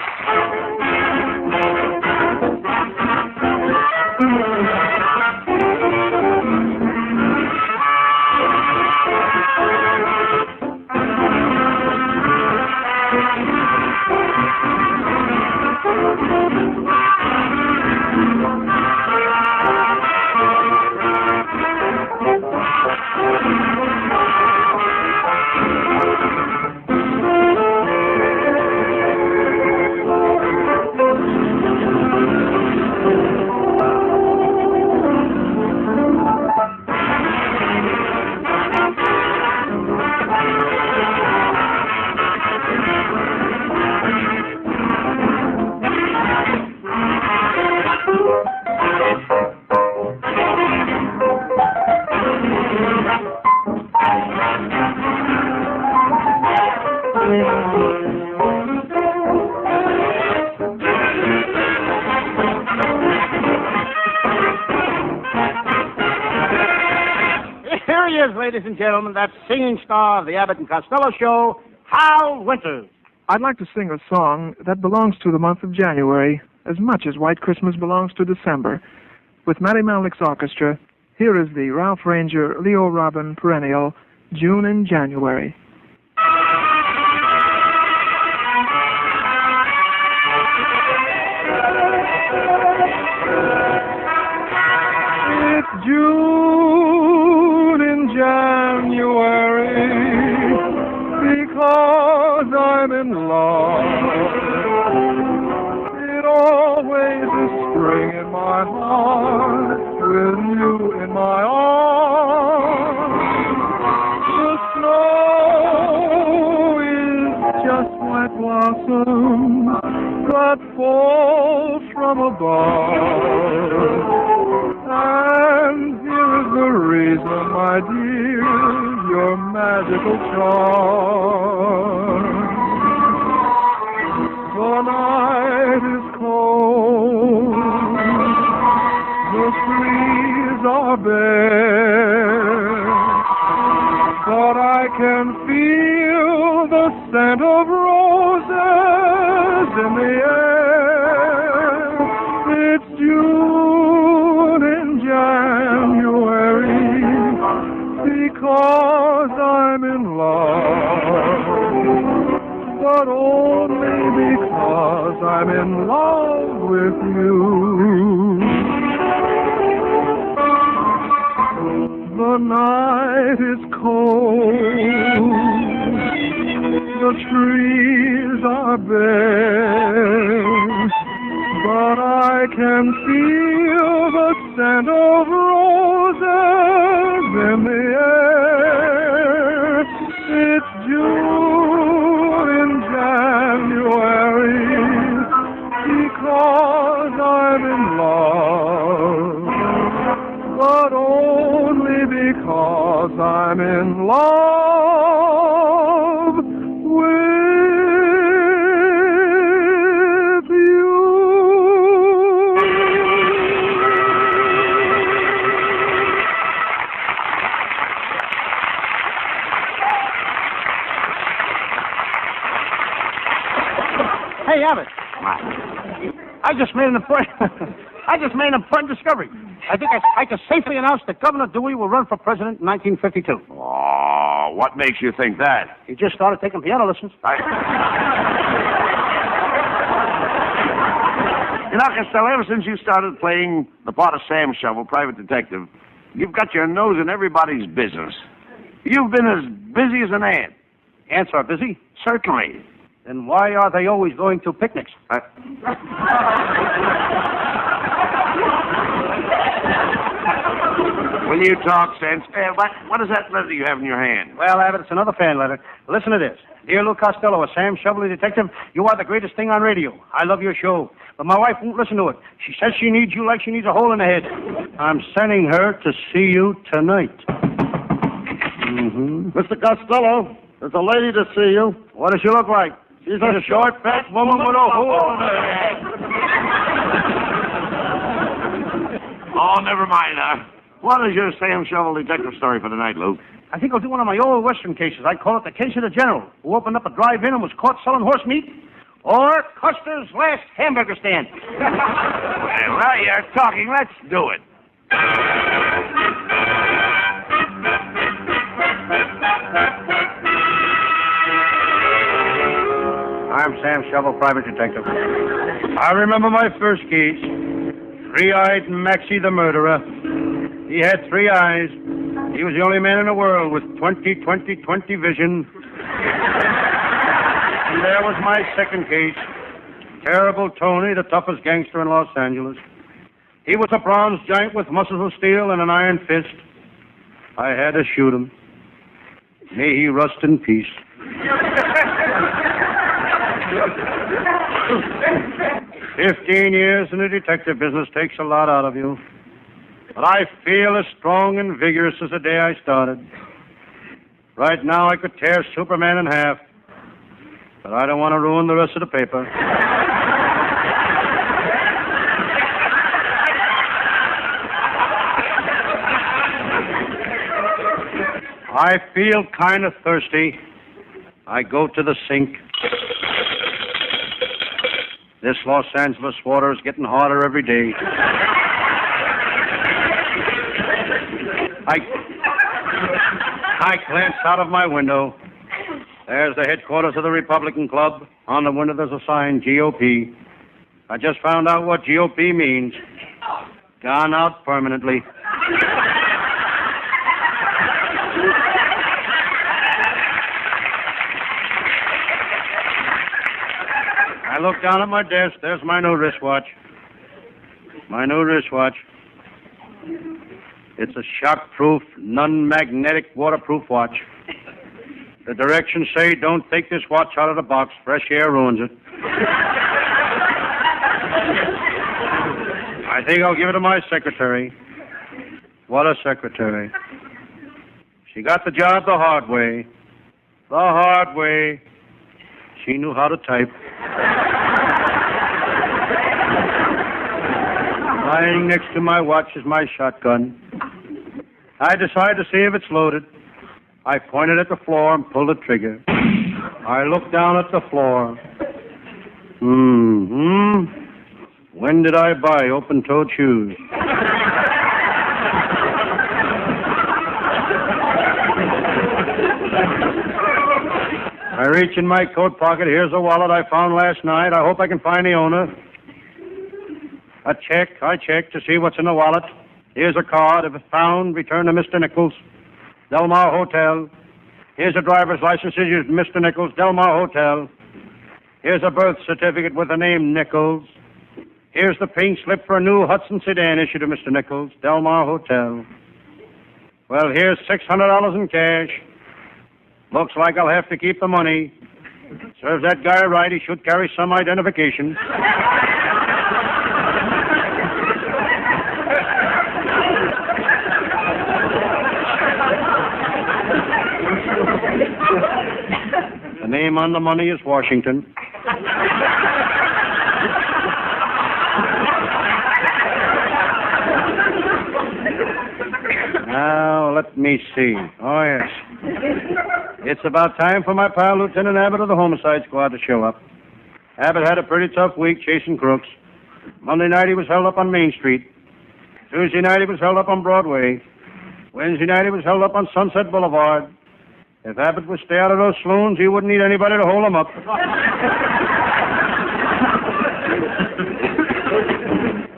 is, ladies and gentlemen, that singing star of the Abbott and Costello show, Hal Winters. I'd like to sing a song that belongs to the month of January as much as White Christmas belongs to December. With Matty Malnick's orchestra, here is the Ralph Ranger, Leo Robin perennial, June and January. It's June in January because I'm in love. It always is spring in my heart with you in my arms. The snow is just white blossom that falls from above. And here is the reason, my dear, your magical charm. The night is cold, the trees are bare, but I can feel the scent of roses in the air. It's June in January because I'm in love, but only because I'm in love with you. The night is cold, the trees are bare, but I can feel the scent of roses in the air. It's June in January because I'm in love, but only because I'm in love with you. Hey, Abbott. I just made an important discovery. I think I can safely announce that Governor Dewey will run for president in 1952. Oh, what makes you think that? He just started taking piano lessons. You know, Costello, ever since you started playing the part of Sam Shovel, private detective, you've got your nose in everybody's business. You've been as busy as an ant. Ants are busy? Certainly. Then why are they always going to picnics? When you talk sense, what is that letter you have in your hand? Well, Abbott, it's another fan letter. Listen to this. Dear Lou Costello, a Sam Shovelly detective, you are the greatest thing on radio. I love your show. But my wife won't listen to it. She says she needs you like she needs a hole in the head. I'm sending her to see you tonight. Mr. Costello, there's a lady to see you. What does she look like? She's a short, fat woman with a hole in her head. Oh, never mind. What is your Sam Shovel detective story for tonight, Luke? I think I'll do one of my old Western cases. I call it the case of the general who opened up a drive-in and was caught selling horse meat, or Custer's last hamburger stand. Well, now you're talking. Let's do it. I'm Sam Shovel, private detective. I remember my first case. Three-eyed Maxie the murderer. He had 3 eyes. He was the only man in the world with 20/20/20 vision. And there was my second case. Terrible Tony, the toughest gangster in Los Angeles. He was a bronze giant with muscles of steel and an iron fist. I had to shoot him. May he rust in peace. 15 years in the detective business takes a lot out of you. But I feel as strong and vigorous as the day I started. Right now I could tear Superman in half. But I don't want to ruin the rest of the paper. I feel kind of thirsty. I go to the sink. This Los Angeles water is getting hotter every day. I glance out of my window. There's the headquarters of the Republican Club. On the window there's a sign, GOP. I just found out what GOP means. Gone out permanently. I look down at my desk. There's my new wristwatch. My new wristwatch. It's a shock-proof, non-magnetic, waterproof watch. The directions say don't take this watch out of the box. Fresh air ruins it. I think I'll give it to my secretary. What a secretary. She got the job the hard way. The hard way. She knew how to type. Lying next to my watch is my shotgun. I decide to see if it's loaded. I pointed at the floor and pulled the trigger. I looked down at the floor. When did I buy open-toed shoes? I reach in my coat pocket. Here's a wallet I found last night. I hope I can find the owner. A check. I check to see what's in the wallet. Here's a card. If it's found, return to Mr. Nichols, Del Mar Hotel. Here's a driver's license issued to Mr. Nichols, Del Mar Hotel. Here's a birth certificate with the name Nichols. Here's the pink slip for a new Hudson sedan issued to Mr. Nichols, Del Mar Hotel. Well, here's $600 in cash. Looks like I'll have to keep the money. Serves that guy right. He should carry some identification. The name on the money is Washington. Now, let me see. Oh, yes. It's about time for my pal Lieutenant Abbott of the Homicide Squad to show up. Abbott had a pretty tough week chasing crooks. Monday night he was held up on Main Street. Tuesday night he was held up on Broadway. Wednesday night he was held up on Sunset Boulevard. If Abbott would stay out of those saloons, he wouldn't need anybody to hold him up.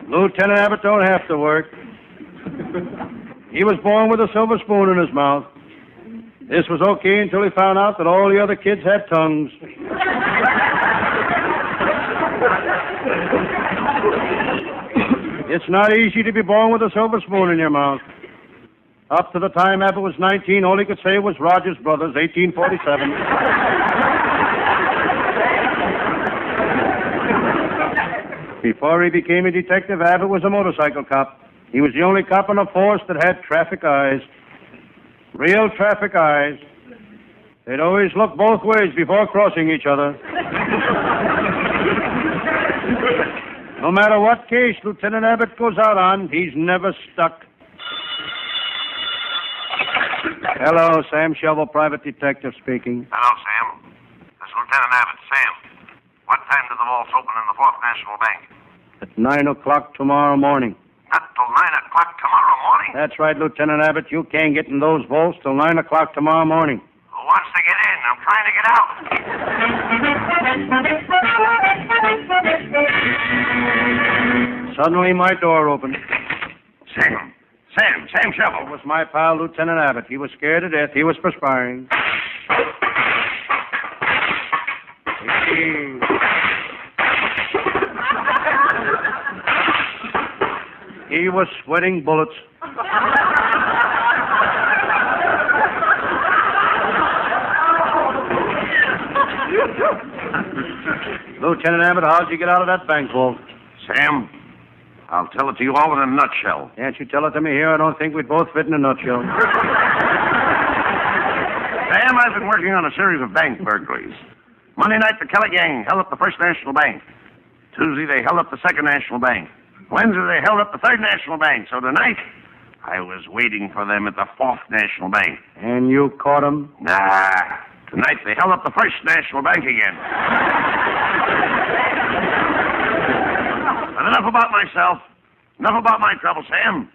Lieutenant Abbott don't have to work. He was born with a silver spoon in his mouth. This was okay until he found out that all the other kids had tongues. It's not easy to be born with a silver spoon in your mouth. Up to the time Abbott was 19, all he could say was Rogers Brothers, 1847. Before he became a detective, Abbott was a motorcycle cop. He was the only cop on the force that had traffic eyes. Real traffic eyes. They'd always look both ways before crossing each other. No matter what case Lieutenant Abbott goes out on, he's never stuck. Hello, Sam Shovel, private detective speaking. Hello, Sam. This is Lieutenant Abbott. Sam, what time do the vaults open in the Fourth National Bank? At 9 o'clock tomorrow morning. Not till 9 o'clock tomorrow morning? That's right, Lieutenant Abbott. You can't get in those vaults till 9 o'clock tomorrow morning. Who wants to get in? I'm trying to get out. Suddenly, my door opened. Sam Shovel. It was my pal, Lieutenant Abbott. He was scared to death. He was perspiring. He was sweating bullets. Lieutenant Abbott, how'd you get out of that bank vault? Sam, I'll tell it to you all in a nutshell. Can't you tell it to me here? I don't think we'd both fit in a nutshell. Sam, I've been working on a series of bank burglaries. Monday night, the Kelly gang held up the First National Bank. Tuesday, they held up the Second National Bank. Wednesday, they held up the Third National Bank. So tonight, I was waiting for them at the Fourth National Bank. And you caught them? Nah. Tonight they held up the First National Bank again. But enough about myself. Enough about my trouble, Sam.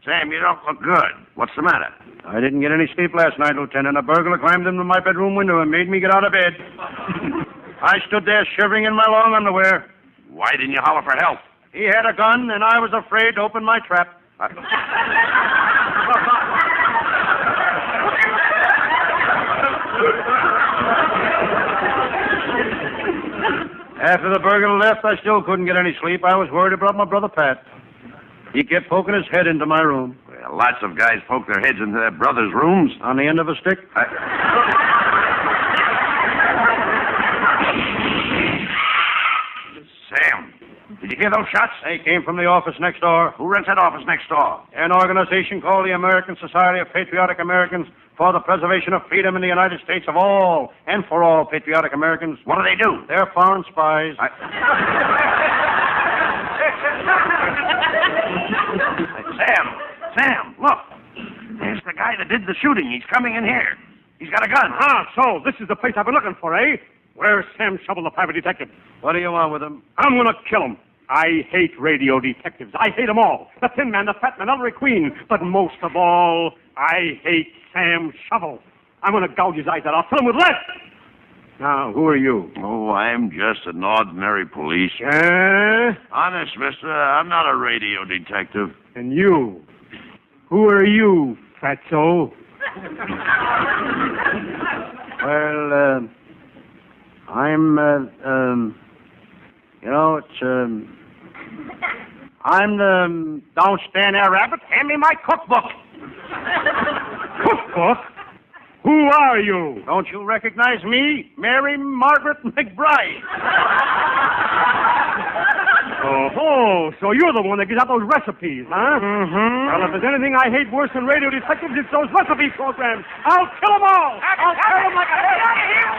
Sam, you don't look good. What's the matter? I didn't get any sleep last night, Lieutenant. A burglar climbed into my bedroom window and made me get out of bed. I stood there shivering in my long underwear. Why didn't you holler for help? He had a gun, and I was afraid to open my trap. After the burglar left, I still couldn't get any sleep. I was worried about my brother Pat. He kept poking his head into my room. Well, lots of guys poke their heads into their brothers' rooms. On the end of a stick? Sam, did you hear those shots? They came from the office next door. Who runs that office next door? An organization called the American Society of Patriotic Americans for the Preservation of Freedom in the United States of all and for all patriotic Americans. What do? They're foreign spies. Sam, look. There's the guy that did the shooting. He's coming in here. He's got a gun. So this is the place I've been looking for, eh? Where's Sam Shovel, the private detective? What do you want with him? I'm going to kill him. I hate radio detectives. I hate them all. The Thin Man, the Fat Man, Ellery Queen. But most of all, I hate Sam Shovel. I'm going to gouge his eyes out. I'll fill him with lead. Now, who are you? Oh, I'm just an ordinary police. Honest, mister, I'm not a radio detective. And you? Who are you, fatso? Well, I'm, I'm the... Don't stand there, Rabbit. Hand me my cookbook. Cookbook? Who are you? Don't you recognize me? Mary Margaret McBride. Oh, so you're the one that gives out those recipes, huh? Mm-hmm. Well, if there's anything I hate worse than radio detectives, it's those recipe programs. I'll kill them all. I'll kill them like a... Get out of here!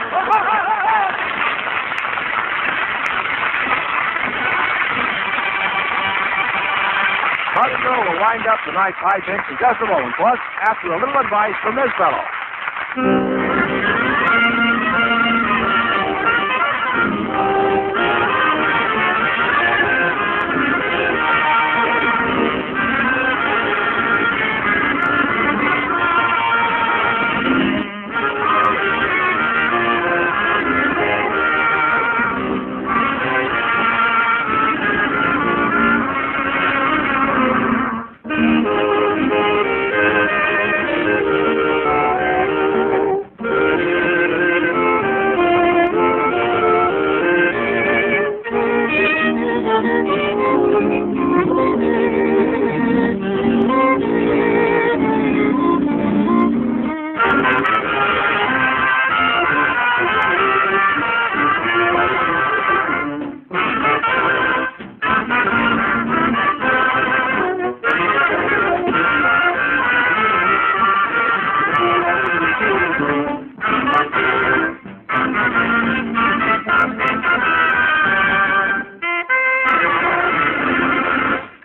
Custer will wind up tonight's hijinks in just a moment, plus after a little advice from this fellow.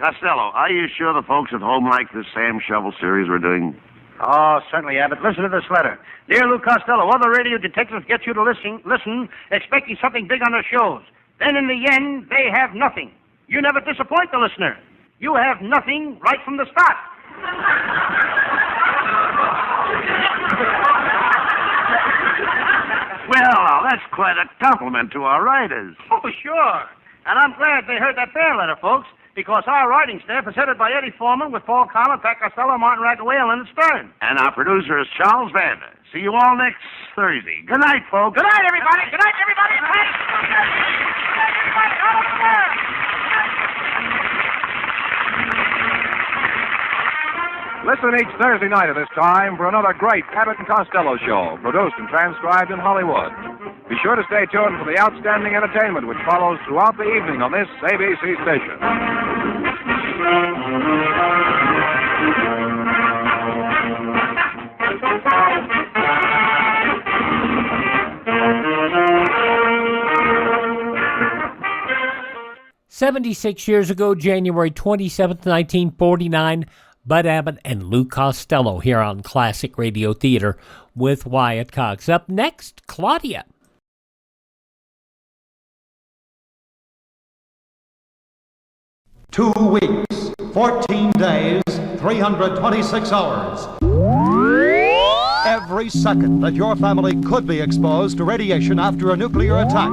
Costello, are you sure the folks at home like this Sam Shovel series we're doing? Oh, certainly, Abbott. Listen to this letter. Dear Lou Costello, other radio detectives get you to listen, expecting something big on their shows. Then in the end, they have nothing. You never disappoint the listener. You have nothing right from the start. Well, that's quite a compliment to our writers. Oh, sure. And I'm glad they heard that bear letter, folks, because our writing staff is headed by Eddie Foreman with Paul Collins, Pat Costello, Martin Raggaway, and Leonard Stern. And our producer is Charles Vander. See you all next Thursday. Good night, folks. Good night, everybody. Good night, everybody. Good night, everybody. Out of there. Listen each Thursday night at this time for another great Abbott and Costello show, produced and transcribed in Hollywood. Be sure to stay tuned for the outstanding entertainment which follows throughout the evening on this ABC station. "76 years ago, January 27th, 1949, Bud Abbott and Lou Costello here on Classic Radio Theater with Wyatt Cox. Up next, Claudia. Two weeks, 14 days, 326 hours. Every second that your family could be exposed to radiation after a nuclear attack.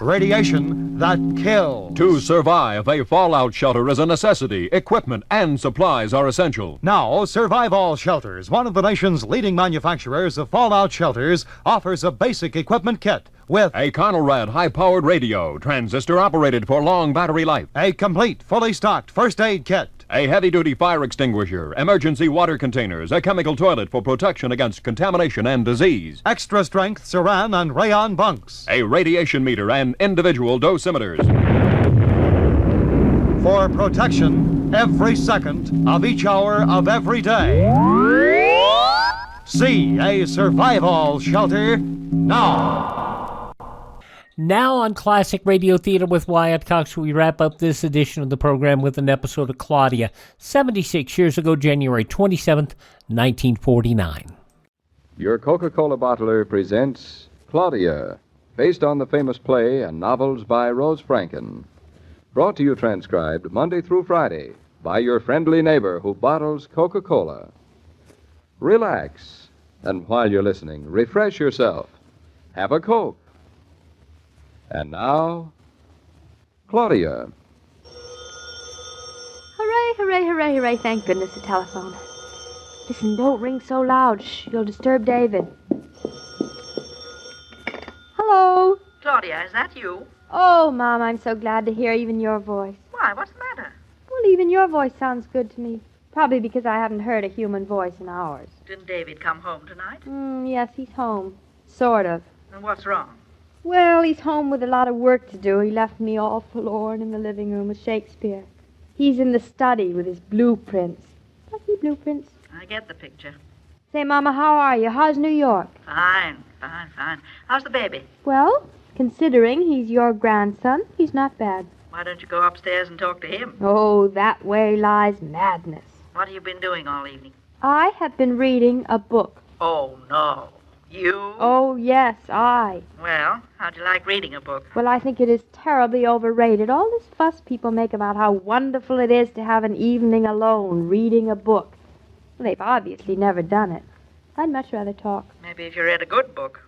Radiation that kills. To survive, a fallout shelter is a necessity. Equipment and supplies are essential. Now, Survive All Shelters, one of the nation's leading manufacturers of fallout shelters, offers a basic equipment kit with a Conelrad high-powered radio, transistor operated for long battery life, a complete, fully stocked first aid kit, a heavy-duty fire extinguisher, emergency water containers, a chemical toilet for protection against contamination and disease, extra-strength Saran and rayon bunks, a radiation meter, and individual dosimeters. For protection every second of each hour of every day. See a Survive All Shelter now. Now on Classic Radio Theater with Wyatt Cox, we wrap up this edition of the program with an episode of Claudia, 76 years ago, January 27th, 1949. Your Coca-Cola bottler presents Claudia, based on the famous play and novels by Rose Franken. Brought to you transcribed Monday through Friday by your friendly neighbor who bottles Coca-Cola. Relax, and while you're listening, refresh yourself. Have a Coke. And now, Claudia. Hooray, hooray, hooray, hooray. Thank goodness the telephone. Listen, don't ring so loud. Shh, you'll disturb David. Hello? Claudia, is that you? Oh, Mom, I'm so glad to hear even your voice. Why, what's the matter? Well, even your voice sounds good to me. Probably because I haven't heard a human voice in hours. Didn't David come home tonight? Yes, he's home. Sort of. And what's wrong? Well, he's home with a lot of work to do. He left me all forlorn in the living room with Shakespeare. He's in the study with his blueprints. Lucky blueprints. I get the picture. Say, Mama, how are you? How's New York? Fine, fine, fine. How's the baby? Well, considering he's your grandson, he's not bad. Why don't you go upstairs and talk to him? Oh, that way lies madness. What have you been doing all evening? I have been reading a book. Oh, no. You? Oh, yes, I. Well, how'd you like reading a book? Well, I think it is terribly overrated. All this fuss people make about how wonderful it is to have an evening alone reading a book. Well, they've obviously never done it. I'd much rather talk. Maybe if you read a good book.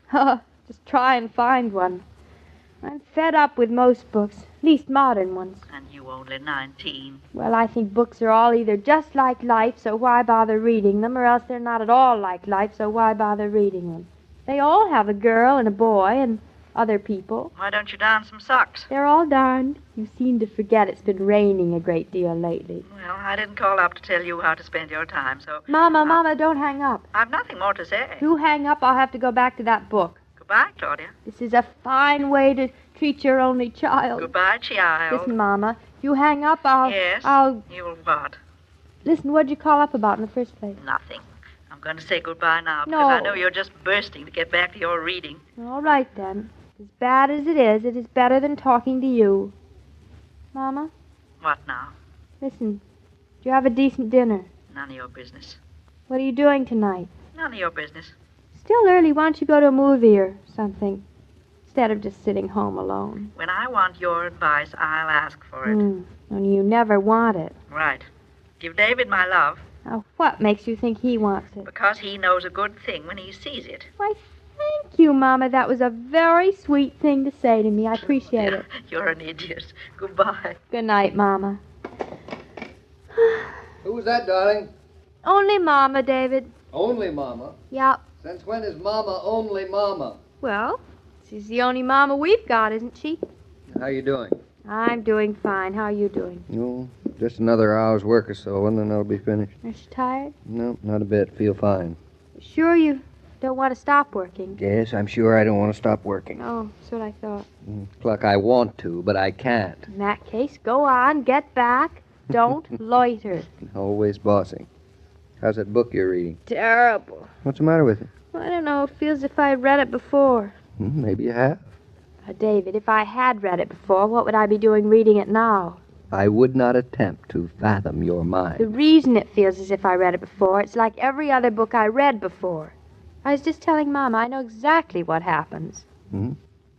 Just try and find one. I'm fed up with most books, at least modern ones. And you only 19. Well, I think books are all either just like life, so why bother reading them, or else they're not at all like life, so why bother reading them? They all have a girl and a boy and other people. Why don't you darn some socks? They're all darned. You seem to forget it's been raining a great deal lately. Well, I didn't call up to tell you how to spend your time, so... Mama, don't hang up. I've nothing more to say. You hang up, I'll have to go back to that book. Goodbye, Claudia. This is a fine way to treat your only child. Goodbye, child. Listen, Mama, you hang up, Yes? I'll... You'll what? Listen, what'd you call up about in the first place? Nothing. I'm going to say goodbye now, No. because I know you're just bursting to get back to your reading. All right, then. As bad as it is better than talking to you. Mama, What now? listen, do you have a decent dinner? None of your business. What are you doing tonight? None of your business. Still early, why don't you go to a movie or something? Instead of just sitting home alone. When I want your advice, I'll ask for it. Only you never want it. Right. Give David my love, Now, what makes you think he wants it? because he knows a good thing when he sees it. Why, thank you, Mama. That was a very sweet thing to say to me. I appreciate it. You're an idiot. Goodbye. Good night, Mama. Who was that, darling? Only Mama, David. Only Mama? Yep. Since when is Mama only Mama? Well, she's the only Mama we've got, isn't she? How you doing? I'm doing fine. How are you doing? No, just another hour's work or so, and then I'll be finished. Are you tired? No, not a bit. Feel fine. Sure you don't want to stop working? Yes, I'm sure I don't want to stop working. Oh, that's what I thought. Cluck, I want to, but I can't. In that case, go on, get back. Don't loiter. Always bossing. How's that book you're reading? Terrible. What's the matter with it? I don't know. It feels as if I read it before. Maybe you have. David, if I had read it before, what would I be doing reading it now? I would not attempt to fathom your mind. The reason it feels as if I read it before, it's like every other book I read before. I was just telling Mama, I know exactly what happens.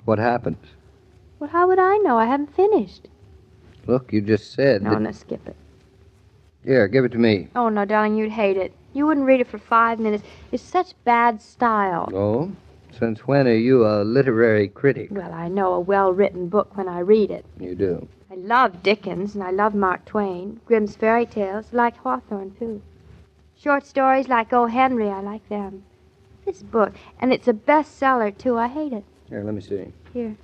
What happens? Well, how would I know? I haven't finished. Look, you just said No, that... no, skip it. Here, give it to me. Oh, no, darling, you'd hate it. You wouldn't read it for 5 minutes. It's such bad style. Oh? Since when are you a literary critic? Well, I know a well-written book when I read it. You do. I love Dickens, and I love Mark Twain. Grimm's fairy tales, I like Hawthorne, too. Short stories like O. Henry, I like them. This book, and it's a bestseller, too. I hate it. Here, let me see. Here.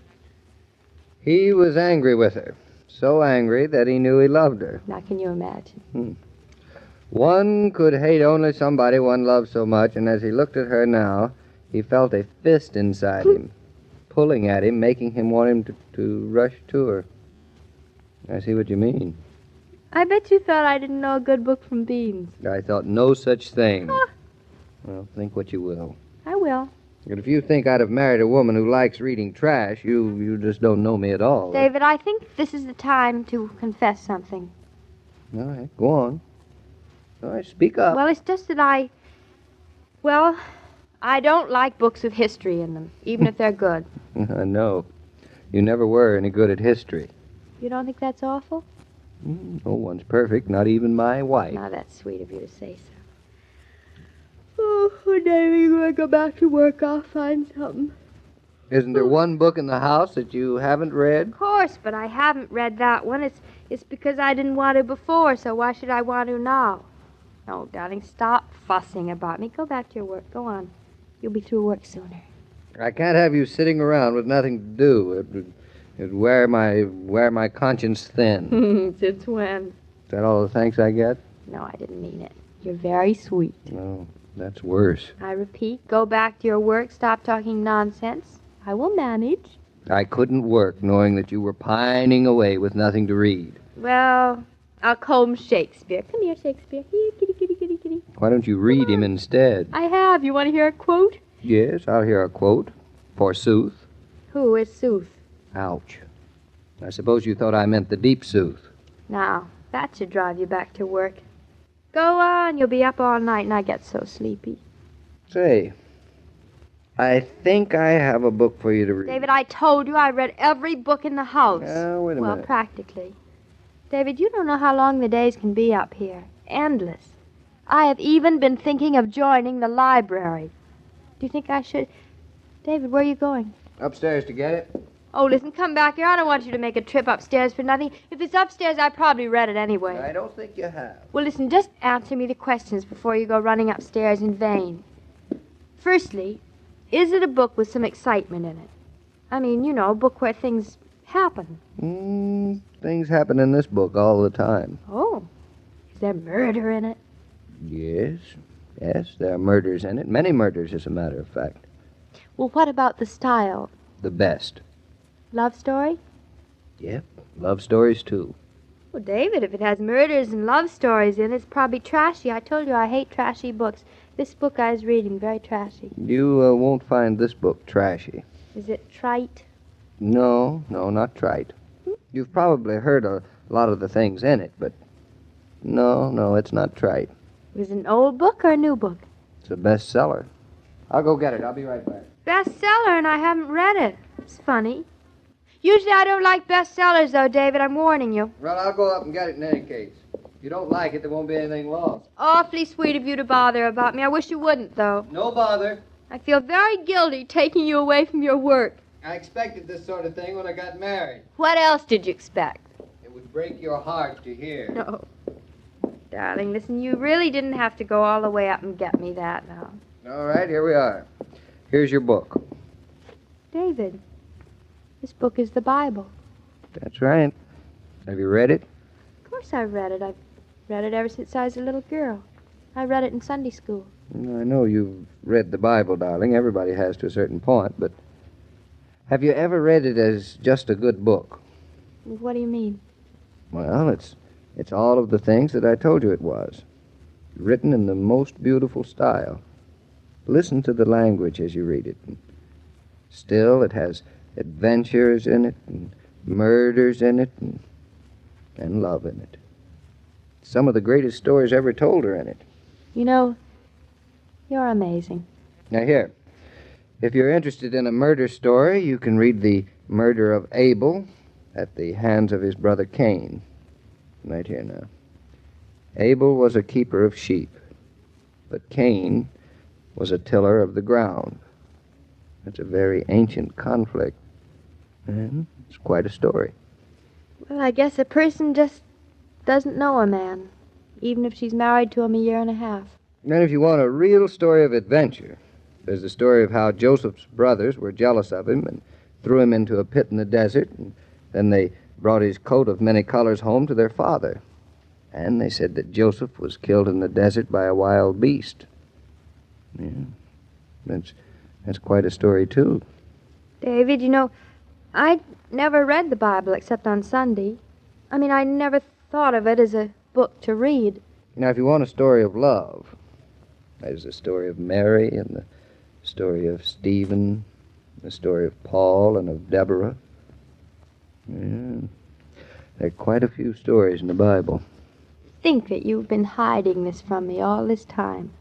He was angry with her. So angry that he knew he loved her. Now, can you imagine? One could hate only somebody one loved so much, and as he looked at her now, he felt a fist inside him, pulling at him, making him want him to rush to her. I see what you mean. I bet you thought I didn't know a good book from beans. I thought no such thing. Well, think what you will. I will. But if you think I'd have married a woman who likes reading trash, you just don't know me at all. David, I think this is the time to confess something. All right, go on. All right, speak up. Well, it's just that I don't like books with history in them, even if they're good. I know. You never were any good at history. You don't think that's awful? No one's perfect, not even my wife. Now, that's sweet of you to say so. Oh, David, you want to go back to work? I'll find something. Isn't there one book in the house that you haven't read? Of course, but I haven't read that one. It's because I didn't want to before, so why should I want to now? No, darling, stop fussing about me. Go back to your work. Go on. You'll be through work sooner. I can't have you sitting around with nothing to do. It'd wear my conscience thin. Since when? Is that all the thanks I get? No, I didn't mean it. You're very sweet. No, that's worse. I repeat, go back to your work. Stop talking nonsense. I will manage. I couldn't work knowing that you were pining away with nothing to read. Well, I'll comb Shakespeare. Come here, Shakespeare. Here, kitty, kitty, kitty, kitty. Why don't you read him instead? I have. You want to hear a quote? Yes, I'll hear a quote. Forsooth. Who is Sooth? Ouch. I suppose you thought I meant the deep sooth. Now, that should drive you back to work. Go on. You'll be up all night, and I get so sleepy. Say, I think I have a book for you to read. David, I told you I read every book in the house. Wait a well, minute. Practically. David, you don't know how long the days can be up here. Endless. I have even been thinking of joining the library. Do you think I should... David, where are you going? Upstairs to get it. Oh, listen, come back here. I don't want you to make a trip upstairs for nothing. If it's upstairs, I probably read it anyway. I don't think you have. Well, listen, just answer me the questions before you go running upstairs in vain. Firstly, is it a book with some excitement in it? I mean, you know, a book where things happen. Things happen in this book all the time. Oh, is there murder in it? Yes, there are murders in it. Many murders, as a matter of fact. Well, what about the style? The best. Love story? Yep, love stories, too. Well, David, if it has murders and love stories in it, it's probably trashy. I told you I hate trashy books. This book I was reading, very trashy. You won't find this book trashy. Is it trite? No, not trite. You've probably heard a lot of the things in it, but no, it's not trite. Is it an old book or a new book? It's a bestseller. I'll go get it. I'll be right back. Bestseller, and I haven't read it. It's funny. Usually I don't like bestsellers, though, David. I'm warning you. Well, I'll go up and get it in any case. If you don't like it, there won't be anything lost. Awfully sweet of you to bother about me. I wish you wouldn't, though. No bother. I feel very guilty taking you away from your work. I expected this sort of thing when I got married. What else did you expect? It would break your heart to hear. No. Darling, listen, you really didn't have to go all the way up and get me that now. All right, here we are. Here's your book. David, this book is the Bible. That's right. Have you read it? Of course I've read it. I've read it ever since I was a little girl. I read it in Sunday school. I know you've read the Bible, darling. Everybody has to a certain point, but have you ever read it as just a good book? What do you mean? Well, it's all of the things that I told you it was. Written in the most beautiful style. Listen to the language as you read it. Still, it has adventures in it, and murders in it, and and love in it. Some of the greatest stories ever told are in it. You know, you're amazing. Now here, if you're interested in a murder story, you can read The Murder of Abel at the hands of his brother Cain. Right here now. Abel was a keeper of sheep, but Cain was a tiller of the ground. It's a very ancient conflict, and it's quite a story. Well, I guess a person just doesn't know a man, even if she's married to him a year and a half. And if you want a real story of adventure, there's the story of how Joseph's brothers were jealous of him and threw him into a pit in the desert, and then they brought his coat of many colors home to their father. And they said that Joseph was killed in the desert by a wild beast. Yeah, that's quite a story, too. David, you know, I never read the Bible except on Sunday. I mean, I never thought of it as a book to read. Now, if you want a story of love, there's the story of Mary and the story of Stephen, the story of Paul and of Deborah. Yeah, there are quite a few stories in the Bible. Think that you've been hiding this from me all this time.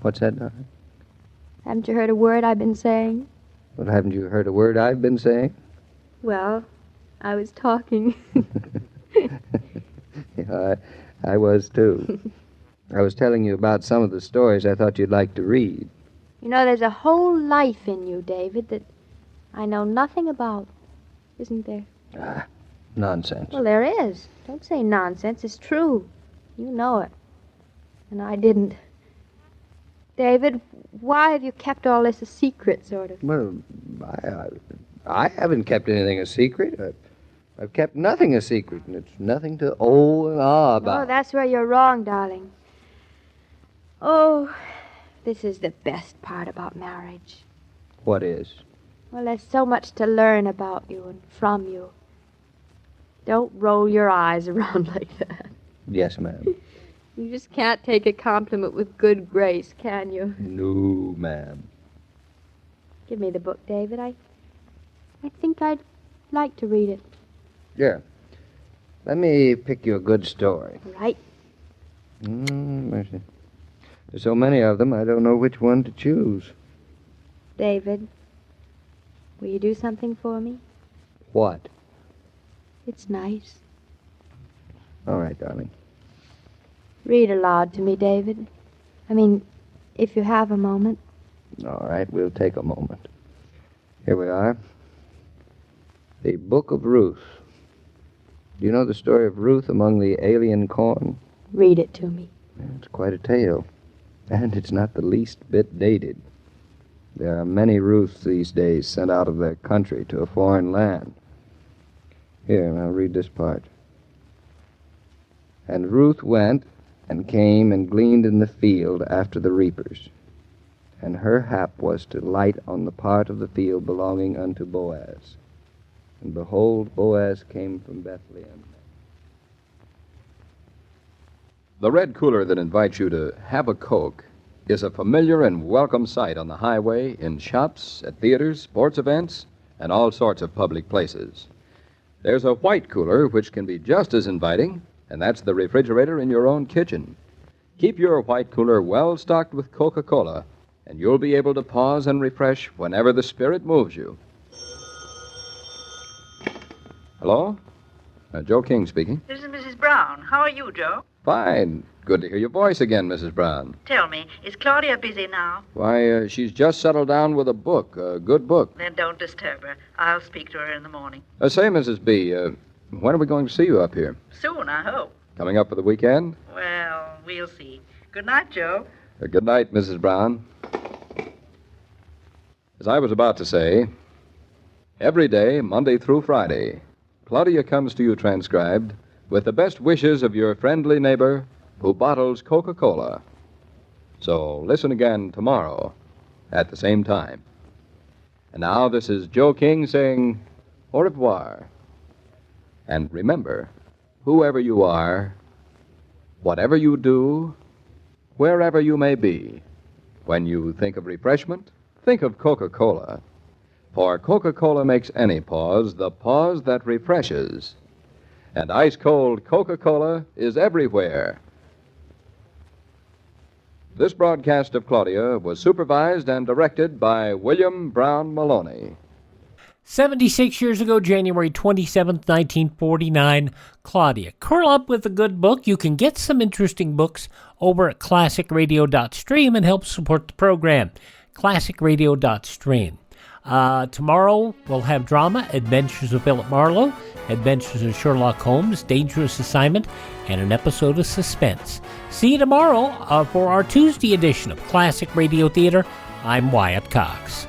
What's that, darling? Haven't you heard a word I've been saying? Well, haven't you heard a word I've been saying? Well, I was talking. Yeah, I was, too. I was telling you about some of the stories I thought you'd like to read. You know, there's a whole life in you, David, that I know nothing about. Isn't there? Ah, nonsense. Well, there is. Don't say nonsense. It's true. You know it. And I didn't. David, why have you kept all this a secret, sort of? Well, I haven't kept anything a secret. I've kept nothing a secret, and it's nothing to oh and ah about. Oh, that's where you're wrong, darling. Oh, this is the best part about marriage. What is? Well, there's so much to learn about you and from you. Don't roll your eyes around like that. Yes, ma'am. You just can't take a compliment with good grace, can you? No, ma'am. Give me the book, David. I think I'd like to read it. Yeah. Let me pick you a good story. Right. Mercy. There's so many of them, I don't know which one to choose. David, will you do something for me? What? It's nice. All right, darling. Read aloud to me, David. I mean, if you have a moment. All right, we'll take a moment. Here we are. The Book of Ruth. Do you know the story of Ruth among the alien corn? Read it to me. It's quite a tale, and it's not the least bit dated. There are many Ruths these days sent out of their country to a foreign land. Here, I'll read this part. And Ruth went and came and gleaned in the field after the reapers. And her hap was to light on the part of the field belonging unto Boaz. And behold, Boaz came from Bethlehem. The red cooler that invites you to have a Coke is a familiar and welcome sight on the highway, in shops, at theaters, sports events, and all sorts of public places. There's a white cooler which can be just as inviting, and that's the refrigerator in your own kitchen. Keep your white cooler well stocked with Coca-Cola, and you'll be able to pause and refresh whenever the spirit moves you. Hello? Joe King speaking. This is Mrs. Brown. How are you, Joe? Fine. Good to hear your voice again, Mrs. Brown. Tell me, is Claudia busy now? Why, she's just settled down with a book, a good book. Then don't disturb her. I'll speak to her in the morning. Say, Mrs. B, when are we going to see you up here? Soon, I hope. Coming up for the weekend? Well, we'll see. Good night, Joe. Good night, Mrs. Brown. As I was about to say, every day, Monday through Friday, Claudia comes to you transcribed with the best wishes of your friendly neighbor who bottles Coca-Cola. So listen again tomorrow at the same time. And now this is Joe King saying au revoir. And remember, whoever you are, whatever you do, wherever you may be, when you think of refreshment, think of Coca-Cola. For Coca-Cola makes any pause the pause that refreshes. and ice-cold Coca-Cola is everywhere. This broadcast of Claudia was supervised and directed by William Brown Maloney. 76 years ago, January 27th, 1949, Claudia. Curl up with a good book. You can get some interesting books over at classicradio.stream and help support the program. classicradio.stream. Tomorrow, we'll have drama, Adventures of Philip Marlowe, Adventures of Sherlock Holmes, Dangerous Assignment, and an episode of Suspense. See you tomorrow for our Tuesday edition of Classic Radio Theater. I'm Wyatt Cox.